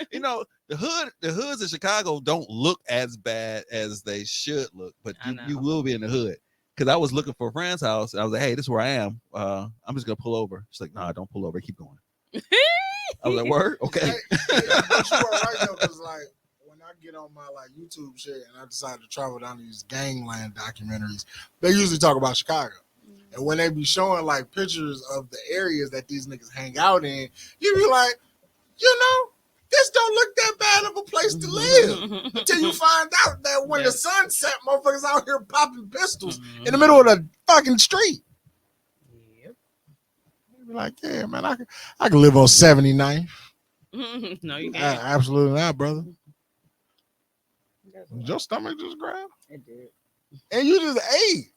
the hoods in Chicago don't look as bad as they should look, but you will be in the hood. Because I was looking for a friend's house, and I was like, "Hey, this is where I am. I'm just gonna pull over." She's like, "Nah, don't pull over. Keep going." I was like, "Word, okay." But you are right though, because like when I get on my like YouTube shit and I decide to travel down these gangland documentaries, they usually talk about Chicago. And when they be showing like pictures of the areas that these niggas hang out in, you be like, you know, this don't look that bad of a place to live until you find out that when the sun set, motherfuckers out here popping pistols in the middle of the fucking street. Yep. You be like, yeah, man, I can live on 79th. No, you can't. Absolutely not, brother. Your stomach just growled? It did. And you just ate.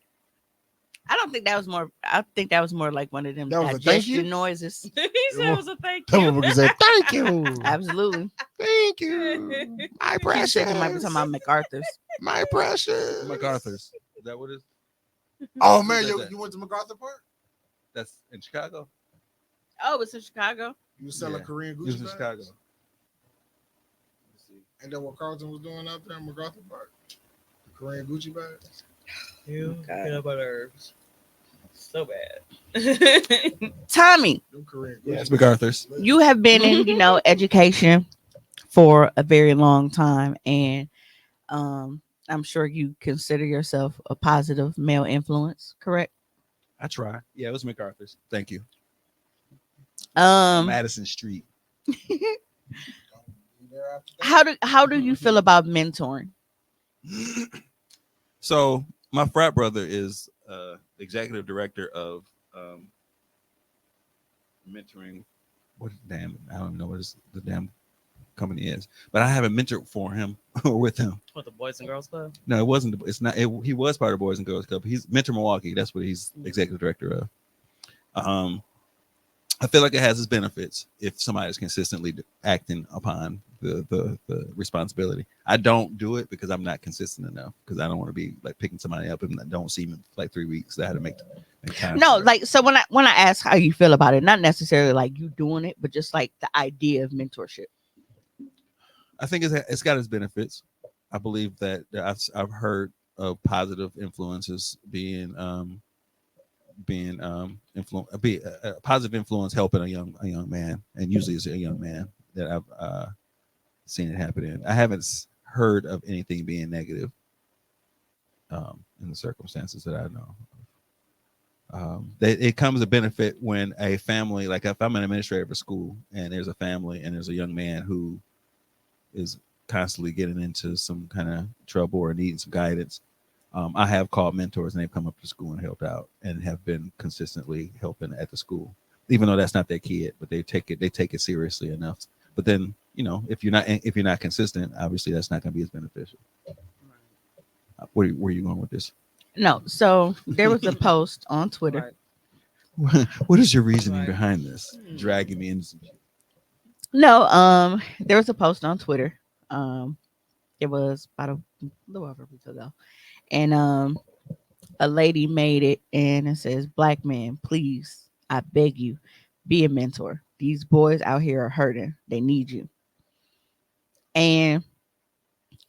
I don't think that was more. I think that was more like one of them That was a thank you? digestion noises. He said it was a thank Some you. people say thank you. Absolutely. Thank you. My He precious. said he might be talking about MacArthur's. My precious. MacArthur's. Is that what it is? Oh man, you went to MacArthur Park? That's in Chicago. Oh, it's in Chicago. You was selling Korean It was Gucci in bags? Chicago. And then what Carlton was doing out there in MacArthur Park? The Korean Gucci bags? You peanut butter herbs. So bad. Tommy, Yeah, it's MacArthur's. you have been in, education for a very long time, and I'm sure you consider yourself a positive male influence, correct? I try. Yeah, it was MacArthur's. Thank you. Madison Street. How do you feel about mentoring? So my frat brother is executive director of mentoring. What damn? I don't know what the damn company is, but I haven't mentored for him or with him. What, the Boys and Girls Club? No, it wasn't. It's not. He was part of Boys and Girls Club. He's Mentor Milwaukee. That's what he's executive director of. I feel like it has its benefits if somebody's consistently acting upon the responsibility. I don't do it because I'm not consistent enough, because I don't want to be like picking somebody up and don't see them in like 3 weeks. I had to make time. No, like, so when I ask how you feel about it, not necessarily like you doing it, but just like the idea of mentorship. I think it's got its benefits. I believe that I've heard of positive influences being a positive influence helping a young man, and usually it's a young man that I've seen it happen in. I haven't heard of anything being negative in the circumstances that I know. It comes a benefit when a family, like if I'm an administrator of a school and there's a family and there's a young man who is constantly getting into some kind of trouble or needing some guidance. I have called mentors and they've come up to school and helped out and have been consistently helping at the school, even though that's not their kid, but they take it seriously enough. But then, if you're not consistent, obviously that's not going to be as beneficial. Where are you going with this? No, so there was a post on Twitter. What is your reasoning behind this? Dragging me into some shit. No, there was a post on Twitter. It was about a little over a week ago. And a lady made it and it says, "Black man, please, I beg you, be a mentor. These boys out here are hurting. They need you." And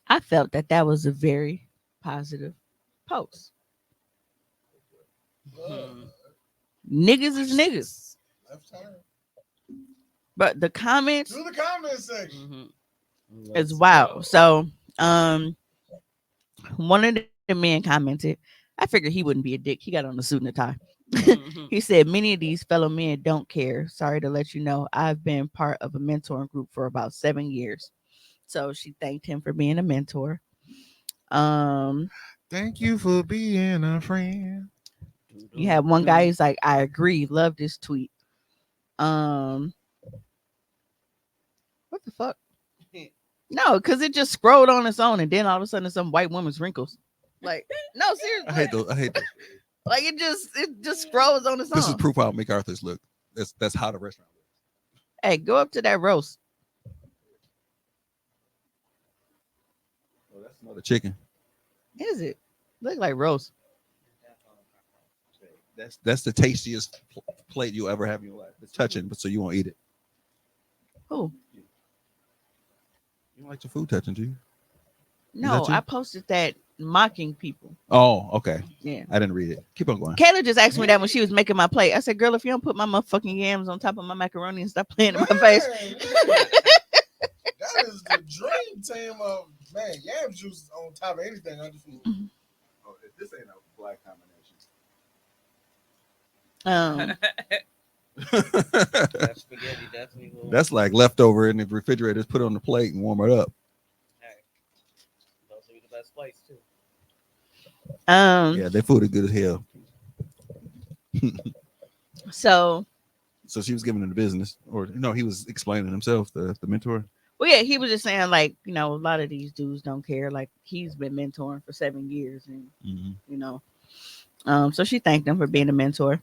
I felt that was a very positive post. Niggas is niggas. But the comments to the comment section is wild. So one of the men commented, I figured he wouldn't be a dick. He got on a suit and a tie. He said, "Many of these fellow men don't care. Sorry to let you know, I've been part of a mentoring group for about 7 years." So she thanked him for being a mentor. Thank you for being a friend. You have one guy who's like, "I agree, love this tweet." What the fuck? No, because it just scrolled on its own, and then all of a sudden, some white woman's wrinkles. Like, no, seriously. I hate those. Like it just scrolls on its own. This is proof how MacArthur's look. That's how the restaurant looks. Hey, go up to that roast. Oh, that's another chicken. Is it? Look like roast. That's the tastiest plate you'll ever have in your life. It's touching, but so you won't eat it. Who? You don't like your food touching, do you? No, I posted that mocking people. Oh, okay. Yeah. I didn't read it. Keep on going. Kayla just asked me that when she was making my plate. I said, "Girl, if you don't put my motherfucking yams on top of my macaroni and stop playing in my face." That is the dream team of man. Yam juice is on top of anything undefeated. Oh, this ain't a black combination. That spaghetti definitely will. That's like leftover in the refrigerator. Just put it on the plate and warm it up. Hey, those will be the best plates too. Yeah, their food is good as hell. So she was giving him the business, or no, he was explaining himself, the mentor. well, yeah, he was just saying like, a lot of these dudes don't care. Like he's been mentoring for 7 years, and so she thanked him for being a mentor.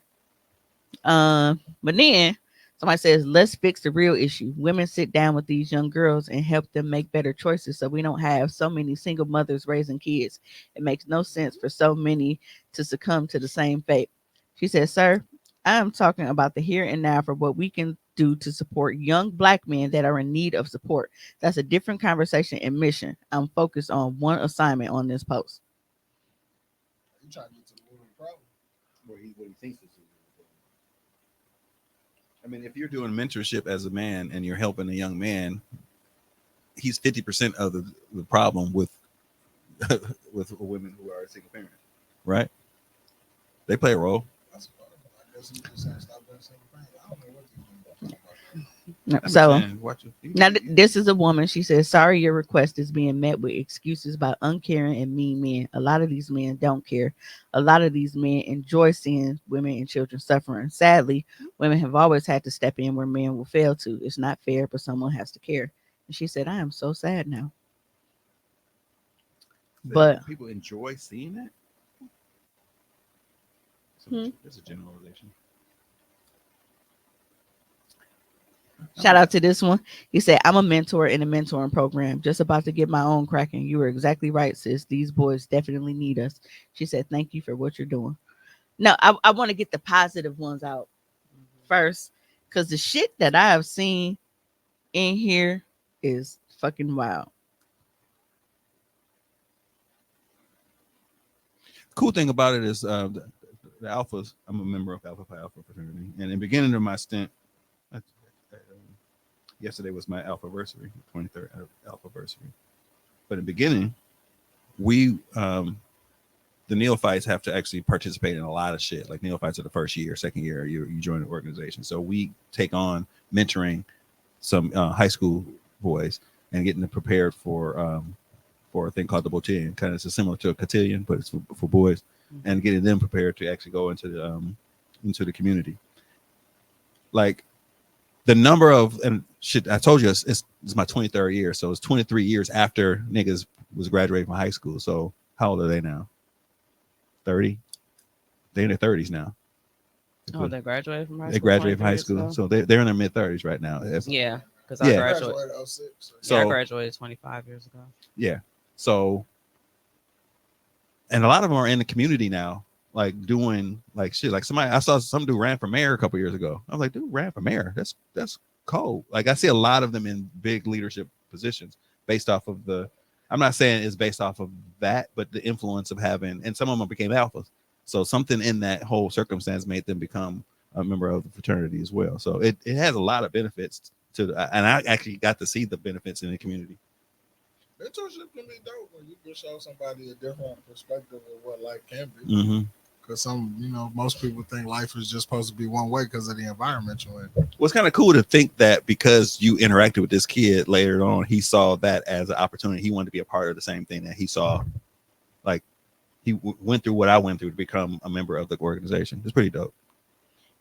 But then somebody says, let's fix the real issue. Women sit down with these young girls and help them make better choices so we don't have so many single mothers raising kids. It makes no sense for so many to succumb to the same fate. She said, sir, I am talking about the here and now for what we can do to support young black men that are in need of support. That's a different conversation and mission. I'm focused on one assignment on this post. You trying to get to the root of the problem? What he thinks is. I mean, if you're doing mentorship as a man and you're helping a young man, he's 50% of the problem with with women who are single parent, right? They play a role. So now this is a woman. She says, sorry, your request is being met with excuses by uncaring and mean men. A lot of these men don't care. A lot of these men enjoy seeing women and children suffering. Sadly, women have always had to step in where men will fail to. It's not fair, but someone has to care. And she said, I am so sad now. But people enjoy seeing that. That's a generalization. Shout out to this one. He said, I'm a mentor in a mentoring program. Just about to get my own cracking. You were exactly right, sis. These boys definitely need us. She said, thank you for what you're doing. No, I want to get the positive ones out first, because the shit that I have seen in here is fucking wild. Cool thing about it is the alphas. I'm a member of Alpha Pi Alpha fraternity, and in the beginning of my stint, yesterday was my alpha anniversary, 23rd alpha anniversary. But in the beginning, we the neophytes have to actually participate in a lot of shit. Like neophytes are the first year, second year, you join the organization. So we take on mentoring some high school boys and getting them prepared for a thing called the botillion. Kind of similar to a cotillion, but it's for boys, and getting them prepared to actually go into the community. Like the number of and shit, I told you it's my 23rd year, so it's 23 years after niggas was graduating from high school. So how old are they now? 30. They're in their 30s now. Oh, they graduated from high school. They graduated from high school, so they're in their mid 30s right now. Yeah, because I graduated. So I graduated 25 years ago. Yeah, so and a lot of them are in the community now, like doing like shit. Like somebody, I saw some dude ran for mayor a couple years ago. I was like, dude ran for mayor. That's cold. Like I see a lot of them in big leadership positions based off of the. I'm not saying it's based off of that, but the influence of having, and some of them became alphas. So something in that whole circumstance made them become a member of the fraternity as well. So it has a lot of benefits to, and I actually got to see the benefits in the community. Mentorship can be dope when you can show somebody a different perspective of what life can be. Because most people think life is just supposed to be one way because of the environment you're in. Well, it's kind of cool to think that because you interacted with this kid later on, he saw that as an opportunity. He wanted to be a part of the same thing that he saw. Like he went through what I went through to become a member of the organization. It's pretty dope.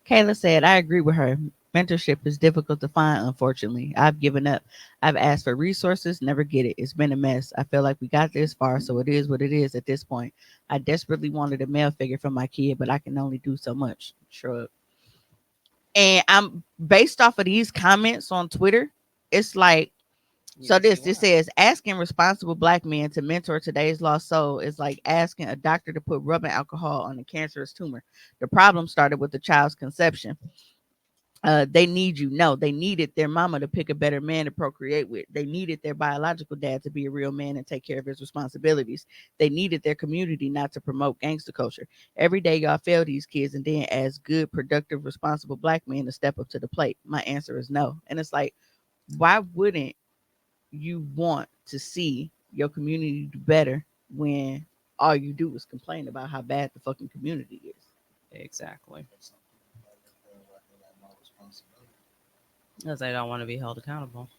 Kayla said, I agree with her. Mentorship is difficult to find, unfortunately. I've given up. I've asked for resources, never get it. It's been a mess. I feel like we got this far, so it is what it is at this point. I desperately wanted a male figure for my kid, but I can only do so much. Shrug. And I'm based off of these comments on Twitter. It's like, so this says asking responsible black men to mentor today's lost soul is like asking a doctor to put rubbing alcohol on a cancerous tumor. The problem started with the child's conception. They need you. No, they needed their mama to pick a better man to procreate with. They needed their biological dad to be a real man and take care of his responsibilities. They needed their community not to promote gangster culture. Every day y'all fail these kids and then as good, productive, responsible black men to step up to the plate. My answer is no. And it's like, why wouldn't you want to see your community do better when all you do is complain about how bad the fucking community is. Exactly. Because they don't want to be held accountable.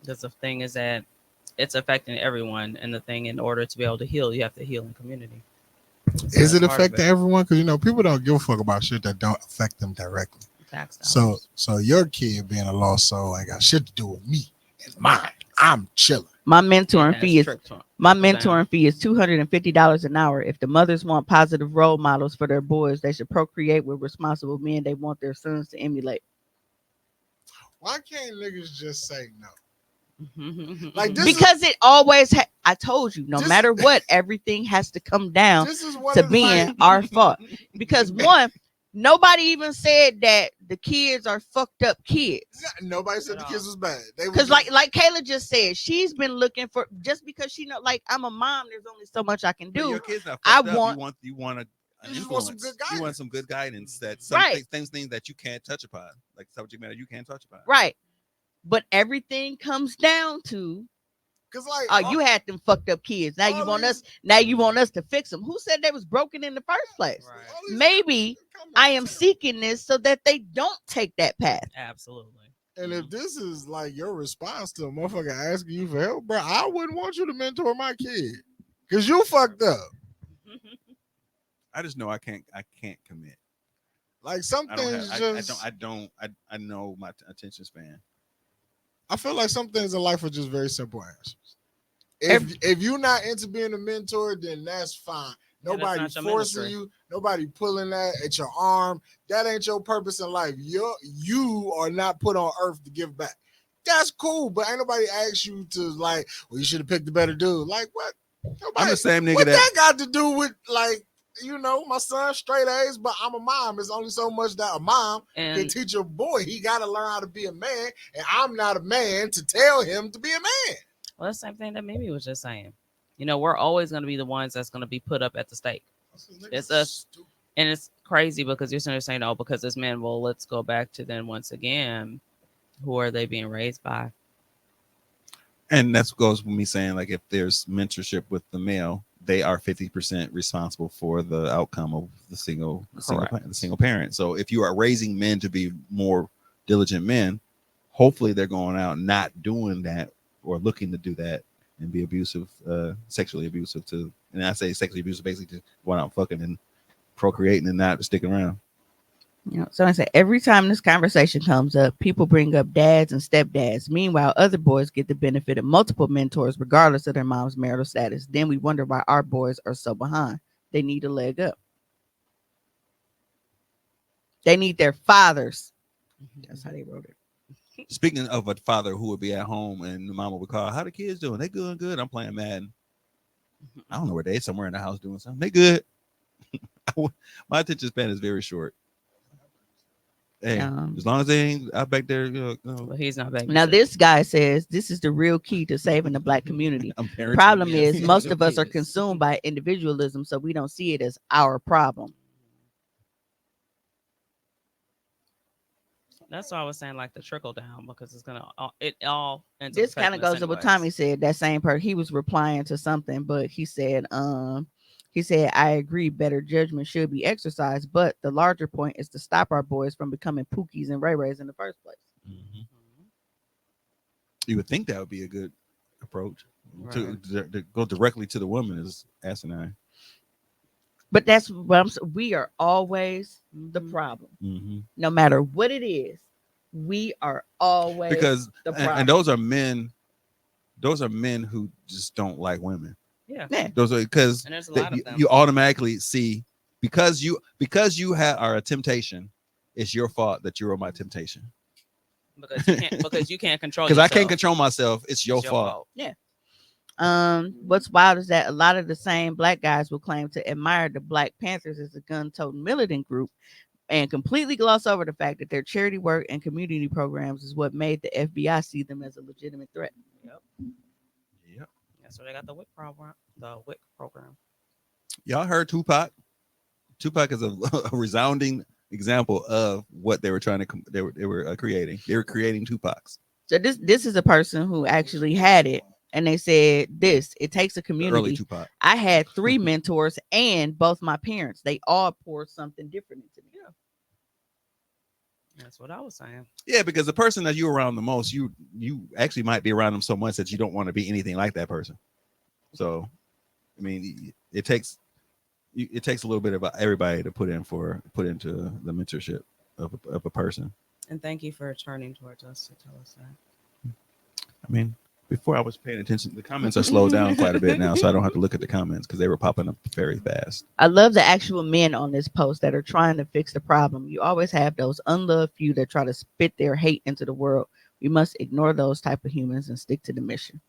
Because the thing is that it's affecting everyone, and the thing, in order to be able to heal, you have to heal in community. So Is it that's part of affecting everyone? Because people don't give a fuck about shit that don't affect them directly. Tax So your kid being a lost soul ain't got shit to do with me and mine. I'm chilling. My mentoring Yeah, fee it's is trickle $250 an hour. If the mothers want positive role models for their boys, they should procreate with responsible men they want their sons to emulate. Why can't niggas just say no? Like this Because it always I told you, no matter what, everything has to come down This is one to of being like- our fault. Because one, nobody even said that the kids are fucked up kids. Nobody said the kids was bad. Because like Kayla just said, she's been looking for, just because she know, like, I'm a mom, there's only so much I can But do. your kids not I fucked up. want You want an just want some influence. good guidance. You want some good guidance that some Right. things that you can't touch upon, like subject matter you can't touch upon. right. But everything comes down to, Cause like, oh, you had them fucked up kids. Now you want us. Now you want us to fix them. Who said they was broken in the first place? Maybe I am seeking this so that they don't take that path. Absolutely. And if this is like your response to a motherfucker asking you for help, bro, I wouldn't want you to mentor my kid because you fucked up. I just know I can't commit. Like some things I know my attention span. I feel like some things in life are just very simple answers. If you're not into being a mentor, then that's fine. Nobody forcing you, nobody pulling that at your arm. That ain't your purpose in life. You are not put on earth to give back. That's cool, but ain't nobody asked you to, like, well, you should have picked a better dude. Like, what? Nobody, I'm the same nigga what that got to do with, like, my son straight A's, but I'm a mom. It's only so much that a mom can teach a boy. He got to learn how to be a man, and I'm not a man to tell him to be a man. Well, that's the same thing that Mimi was just saying. We're always going to be the ones that's going to be put up at the stake. It's us. And it's crazy because you're sitting there saying, oh, because it's men. Well, let's go back to then once again, who are they being raised by? And that goes with me saying, like, if there's mentorship with the male, they are 50% responsible for the outcome of the single parent. So if you are raising men to be more diligent men, hopefully they're going out not doing that or looking to do that and be abusive, sexually abusive to, and I say sexually abusive, basically just going out fucking and procreating and not sticking around. So I say every time this conversation comes up, people bring up dads and stepdads. Meanwhile, other boys get the benefit of multiple mentors, regardless of their mom's marital status. Then we wonder why our boys are so behind. They need a leg up. They need their fathers. That's how they wrote it. Speaking of a father who would be at home and the mama would call, how the kids doing? They good. I'm playing Madden. I don't know where they somewhere in the house doing something. They good. My attention span is very short. Hey, as long as they ain't out back there, Well, he's not back. Now, this guy says this is the real key to saving the black community. Problem is, most of us are consumed by individualism, so we don't see it as our problem. That's why I was saying, like, the trickle down, because it's gonna it all ends This up kind of goes to what anyways. Tommy said. That same part, he was replying to something, but he said, I agree, better judgment should be exercised, but the larger point is to stop our boys from becoming Pookies and Ray Rays in the first place. Mm-hmm. You would think that would be a good approach. Right. To go directly to the woman is asinine. But that's what I'm saying. We are always the problem. Mm-hmm. No matter what it is, we are always because the problem. And those are men. Those are men who just don't like women. Yeah. Those are because you automatically see because you are a temptation. It's your fault that you're my temptation. Because you can't control. Because I can't control myself. It's your fault. Yeah. What's wild is that a lot of the same black guys will claim to admire the Black Panthers as a gun-toting militant group and completely gloss over the fact that their charity work and community programs is what made the FBI see them as a legitimate threat. Yep. That's where they got the WIC program. Y'all heard Tupac? Tupac is a resounding example of what they were trying to they were creating. They were creating Tupacs. So this is a person who actually had it, and they said this. It takes a The early community. Tupac. I had 3 mentors and both my parents. They all poured something different into me. That's what I was saying. Yeah, because the person that you're around the most, you actually might be around them so much that you don't want to be anything like that person. So, I mean, it takes a little bit of everybody to put into the mentorship of a person. And thank you for turning towards us to tell us that. I mean, before I was paying attention, the comments are slowed down quite a bit now, so I don't have to look at the comments because they were popping up very fast. I love the actual men on this post that are trying to fix the problem. You always have those unloved few that try to spit their hate into the world. We must ignore those type of humans and stick to the mission.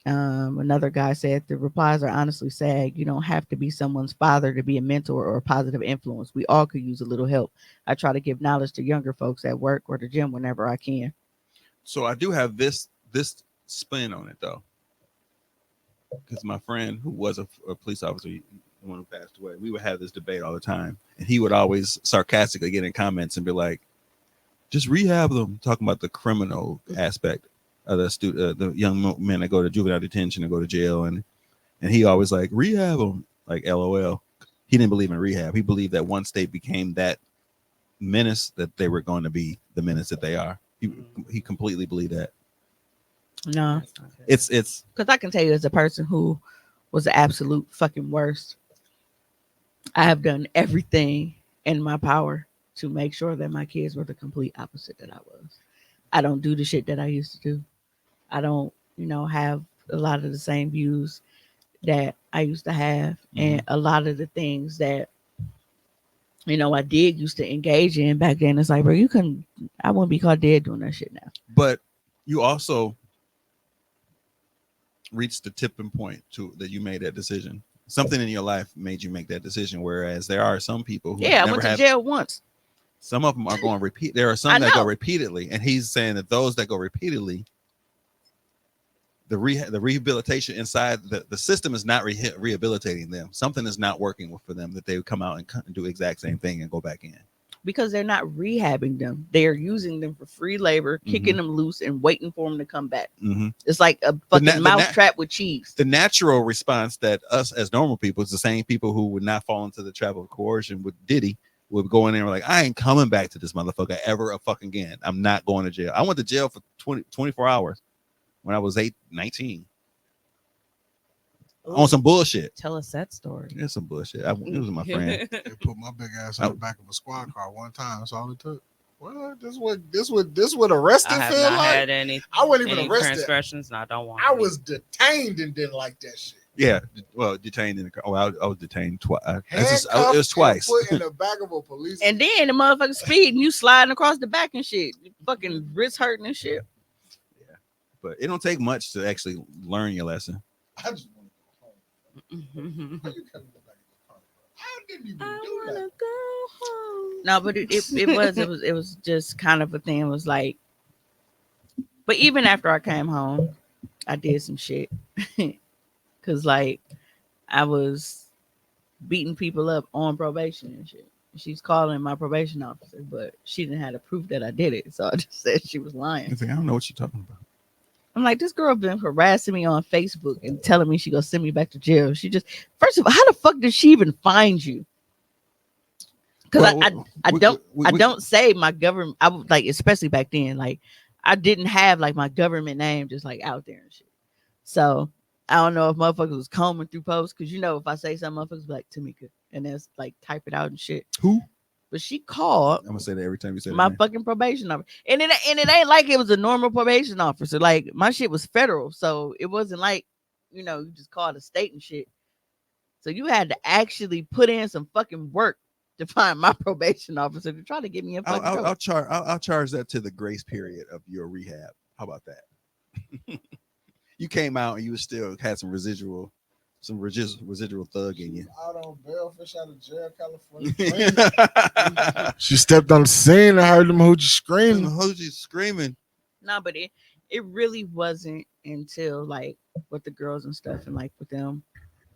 Another guy said the replies are honestly sad. You don't have to be someone's father to be a mentor or a positive influence. We all could use a little help. I try to give knowledge to younger folks at work or the gym whenever I can. So I do have this spin on it though, because my friend who was a police officer, the one who passed away, we would have this debate all the time, and he would always sarcastically get in comments and be like, "Just rehab them," talking about the criminal aspect of the young men that go to juvenile detention and go to jail, and he always like rehab them, like LOL. He didn't believe in rehab. He believed that once they became that menace, that they were going to be the menace that they are. He completely believed that. No, it's because I can tell you as a person who was the absolute fucking worst, I have done everything in my power to make sure that my kids were the complete opposite that I was. I don't do the shit that I used to do. I don't, have a lot of the same views that I used to have, and a lot of the things that I did used to engage in back then. It's like, bro, I wouldn't be caught dead doing that shit now. But you also reached the tipping point that you made that decision. Something in your life made you make that decision. Whereas there are some people who I went to jail once. Some of them are going repeat. There are some that go repeatedly, and he's saying that those that go repeatedly, the rehabilitation inside the system is not rehabilitating them. Something is not working for them, that they would come out and do the exact same thing and go back in. Because they're not rehabbing them. They're using them for free labor, kicking them loose and waiting for them to come back. It's like a fucking mousetrap with cheese. The natural response that us as normal people is the same people who would not fall into the trap of coercion with Diddy would go in there and like, I ain't coming back to this motherfucker ever again. I'm not going to jail. I went to jail for 24 hours when I was 19. On some bullshit. Tell us that story. It's some bullshit. It was my friend. They put my big ass on the back of a squad car one time. That's all it took. Well, this would arrested I have feel not like. had any. I wasn't even arrested. Transgressions. No, I don't want. I was detained and didn't like that shit. Yeah, well, detained in the car. Oh, I was detained twice. It was twice. Put in the back of a police. And then the motherfucker speed and you sliding across the back and shit. You fucking wrist hurting and shit. Yeah, but it don't take much to actually learn your lesson. I just want to go home. How you coming back in the car? I didn't even do that. Go home. No, but it was just kind of a thing. It was like, but even after I came home, I did some shit. Cause like I was beating people up on probation and shit. She's calling my probation officer, but she didn't have the proof that I did it. So I just said she was lying. I don't know what you're talking about. I'm like, this girl been harassing me on Facebook and telling me she gonna send me back to jail. She just, first of all, how the fuck did she even find you? Because I don't say my government. I would like, especially back then, like I didn't have like my government name just like out there and shit. So I don't know if motherfuckers was combing through posts, because if I say something, motherfuckers be like Tamika, and that's like type it out and shit. Who? But she called. I'm gonna say that every time you say my fucking probation officer, and it ain't like it was a normal probation officer. Like my shit was federal, so it wasn't like you just called a state and shit. So you had to actually put in some fucking work to find my probation officer to try to get me in fucking trouble. I'll charge that to the grace period of your rehab. How about that? You came out and you still had some residual thug in you. Out on bail, fish out of jail, California. She stepped on the scene and heard them hoochies screaming. No, but it really wasn't until like with the girls and stuff and like with them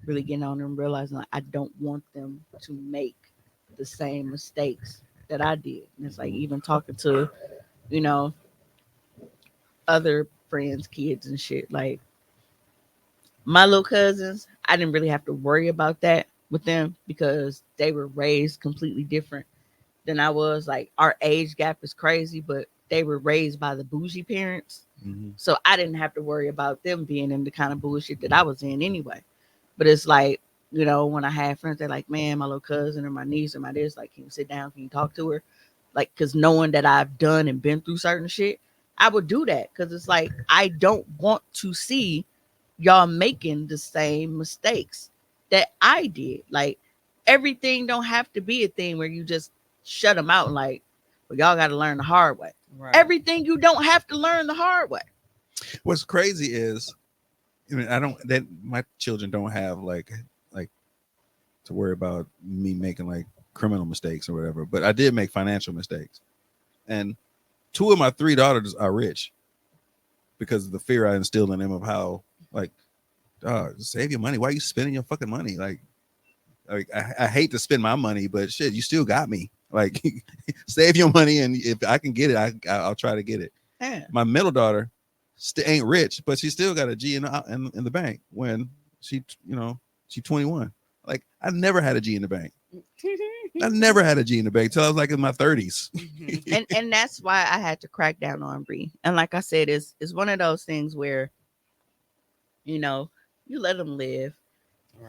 really getting on them, realizing like I don't want them to make the same mistakes that I did. And it's like even talking to you know, other friends, kids and shit. Like my little cousins, I didn't really have to worry about that with them because they were raised completely different than I was. Like our age gap is crazy, but they were raised by the bougie parents. Mm-hmm. So I didn't have to worry about them being in the kind of bullshit that I was in anyway. But it's like, you know, when I had friends, they're like, man, my little cousin or my niece or my this, like, can you sit down? Can you talk to her? Like, because knowing that I've done and been through certain shit, I would do that because it's like, I don't want to see y'all making the same mistakes that I did. Like, everything don't have to be a thing where you just shut them out and like, well, y'all got to learn the hard way. Right. Everything you don't have to learn the hard way. What's crazy is, I mean, I don't that my children don't have like to worry about me making like criminal mistakes or whatever, but I did make financial mistakes, and two of my three daughters are rich because of the fear I instilled in them of how like, save your money. Why are you spending your fucking money? Like I hate to spend my money, but shit, you still got me. Like, save your money, and if I can get it, I'll try to get it. Yeah. My middle daughter ain't rich, but she still got a G in the bank when she's 21. Like I never had a G in the bank. I never had a G in the bank till I was like in my 30s. and that's why I had to crack down on Bree. And like I said, it's one of those things where, you know, you let them live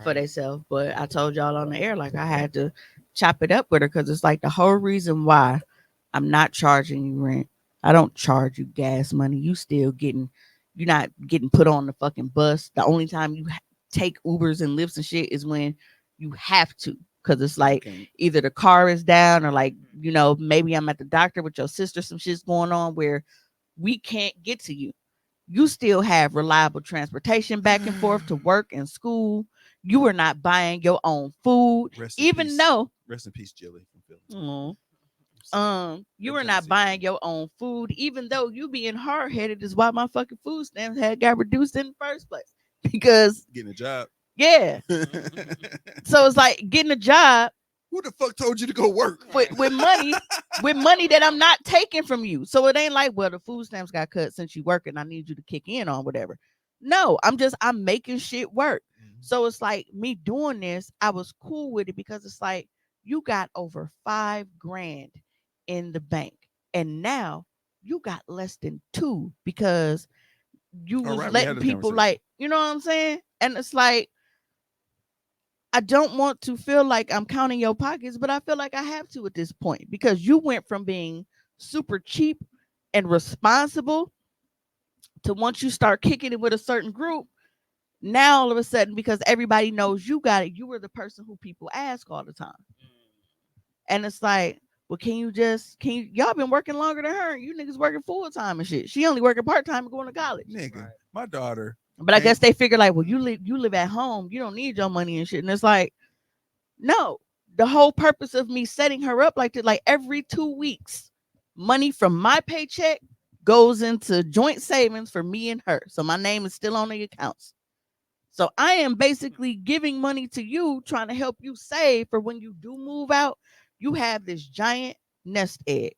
for themselves. But I told y'all on the air, like I had to chop it up with her because it's like the whole reason why I'm not charging you rent. I don't charge you gas money. You're not getting put on the fucking bus. The only time you take Ubers and Lyfts and shit is when you have to. Cause it's like either the car is down or like, you know, maybe I'm at the doctor with your sister, some shit's going on where we can't get to you. You still have reliable transportation back and forth to work and school. You are not buying your own food, even though rest in peace, Jilly from Philly. You are not buying your own food, even though you being hard headed is why my fucking food stamps had got reduced in the first place. Because getting a job. Yeah. So it's like getting a job. Who the fuck told you to go work? With money that I'm not taking from you. So it ain't like, well, the food stamps got cut since you working. I need you to kick in on whatever. No, I'm making shit work. So it's like me doing this, I was cool with it because it's like you got over $5,000 in the bank. And now you got less than 2 because you was letting people like, you know what I'm saying? And it's like, I don't want to feel like I'm counting your pockets, but I feel like I have to at this point because you went from being super cheap and responsible to once you start kicking it with a certain group, now all of a sudden, because everybody knows you got it, you were the person who people ask all the time. And it's like, well, y'all been working longer than her. You niggas working full time and shit. She only working part time and going to college. Nigga, my daughter. But I guess they figure like, well, you live at home. You don't need your money and shit. And it's like, no, the whole purpose of me setting her up like that, like every 2 weeks, money from my paycheck goes into joint savings for me and her. So my name is still on the accounts. So I am basically giving money to you, trying to help you save for when you do move out. You have this giant nest egg.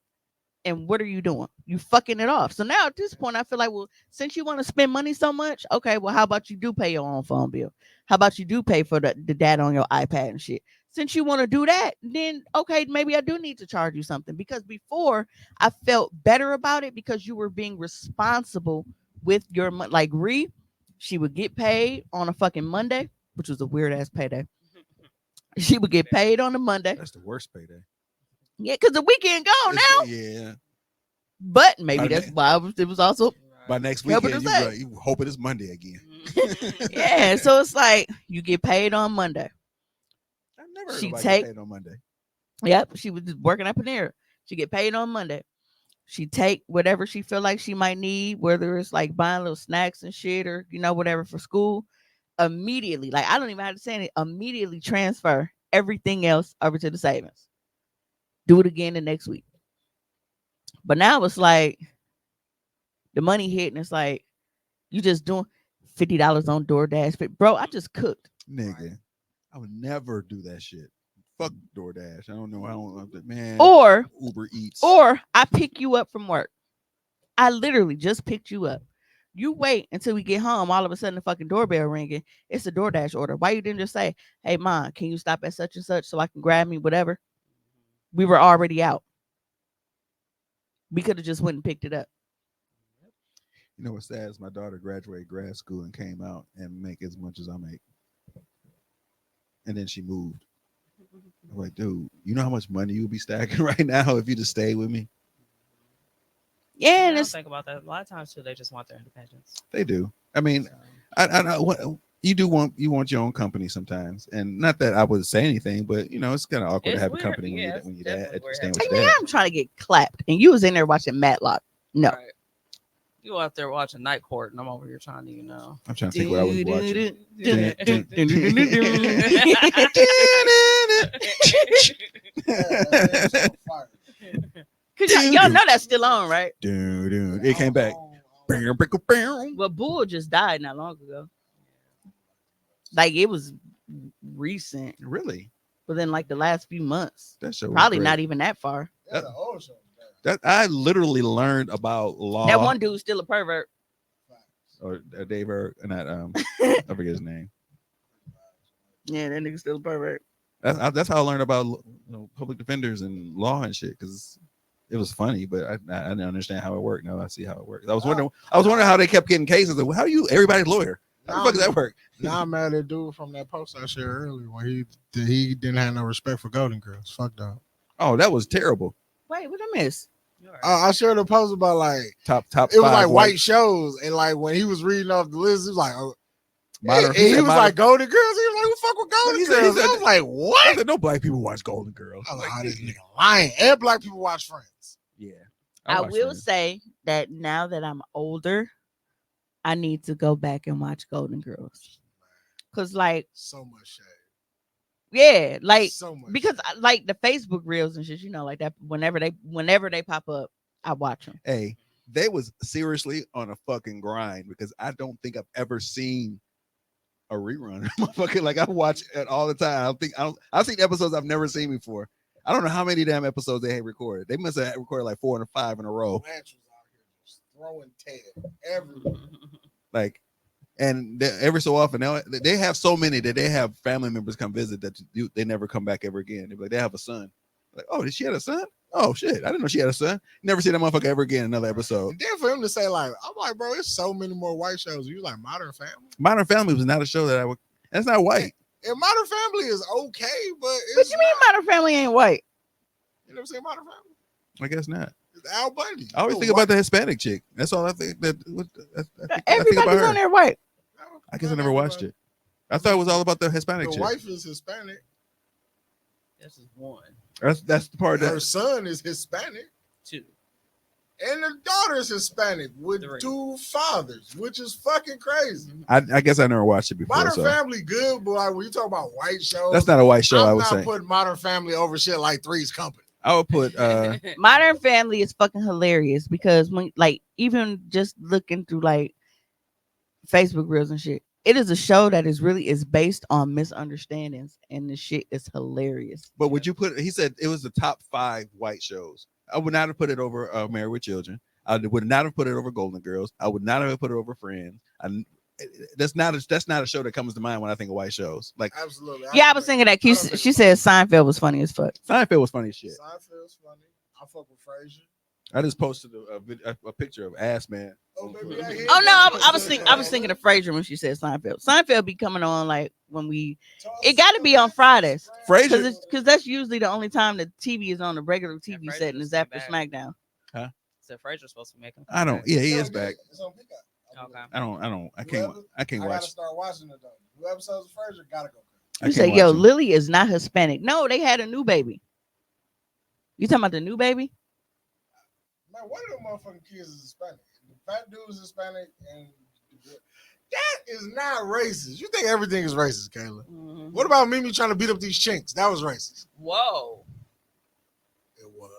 And what are you doing? You fucking it off. So now at this point, I feel like, well, since you want to spend money so much, okay, well, how about you do pay your own phone bill? How about you do pay for the data on your iPad and shit? Since you want to do that, then okay, maybe I do need to charge you something. Because before I felt better about it because you were being responsible with your money. Like she would get paid on a fucking Monday, which was a weird ass payday. She would get paid on a Monday. That's the worst payday. Yeah, because the weekend gone now. Yeah. But maybe that's why it was also by next weekend. You hoping it's Monday again. Yeah, so it's like you get paid on Monday. I never heard about get paid on Monday. Yep, she was just working at Panera. She get paid on Monday. She take whatever she feel like she might need, whether it's like buying little snacks and shit or whatever for school. Immediately, like I don't even have to say anything. Immediately transfer everything else over to the savings. Do it again the next week. But now it's like the money hit and it's like you just doing $50 on DoorDash. Bro, I just cooked. Nigga, I would never do that shit. Fuck DoorDash. I don't know. Man. Or Uber Eats. Or I pick you up from work. I literally just picked you up. You wait until we get home. All of a sudden, the fucking doorbell ringing. It's a DoorDash order. Why you didn't just say, "Hey, mom, can you stop at such and such so I can grab me whatever"? We were already out. We could have just went and picked it up. You know what's sad is my daughter graduated grad school and came out and make as much as I make, and then she moved. I'm like, dude, you know how much money you would be stacking right now if you just stayed with me? Yeah, I and don't it's think about that. A lot of times too, they just want their independence. They do. I mean, I what you do want your own company sometimes, and not that I would say anything, but you know it's kind of awkward to It's have a weird. company Yeah, when you it's dad definitely weird staying having with like, your nigga, dad. I'm trying to get clapped, and you was in there watching Matlock. No, Right. You out there watching Night Court, and I'm over here trying to, you know. I'm trying to think what I was watching. Cause y'all know that's still on, right? Dude, it came back. Well, Bull just died not long ago. Like it was recent, Really? within like the last few months. That show was Probably great. not even that far. That I literally learned about law. That one dude's still a pervert. Or Dave not I forget his name. Yeah, that nigga's still a pervert. That's how I learned about public defenders and law and shit because it was funny, but I didn't understand how it worked. Now I see how it works. I was wondering how they kept getting cases. Like, how are you everybody's lawyer? How the fuck does that work? Now I'm mad at dude from that post I shared earlier when he didn't have no respect for Golden Girls. Fuck that. Oh, that was terrible. Wait, what I miss? I shared a post about like top. It was like white shows, and like when he was reading off the list, he was like, "Oh." He was like Golden Girls. He was like, "Who fuck with Golden Girls?" I was like, "What?" I said, no black people watch Golden Girls. I was like, "Oh, this nigga lying." And black people watch Friends. Yeah, I will say that now that I'm older, I need to go back and watch Golden Girls. Cause like so much shade. Yeah, like so much because I like the Facebook reels and shit, you know, like that. Whenever they pop up, I watch them. Hey, they was seriously on a fucking grind because I don't think I've ever seen a rerun. Motherfucker, like I watch it all the time. I've seen episodes I've never seen before. I don't know how many damn episodes they had recorded. They must have recorded like 4 or 5 in a row. Lance was out here just throwing Ted everywhere. Like, and every so often they have so many that they have family members come visit that they never come back ever again. They're like, they have a son. Like, oh, did she have a son? Oh shit, I didn't know she had a son. Never see that motherfucker ever again in another episode. And then for him to say like, I'm like, bro, it's so many more white shows. You like Modern Family? Modern Family was not a show that I would. That's not white. And Modern Family is okay, but what you mean Modern Family ain't white? You never seen Modern Family? I guess not. It's Al Bundy. I always think about the Hispanic chick. That's all I think. Everybody's on there white. I guess I never watched it. I thought it was all about the Hispanic The chick. wife is Hispanic. This is one. That's the part that Her son is Hispanic. 2. And the daughter is Hispanic with 2 fathers, which is fucking crazy. I guess I never watched it before. Modern So. Family good, but like when you talk about white shows, That's not a white show. I would I'm say. not putting Modern Family over shit like Three's Company. I would put Modern Family is fucking hilarious because when like even just looking through like Facebook reels and shit, it is a show that is based on misunderstandings, and the shit is hilarious. But would you put? He said it was the top 5 white shows. I would not have put it over Married with Children. I would not have put it over Golden Girls. I would not have put it over Friends. That's not a show that comes to mind when I think of white shows. Like absolutely. Yeah, I was thinking that. She said Seinfeld was funny as fuck. Seinfeld was funny as shit. Seinfeld's funny. I fuck with Frasier. I just posted a picture of Ass Man. Oh, baby, I hear Oh no, that. I was thinking of Frasier when she said Seinfeld. Seinfeld be coming on like when it got to be on Fridays. Frasier, because that's usually the only time the TV is on the regular TV setting is after SmackDown. Huh? So Frasier's supposed to be making. I don't. Yeah, he is back. It's on Peacock. Okay. I can't I gotta watch. start watching it though. 2 episodes of Frasier gotta go. You say, yo, Lily is not Hispanic. No, they had a new baby. You talking about the new baby? Man, one of them motherfucking kids is Hispanic. The fat dude is Hispanic, and that is not racist. You think everything is racist, Kayla? Mm-hmm. What about Mimi trying to beat up these chinks? That was racist. Whoa. It was.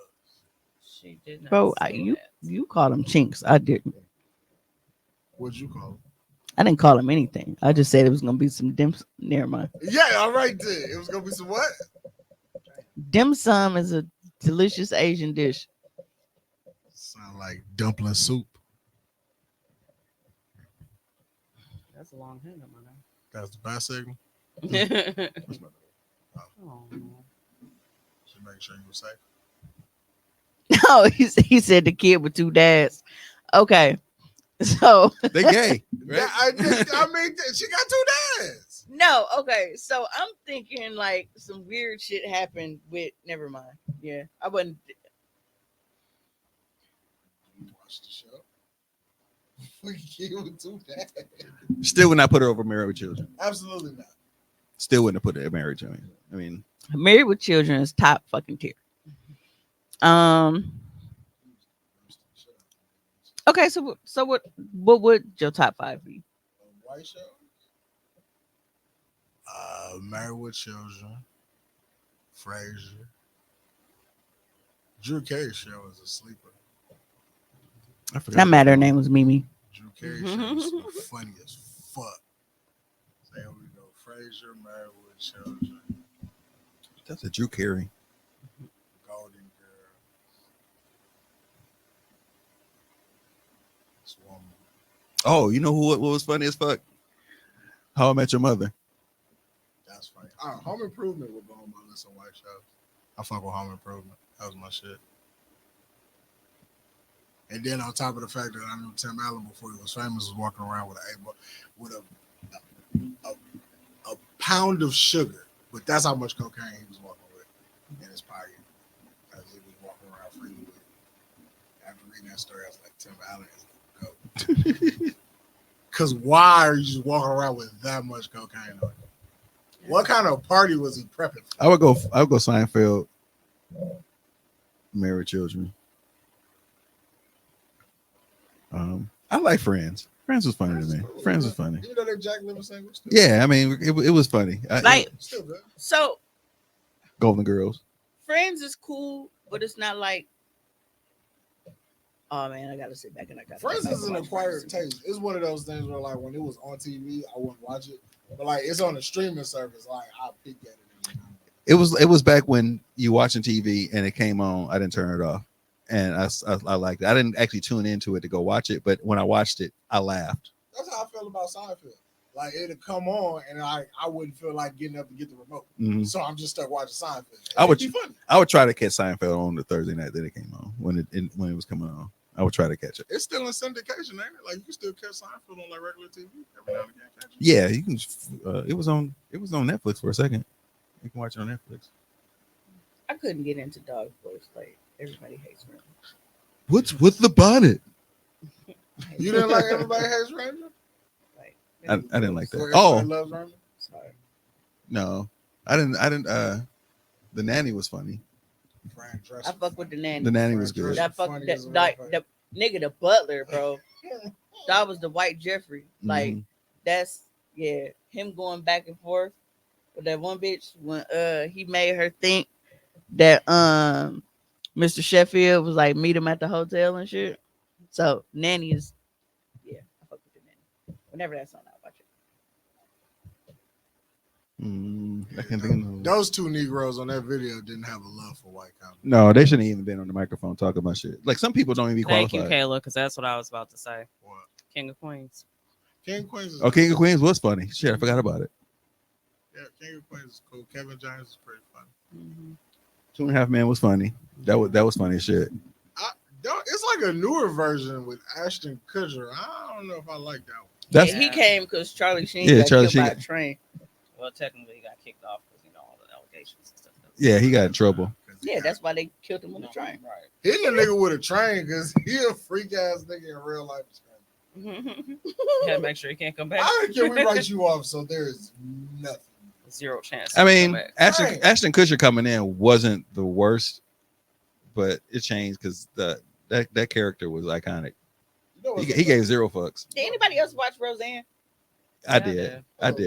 She did not. Bro, say you call them chinks. I didn't. What'd you call them? I didn't call them anything. I just said it was gonna be some dim. Never mind. Yeah, all right then. It was gonna be some what? Dim sum is a delicious Asian dish. Sound like dumpling soup. That's a long hang up, my That's the bad signal. name. Oh. Should make sure you were safe. No, he said the kid with two dads. Okay, so they gay. Right? I mean, she got two dads. No, okay. So I'm thinking like some weird shit happened with. Never mind. Yeah, I wasn't. Watch the show. Kid with two dads. Still would not put her over Married with Children. Absolutely not. Still wouldn't have put it at Married Children. I mean, Married with Children is top fucking tier. Okay, so what would your top 5 be? White show. Married with Children. Frasier. Drew Carey show was a sleeper. I forgot. That matter. Her name was Mimi. Drew Carey show was funny as fuck. So here we go. Frasier, Married with Children. That's a Drew Carey. Golden Girl. Woman. Oh, you know what was funny as fuck? How I Met Your Mother. That's funny. Home Improvement would go on my list of white shows. I fuck with Home Improvement. That was my shit. And then on top of the fact that I knew Tim Allen before he was famous was walking around with a pound of sugar, but that's how much cocaine he was walking with in his pocket as he was walking around freely with. After reading that story, I was like, Tim Allen is a goat. Because why are you just walking around with that much cocaine on you? What kind of party was he prepping for? I would go Seinfeld. Married Children. I like Friends. Friends was funny to me. Friends was funny. You know that Jack Living single? Yeah, I mean it was funny. Still good. So Golden Girls. Friends is cool, but it's not like. Oh man, I gotta sit back and I gotta. Friends is an acquired taste. It's one of those things where like when it was on TV, I wouldn't watch it, but like it's on a streaming service, like I'll peek at it. It was back when you watching TV and it came on. I didn't turn it off, and I liked it. I didn't actually tune into it to go watch it, but when I watched it, I laughed. That's how I felt about Seinfeld. Like it'd come on, and I wouldn't feel like getting up to get the remote, so I'm just stuck watching Seinfeld. I would try to catch Seinfeld on the Thursday night that it came on when it was coming on. I would try to catch it. It's still in syndication, ain't it? Like you can still catch Seinfeld on like regular TV every now and again. Catch it. Yeah, you can. It was on Netflix for a second. You can watch it on Netflix. I couldn't get into Dog Voice. Like everybody hates Raymond. What's with the bonnet? You didn't like Everybody Hates Raymond? I didn't like that. So Oh loves Raymond? Sorry. No, I didn't. The Nanny was funny. I fuck with the nanny. The Nanny was good. That fuck the nigga, the butler, bro. That was the white Jeffrey. Like that's him going back and forth with that one bitch when he made her think that Mr. Sheffield was like meet him at the hotel and shit. So Nanny is I fuck with the Nanny. Whenever that's on, I'll watch it. I can't think of those two Negroes on that video didn't have a love for white comedy. No, they shouldn't even been on the microphone talking about shit. Like some people don't even be Thank qualified. you, Kayla, because that's what I was about to say. What? King of Queens. King of Queens. King of Queens was funny. Shit, I forgot about it. Yeah, King of Queens is cool. Kevin James is pretty funny. 2.5 Men was funny. That was funny as shit. It's like a newer version with Ashton Kutcher. I don't know if I like that one. That's he came because Charlie Sheen got Charlie killed Sheen by a train. Well, technically, he got kicked off because all the allegations and stuff. Yeah, he got in trouble. Yeah, that's why they killed him on the train. Right. He a nigga with a train because he a freak ass nigga in real life. You gotta make sure he can't come back. I don't care. We write you off, so there is nothing. Zero chance. I mean, Ashton Kutcher coming in wasn't the worst, but it changed because that character was iconic. You know he gave zero fucks. Did anybody else watch Roseanne? I did. Back in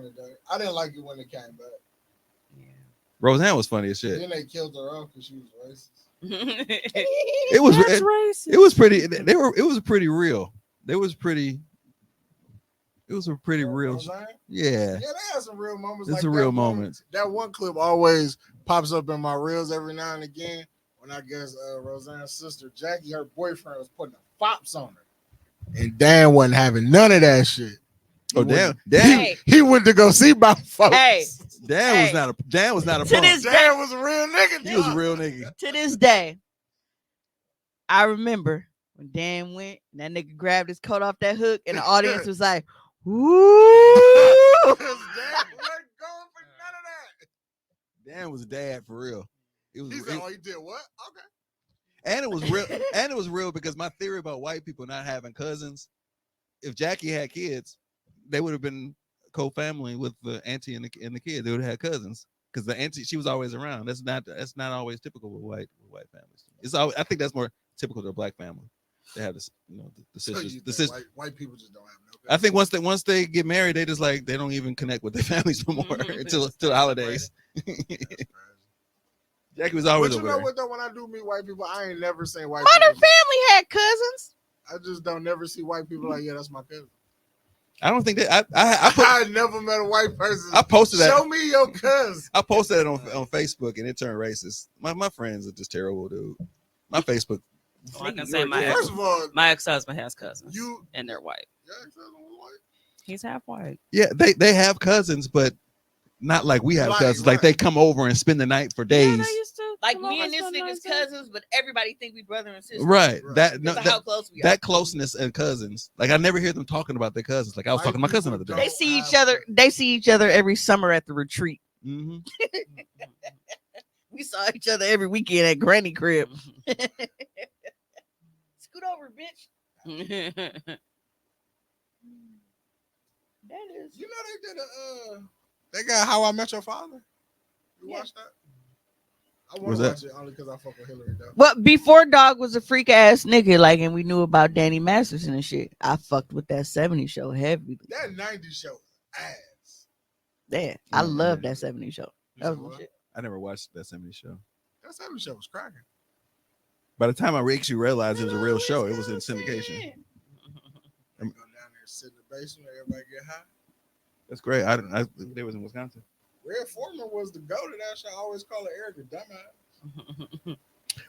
the day, I didn't like it when it came back. Roseanne was funny as shit. Then they killed her off because she was racist. It was pretty. It was pretty real. It was a pretty real. Yeah. Yeah, they had some real moments. It's a real moment. That one clip always pops up in my reels every now and again when I guess Roseanne's sister Jackie, her boyfriend was putting a fops on her, and Dan wasn't having none of that shit. Oh damn! He went to go see my folks. Hey, Dan was not a to punk. this Dan day, was a real nigga. He was a real nigga. to this day, I remember when Dan went and that nigga grabbed his coat off that hook, and the audience was like, "Woo!" Dan was dad for real. It was. He said, "Oh, you did what? Okay." And it was real. And it was real because my theory about white people not having cousins, if Jackie had kids, they would have been co-family with the auntie and the kid. They would have had cousins because the auntie, she was always around. That's not always typical with white families. It's always, I think that's more typical to a black family. They have this, the sisters. So the sisters. White people just don't have no cousins. I think once they get married, they just like they don't even connect with their families no more until the holidays. Jackie was always But you know aware. what though? When I do meet white people, I ain't never seen white Modern people. Family had cousins. I just don't never see white people like, yeah, that's my cousin. I don't think that I never met a white person. I posted that. Show me your cousin. I posted it on Facebook and it turned racist. My friends are just terrible, dude. My Facebook. Well, I can say my ex-husband has cousins. And they're white. Your ex-husband was white? He's half white. Yeah, they have cousins, but not like we have cousins. Like they come over and spend the night for days. Like me and this nigga's cousins, but everybody think we brother and sister. Right. How close we are. That closeness and cousins. Like I never hear them talking about their cousins. Like I was talking to my cousin the other day. They see each other. They see each other every summer at the retreat. Mm-hmm. We saw each other every weekend at Granny crib. Scoot over, bitch. That is. You know they did they got How I Met Your Father. You watched that? I want to watch it only because I fuck with Hillary though. But before Dog was a freak ass nigga, like, and we knew about Danny Masterson and shit, I fucked with that 70s show heavy. That 90s show was ass. Yeah, I love that 70s show. That was my shit. I never watched that 70s show. That 70s show was cracking. By the time I actually realized it was a real show, it was in syndication. Go down there, sit in the basement, everybody get high. That's great. They was in Wisconsin. Red Foreman was the goat of that show. I always call it Eric a dumbass.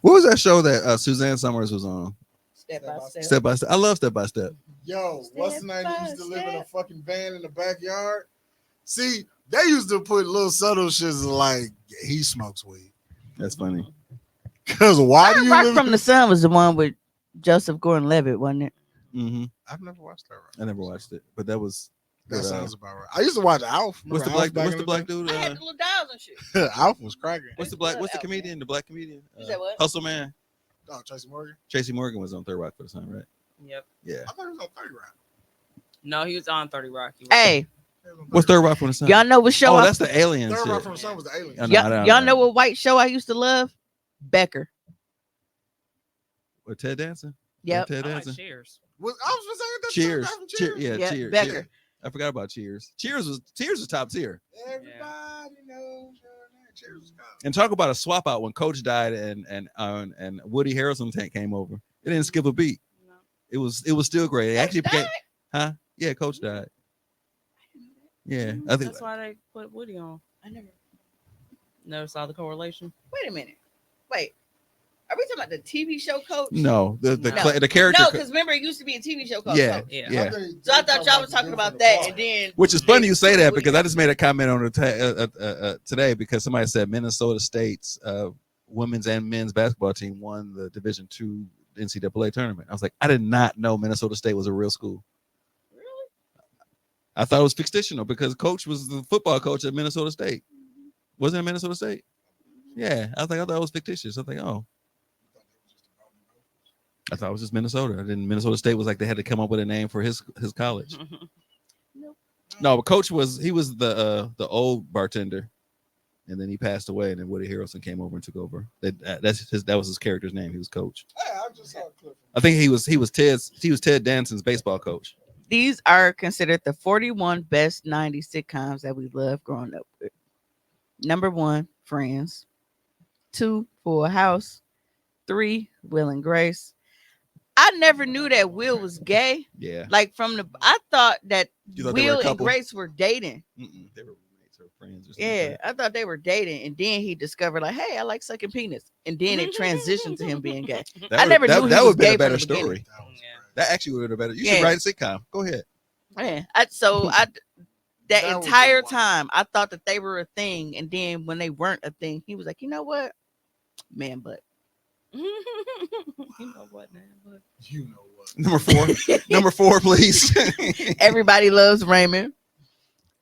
What was that show that Suzanne Summers was on? Step by Step. Step by Step. I love Step by Step. Yo, what's the name that used to live in a fucking van in the backyard? See, they used to put little subtle shits like he smokes weed. That's funny. Because why do you Rock live from the Sun was the one with Joseph Gordon-Levitt, wasn't it? Mm-hmm. I've never watched that. I never watched it, but that sounds about right. I used to watch Alf. What's the black dude? I had the little dials and shit. Alf was cracking. What's the comedian? The black comedian? You said what? Hustle Man. Oh, Tracy Morgan. Tracy Morgan was on Third Rock for the Sun, right? Yep. Yeah. I thought he was on 30 Rock. No, he was on 30 Rock. Hey. What's Third Rock from the Sun? Y'all know what show? Oh, that's the alien. Third shit. Rock from the Sun was the alien. Y'all know what white show I used to love? Becker. With Ted Danson? Yep. Ted I like Danson. Cheers. I was saying that. Cheers. Cheers. Cheers. Becker. I forgot about Cheers. Cheers was top tier. Everybody knows your name. Cheers was good. And talk about a swap out when Coach died and Woody Harrelson came over. It didn't skip a beat. No. It was still great. It actually became, huh? Yeah, Coach died. Yeah, I think that's why they put Woody on. I never saw the correlation. Wait a minute. Wait. Are we talking about the TV show Coach? No, the character. No, because remember it used to be a TV show called Yeah, Coach. yeah. So I thought y'all was talking about that, and then Which is funny you say that because I just made a comment on it today because somebody said Minnesota State's women's and men's basketball team won the Division II NCAA tournament. I was like, I did not know Minnesota State was a real school. Really? I thought it was fictional because Coach was the football coach at Minnesota State. Wasn't it Minnesota State? Yeah, I thought it was fictitious. I think, oh. I thought it was just Minnesota. And then Minnesota State was like they had to come up with a name for his college. Nope. No, but Coach was the old bartender, and then he passed away, and then Woody Harrelson came over and took over. That was his character's name. He was Coach. Hey, I just saw a clip. I think he was Ted Danson's baseball coach. These are considered the 41 best 90s sitcoms that we loved growing up with. Number 1, Friends. 2, Full House. 3, Will and Grace. I never knew that Will was gay. Yeah. Like I thought that You thought Will and Grace were dating. They were roommates. or friends or something. Yeah, I thought they were dating, and then he discovered like, hey, I like sucking penis, and then it transitioned to him being gay. I never knew he that was would have gay been a from better the beginning. story. That actually would have been better. You Yeah. should write a sitcom. Go ahead. Yeah, that That was entire wild. time I thought that they were a thing, and then when they weren't a thing, he was like, you know what, man, but You know what, man? Look. You know what? Number four, please. Everybody loves Raymond.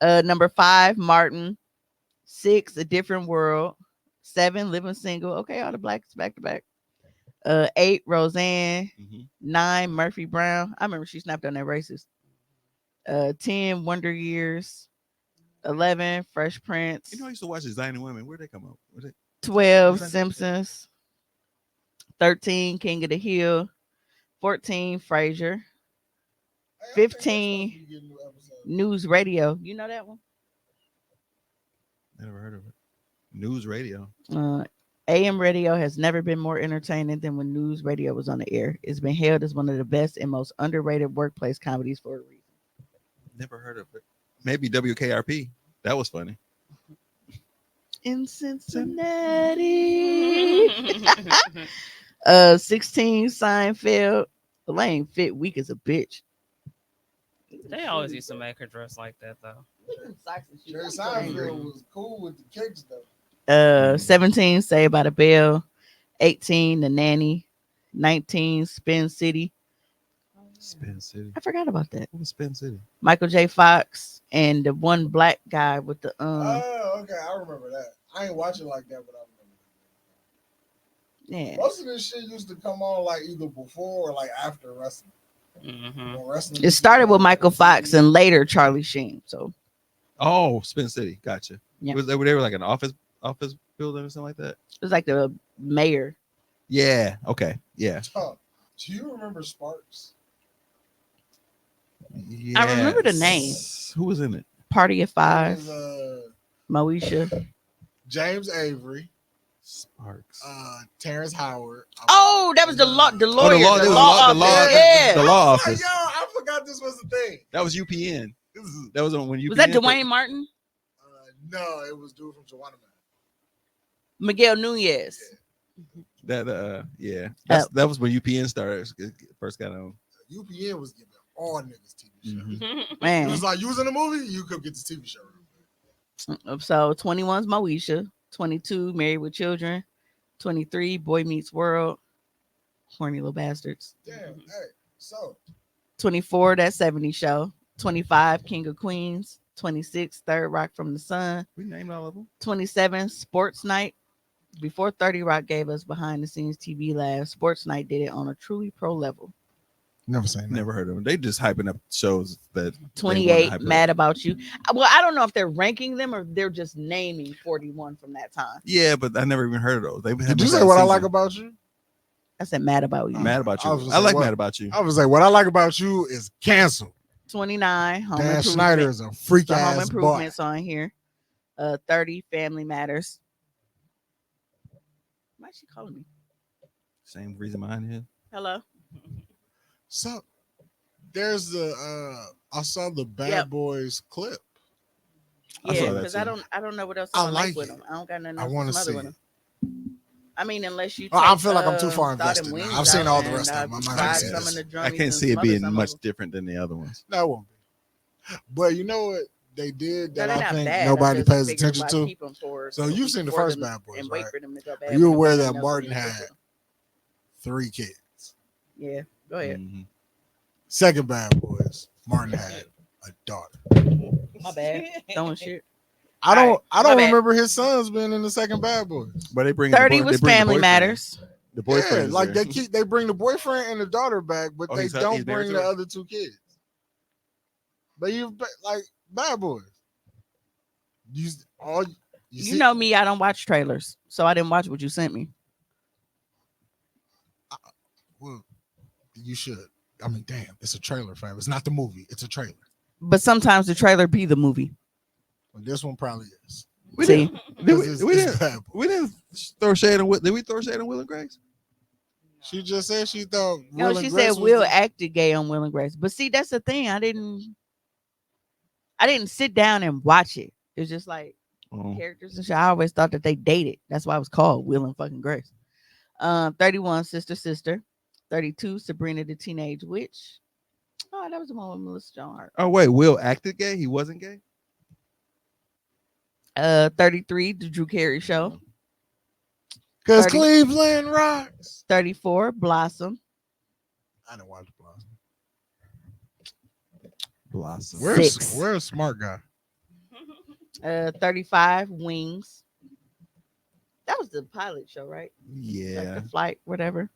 Number 5, Martin. 6, A Different World. 7, Living Single. Okay, all the blacks back to back. 8, Roseanne. 9, Murphy Brown. I remember she snapped on that racist. 10, Wonder Years. 11, Fresh Prince. You know, I used to watch Designing Women. Where'd they come up? 12, Simpsons. 13, King of the Hill. 14, Frasier. 15, News Radio. You know that one? Never heard of it. News Radio. AM radio has never been more entertaining than when News Radio was on the air. It's been hailed as one of the best and most underrated workplace comedies for a reason. Never heard of it. Maybe WKRP. That was funny. In Cincinnati. 16, Seinfeld. Elaine Fit weak as a bitch. They always used to make her dress like that, though. Jerry Seinfeld was cool with the kicks though. 17, Saved by the Bell. 18, The Nanny. 19, Spin City. Spin City. I forgot about that. What was Spin City? Michael J. Fox and the one black guy with the Oh, okay, I remember that. I ain't watch it like that, but I remember that. Yeah. Most of this shit used to come on like either before or like after wrestling. Mm-hmm. Wrestling It started with Michael Fox and later Charlie Sheen. So Oh, Spin City. Gotcha. Yeah. Was they were like an office building or something like that? it was like the mayor. Yeah. Okay. Yeah. Huh. Do you remember Sparks? I remember the name. Who was in it? Party of It 5. was, Moesha. James Avery, Sparks. Terrence Howard. Oh, that was the lawyer. The law office. office. Yeah. Like, Yo, I forgot this was the thing. That was UPN. That was on when UPN. Was that Dwayne Martin? No, it was dude from Joanna Man. Miguel Nunez. That yeah. That was when UPN first got on. UPN was giving all niggas TV shows. Man. It was like, you was in a movie, you could get the TV show. So 21's Moesha. 22, Married with Children. 23, Boy Meets World. Horny little bastards. Damn, hey, so 24, That 70 Show. 25, King of Queens. 26, Third Rock from the Sun. We named all of them. 27, Sports Night. Before 30 Rock gave us behind the scenes TV labs, Sports Night did it on a truly pro level. Never seen that. Never heard of them. They just hyping up shows that 28, Mad About You. Well, I don't know if they're ranking them or they're just naming 41 from that time. Yeah, but I never even heard of those. Did you say what I like about you? I said Mad About You. Mad About You. was I like what- Mad About You. I was like, what I like about you is canceled. 29, Home Dan Improvement. Schneider is a freak The Home ass boy. Improvements on here. 30, Family Matters. Why is she calling me? Same reason behind it. Hello. So there's the I saw the Bad Boys clip. I saw Yeah, that because too. I don't know what else I I like like with it. them. I don't got nothing I else wanna to smother see with them. I mean, unless you. I take, feel like I'm too far Thought and invested now. Wings I've seen out all the and, rest of them. I might tried have to see some this. of the I Journeys can't and see it smothered being some of much them. different than the other ones. No, it won't be. But you know what they did No, that they're I not think bad. I nobody just pays figured attention why to? keep 'em for So a you've week seen the for first them Bad Boys, and wait right? for them to go bad. Are you when aware nothing that else Martin is had good. 3 kids? Yeah, go ahead. Mhm. Second Bad Boys, Martin had a daughter. My bad. Throwing shit. I don't All right, my bad. remember his sons being in the second Bad Boys. But they bring 30 was Family Matters. The boyfriend. Yeah, is like there. they bring the boyfriend and the daughter back, but Oh, they he's don't married bring to the her? other 2 kids. But like Bad Boys. You You see- know me, I don't watch trailers, so I didn't watch what you sent me. Well, you should. I mean, damn, it's a trailer, fam. It's not the movie. It's a trailer. But sometimes the trailer be the movie. Well, this one probably is. We See? didn't, Because we, it's didn't, Bad Boys. we didn't throw shade on. Did we throw shade on Will and Grace? She just said she thought. No, Will she and said Grace was Will the- acted gay on Will and Grace. But see, that's the thing. I didn't sit down and watch it. It was just like Oh. characters and shit. I always thought that they dated. That's why it was called Will and fucking Grace. 31, Sister Sister. 32, Sabrina the Teenage Witch. Oh, that was the one with Melissa Joan Hart. Oh wait, Will acted gay. He wasn't gay. 33, The Drew Carey Show. Because Cleveland rocks. 34, Blossom. I didn't watch Blossom. Blossom. Where's Smart Guy? 35, Wings. That was the pilot show, right? Yeah. Like the flight, whatever.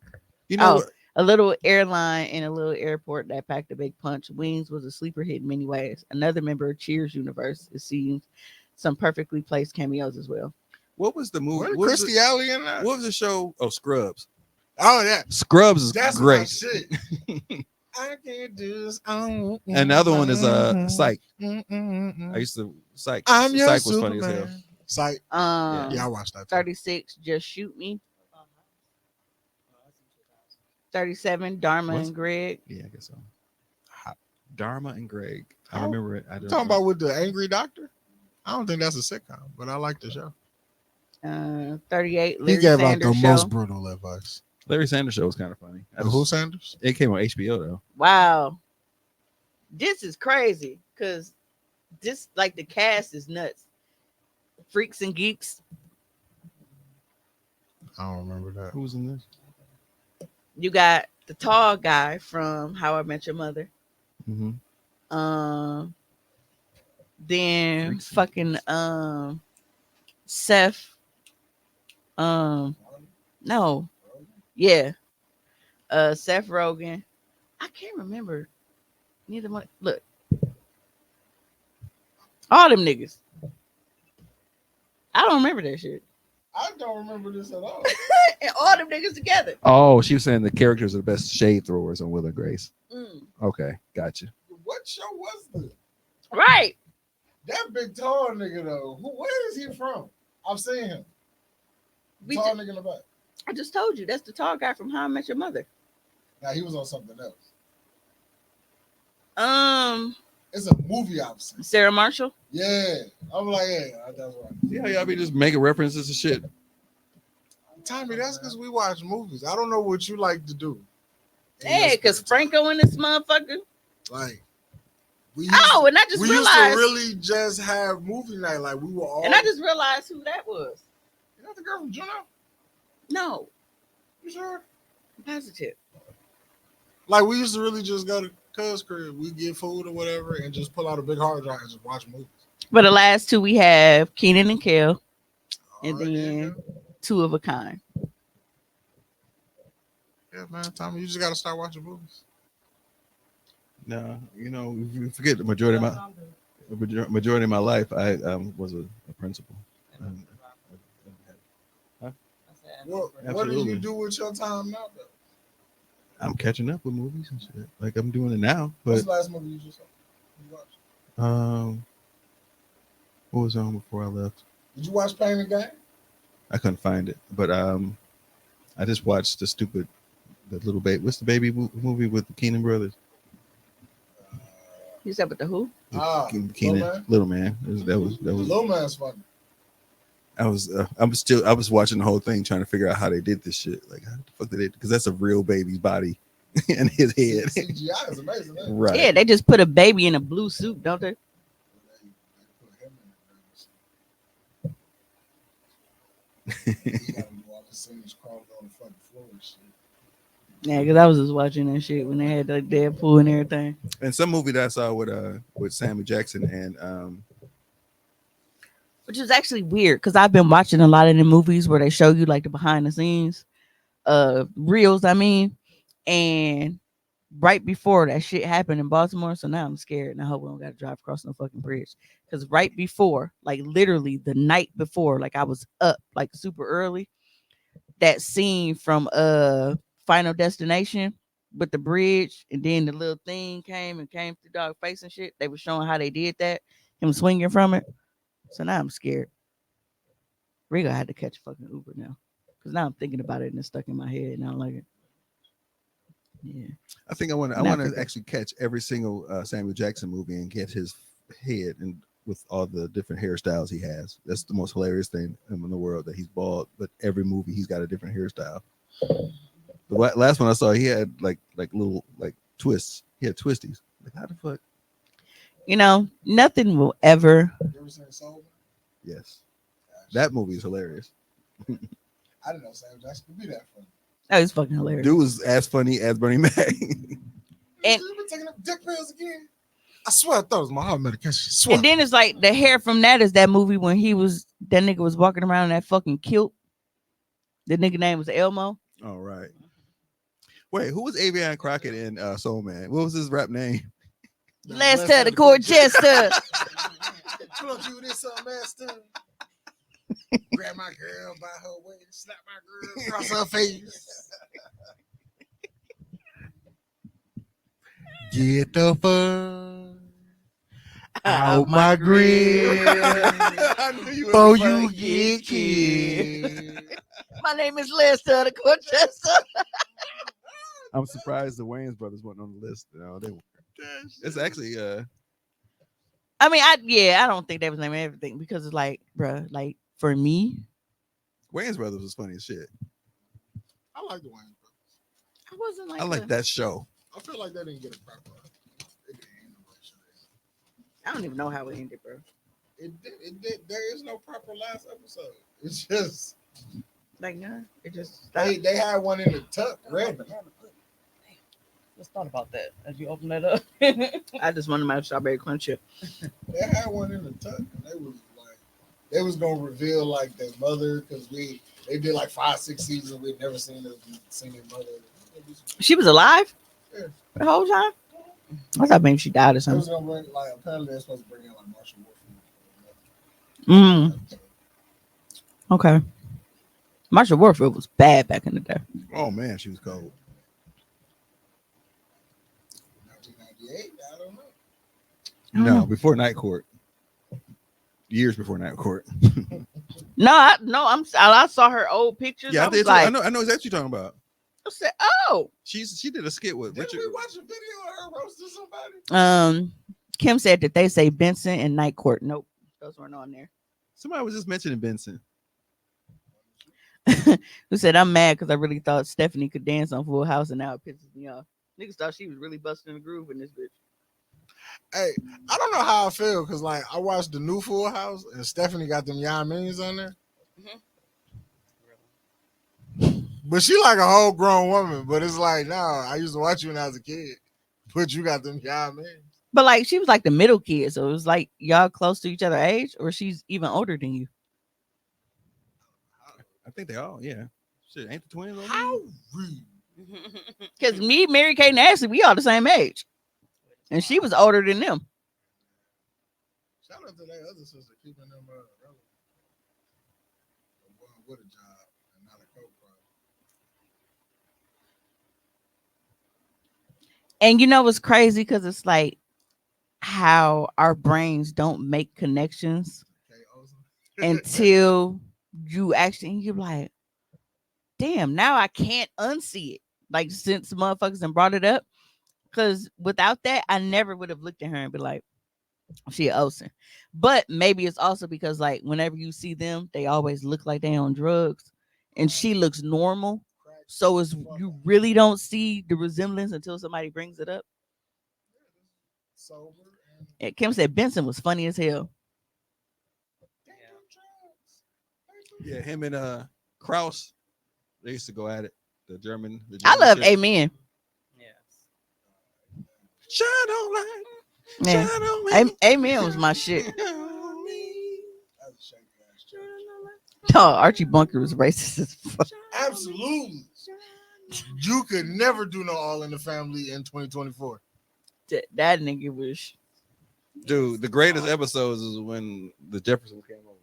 You know, a little airline in a little airport that packed a big punch. Wings was a sleeper hit in many ways. Another member of Cheers universe. It seems some perfectly placed cameos as well. What was the movie? What Christy Alley in that? What was the show? Oh, Scrubs. Oh yeah, Scrubs is that's great. my shit. I can't do this. And the other one is Psych. I used to Psych. I'm your Psych was Superman. funny as hell. Psych. Yeah, I watched that. 36, Just Shoot Me. 37, Dharma and Greg. Yeah, I guess so. Dharma and Greg. I remember it. I don't talking about with the angry doctor. I don't think that's a sitcom, but I like the show. 38, He Larry gave Sanders out the Show. most brutal advice. Larry Sanders Show was kind of funny. Who Sanders? It came on HBO though. Wow. This is crazy because this, like, the cast is nuts. Freaks and Geeks. I don't remember that. Who's in this? You got the tall guy from How I Met Your Mother. Mm-hmm. Then fucking Seth. No. Yeah. Seth Rogen. I can't remember. Neither one. Look. All them niggas. I don't remember that shit. I don't remember this at all. And all them niggas together. Oh, she was saying the characters are the best shade throwers on Will and Grace. Mm. Okay, gotcha. What show was this? Right. That big tall nigga though. Where is he from? I've seen him. Tall nigga in the back. I just told you that's the tall guy from How I Met Your Mother. Now he was on something else. It's a movie I've seen. Sarah Marshall. Yeah, I'm like, yeah, that's right. See how y'all be just making references to shit. Tommy, that's because we watch movies. I don't know what you like to do. Yeah, because Franco and this motherfucker. Like, and I just we realized. used to really just have movie night. Like, we were all. And I just realized who that was. Is that the girl from Juno? No. You sure? I'm positive. Like, we used to really just go to Cuz crib. We get food or whatever and just pull out a big hard drive and just watch movies. But the last two we have Keenan and Kel. And then Two of a Kind. Yeah, man, Tommy, you just got to start watching movies. No, you know, you forget the majority of my life, I was a principal. What do you do with your time now, though? I'm catching up with movies and shit. Like I'm doing it now. But What's the last movie you just saw? You watched? What was on before I left? Did you watch Pain and Gain? I couldn't find it, but I just watched the little baby. What's the baby movie with the Keenan brothers? You said with the who? Keenan, Little Man. That was Little Man's funny. I was watching the whole thing trying to figure out how they did this shit. Like how the fuck did they? Because that's a real baby's body in his head. CGI is amazing. Right. Yeah, they just put a baby in a blue suit, don't they? Yeah, because I was just watching that shit when they had the Deadpool and everything. And some movie that I saw with Samuel Jackson and which is actually weird because I've been watching a lot of the movies where they show you like the behind the scenes reels, and right before that shit happened in Baltimore, so now I'm scared and I hope we don't gotta drive across no fucking bridge. Because right before, like literally the night before, like I was up like super early, that scene from Final Destination with the bridge, and then the little thing came through dog face and shit. They were showing how they did that, him swinging from it. So now I'm scared. Rigo had to catch a fucking Uber now, because now I'm thinking about it and it's stuck in my head and I don't like it. Yeah, I think I want to actually catch every single Samuel Jackson movie and get his head and with all the different hairstyles he has. That's the most hilarious thing in the world, that he's bald, but every movie he's got a different hairstyle. The last one I saw, he had like little like twists. He had twisties. Like, how the fuck? You know, nothing will ever. You ever seen Soul? Yes, that movie is hilarious. I didn't know Sam Jackson could be that funny. That was fucking hilarious. Dude was as funny as Bernie Mac. And you been taking up dick pills again? I swear I thought it was my heart medication. Swear. And then it's like the hair from that is that movie when that nigga was walking around in that fucking kilt. The nigga name was Elmo. All right. Wait, who was Avion Crockett in Soul Man? What was his rap name? Lester the Court Jester. Plunk you this master. Grab my girl by her waist, slap my girl across her face. Get the fuck out my grill. Oh, you get killed. My name is Lester the Court Jester. I'm surprised the Wayans brothers weren't on the list. No, they weren't. It's actually I mean, I don't think they was naming everything because it's like, bruh, like for me, Wayans brothers was funny as shit. I like the Wayans brothers. I wasn't like I like that show. I feel like they didn't get a proper. I don't even know how it ended, bro. It did. There is no proper last episode. It's just like no. It just they had one in the tuck ready. Just thought about that as you open that up. I just wanted my strawberry crunch chip. They had one in the tuck, and they was gonna reveal like their mother because they did like 5-6 seasons. We'd never seen their mother. She was alive Yeah. the whole time. I thought maybe she died or They was something. gonna bring apparently they're supposed to bring in like Marshall Okay. Marsha Warfield was bad back in the day. Oh man, she was cold. 1998. I don't know. No, before Night Court. Years before Night Court. I saw her old pictures. Yeah, I was like, I know exactly what you're talking about. I said, oh. She did a skit with Did Richard. we watch a video of her roasting somebody? Kim said that they say Benson and Night Court. Nope, those weren't on there. Somebody was just mentioning Benson. Who said I'm mad because I really thought Stephanie could dance on Full House and now it pisses me off. Niggas thought she was really busting the groove in this bitch. Hey, I don't know how I feel because like I watched the new Full House and Stephanie got them Young Millions on there. But she like a whole grown woman. But it's like, nah, I used to watch you when I was a kid. But you got them Young Millions. But like she was like the middle kid, so it was like y'all close to each other age, or she's even older than you. I think they all, yeah. Shit, ain't the twins on How Because me, Mary Kate, and Ashley, we all the same age. And she was older than them. Shout out to that other sister keeping them relevant. With a job and not a co-pro. And you know what's crazy? Because it's like how our brains don't make connections until you're like, damn, now I can't unsee it. Like since motherfuckers done brought it up. Because without that, I never would have looked at her and be like, she a Olsen. But maybe it's also because like whenever you see them, they always look like they on drugs. And she looks normal. So it's you really don't see the resemblance until somebody brings it up. And Kim said Benson was funny as hell. Yeah, him and Kraus, they used to go at it. The German I love shit. Amen. Shine on light. Yeah. Shine on me. Amen was my shit. No, Archie Bunker was racist as fuck. Absolutely. You could never do no All in the Family in 2024. That nigga was. Dude, the greatest episodes is when the Jeffersons came over.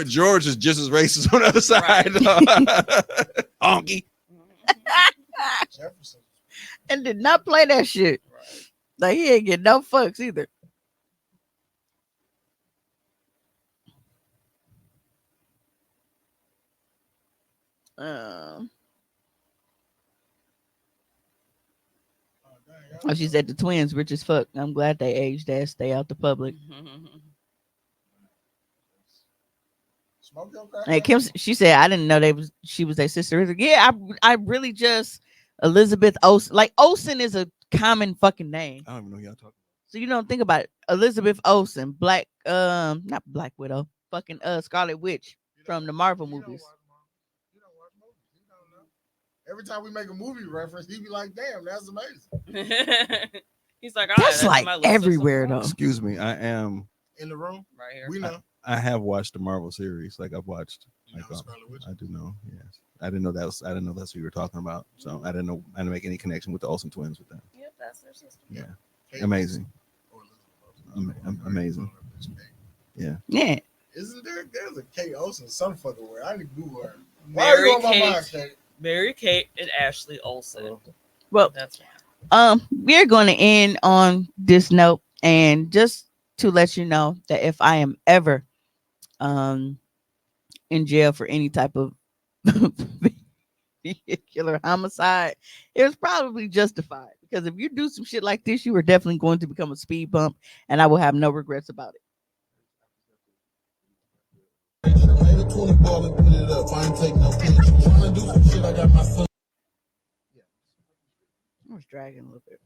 George is just as racist on the other side. Honky. Jefferson. And did not play that shit. Like he ain't get no fucks either. Oh, she said the twins rich as fuck. I'm glad they aged ass. Stay out the public. Smoke your crack. Hey, Kim, she said I didn't know she was their sister. Yeah, I really just Elizabeth Olsen. Like Olsen is a common fucking name. I don't even know who y'all talking. So you don't think about it. Elizabeth Olsen, not Black Widow, fucking Scarlet Witch from the Marvel movies. Every time we make a movie reference, he be like, "Damn, that's amazing." He's like, That's like everywhere though. Excuse me, I am in the room right here. We know. I have watched the Marvel series. Like I've watched. You know Scarlet Witch? I do know. Yes, I didn't know that's what you were talking about. So I didn't make any connection with the Olsen twins with that. Yep, that's their sister. Yeah, amazing. Amazing. Yeah. Yeah. Isn't there's a Kate Olsen some fucking word? I need to Google her. Why are you on my mind, Kate? Mary Kate and Ashley Olsen. Well, that's we're going to end on this note, and just to let you know that if I am ever in jail for any type of vehicular homicide, it was probably justified, because if you do some shit like this, you are definitely going to become a speed bump, and I will have no regrets about it. I was dragging a little bit.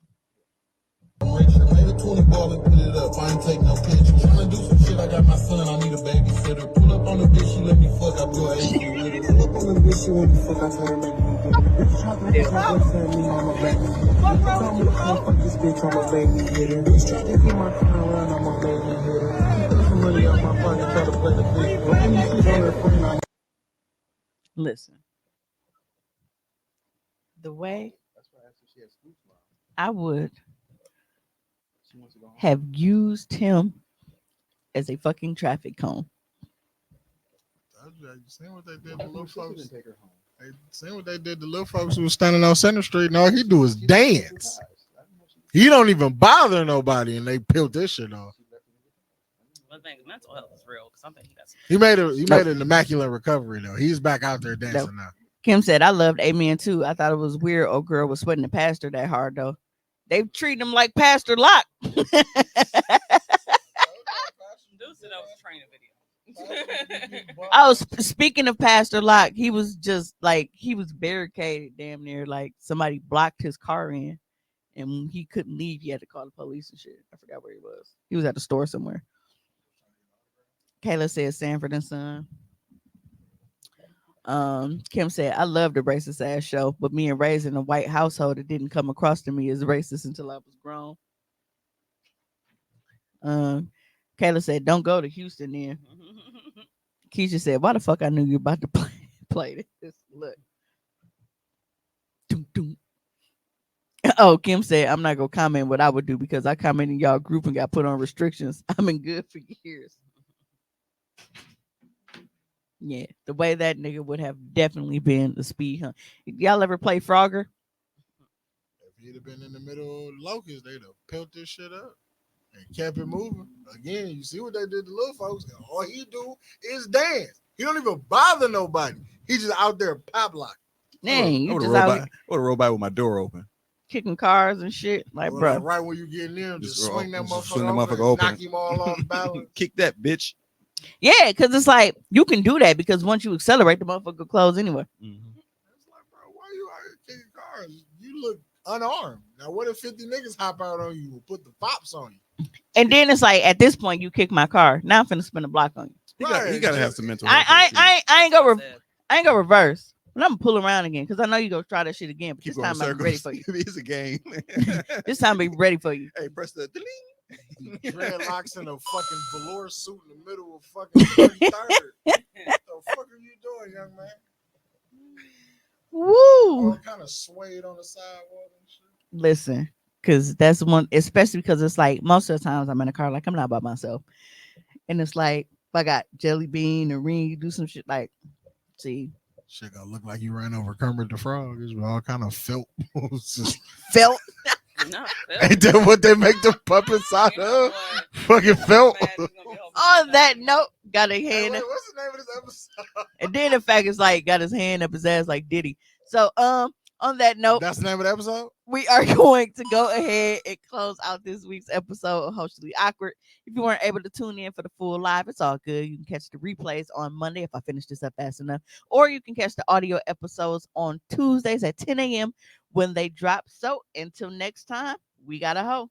Made a 20 ball and put it up. I ain't take no picture. Tryna do some shit. I got my son. I need a babysitter. Pull up on the bitch. She let me fuck. I do a AC with it. Pull up on the bitch. She let me fuck. I told her make me do it. Bitch tryna get my boyfriend. Me, I'ma make me. Bitch told me to come fuck this bitch. I'ma make me hit her. Bitch tryna get my car around. I'ma make me hit her. Put some money out my pocket. Try to play the bitch. But when you see her friend, I'm Listen, the way I would have used him as a fucking traffic cone. You seen what they did to little folks? Hey, seen what they did to little folks who was standing on Center Street, and all he do is dance. He don't even bother nobody, and they peeled this shit off. I think mental health is real, because I think He made an immaculate recovery though. He's back out there dancing now. Kim said, I loved Amen too. I thought it was weird old girl was sweating the pastor that hard though. They treat him like Pastor Locke. Oh, speaking of Pastor Locke, he was just like, he was barricaded damn near, like somebody blocked his car in, and when he couldn't leave, he had to call the police and shit. I forgot where he was. He was at the store somewhere. Kayla said Sanford and Son. Kim said, I love the racist ass show, but me and raised in a white household, it didn't come across to me as racist until I was grown. Kayla said, don't go to Houston then. Keisha said, why the fuck I knew you about to play this? Look. Doom, doom. Oh, Kim said, I'm not gonna comment what I would do because I commented in y'all group and got put on restrictions. I've been good for years. Yeah, the way that nigga would have definitely been the speed hunt. Y'all ever play Frogger? If he'd have been in the middle of the locust, they'd have peeled this shit up and kept it moving. Again, you see what they did to little folks. All he do is dance. He don't even bother nobody. He's just out there pop locking. Dang, you just I would have rolled by with my door open, kicking cars and shit. Like, bro, right when you get near him, just swing that motherfucker open. Open. Knock him all off balance. Kick that bitch. Yeah, because it's like you can do that because once you accelerate, the motherfucker close anyway. Mm-hmm. It's like, bro, why you out here kicking cars? You look unarmed. Now, what if 50 niggas hop out on you and put the fops on you? And then it's like, at this point, you kick my car. Now I'm finna spin a block on you. He gotta have some mental. I ain't go reverse. But I'm gonna pull around again because I know you gonna try that shit again. But this time I'll be ready for you. It's a game. This time I'll be ready for you. Hey, press the dreadlocks in a fucking velour suit in the middle of fucking 33rd. What the fuck are you doing, young man? Woo! All kind of swayed on the sidewalk and shit. Listen, because that's one, especially because it's like most of the times I'm in a car, like I'm not by myself, and it's like if I got Jelly Bean or Ring, do some shit like, see. Shit gonna look like you ran over Kermit the Frog. It's all kind of felt. Felt. No, ain't that what they make the puppets out of? Fucking felt. On that note, got a hand. Wait, what's the name of this episode? And then the fact is like got his hand up his ass like Diddy. So on On that note, That's the name of the episode. We are going to go ahead and close out this week's episode of Hostily Awkward. If you weren't able to tune in for the full live, it's all good. You can catch the replays on Monday if I finish this up fast enough, or you can catch the audio episodes on Tuesdays at 10 a.m. when they drop. So until next time, we got a hoe.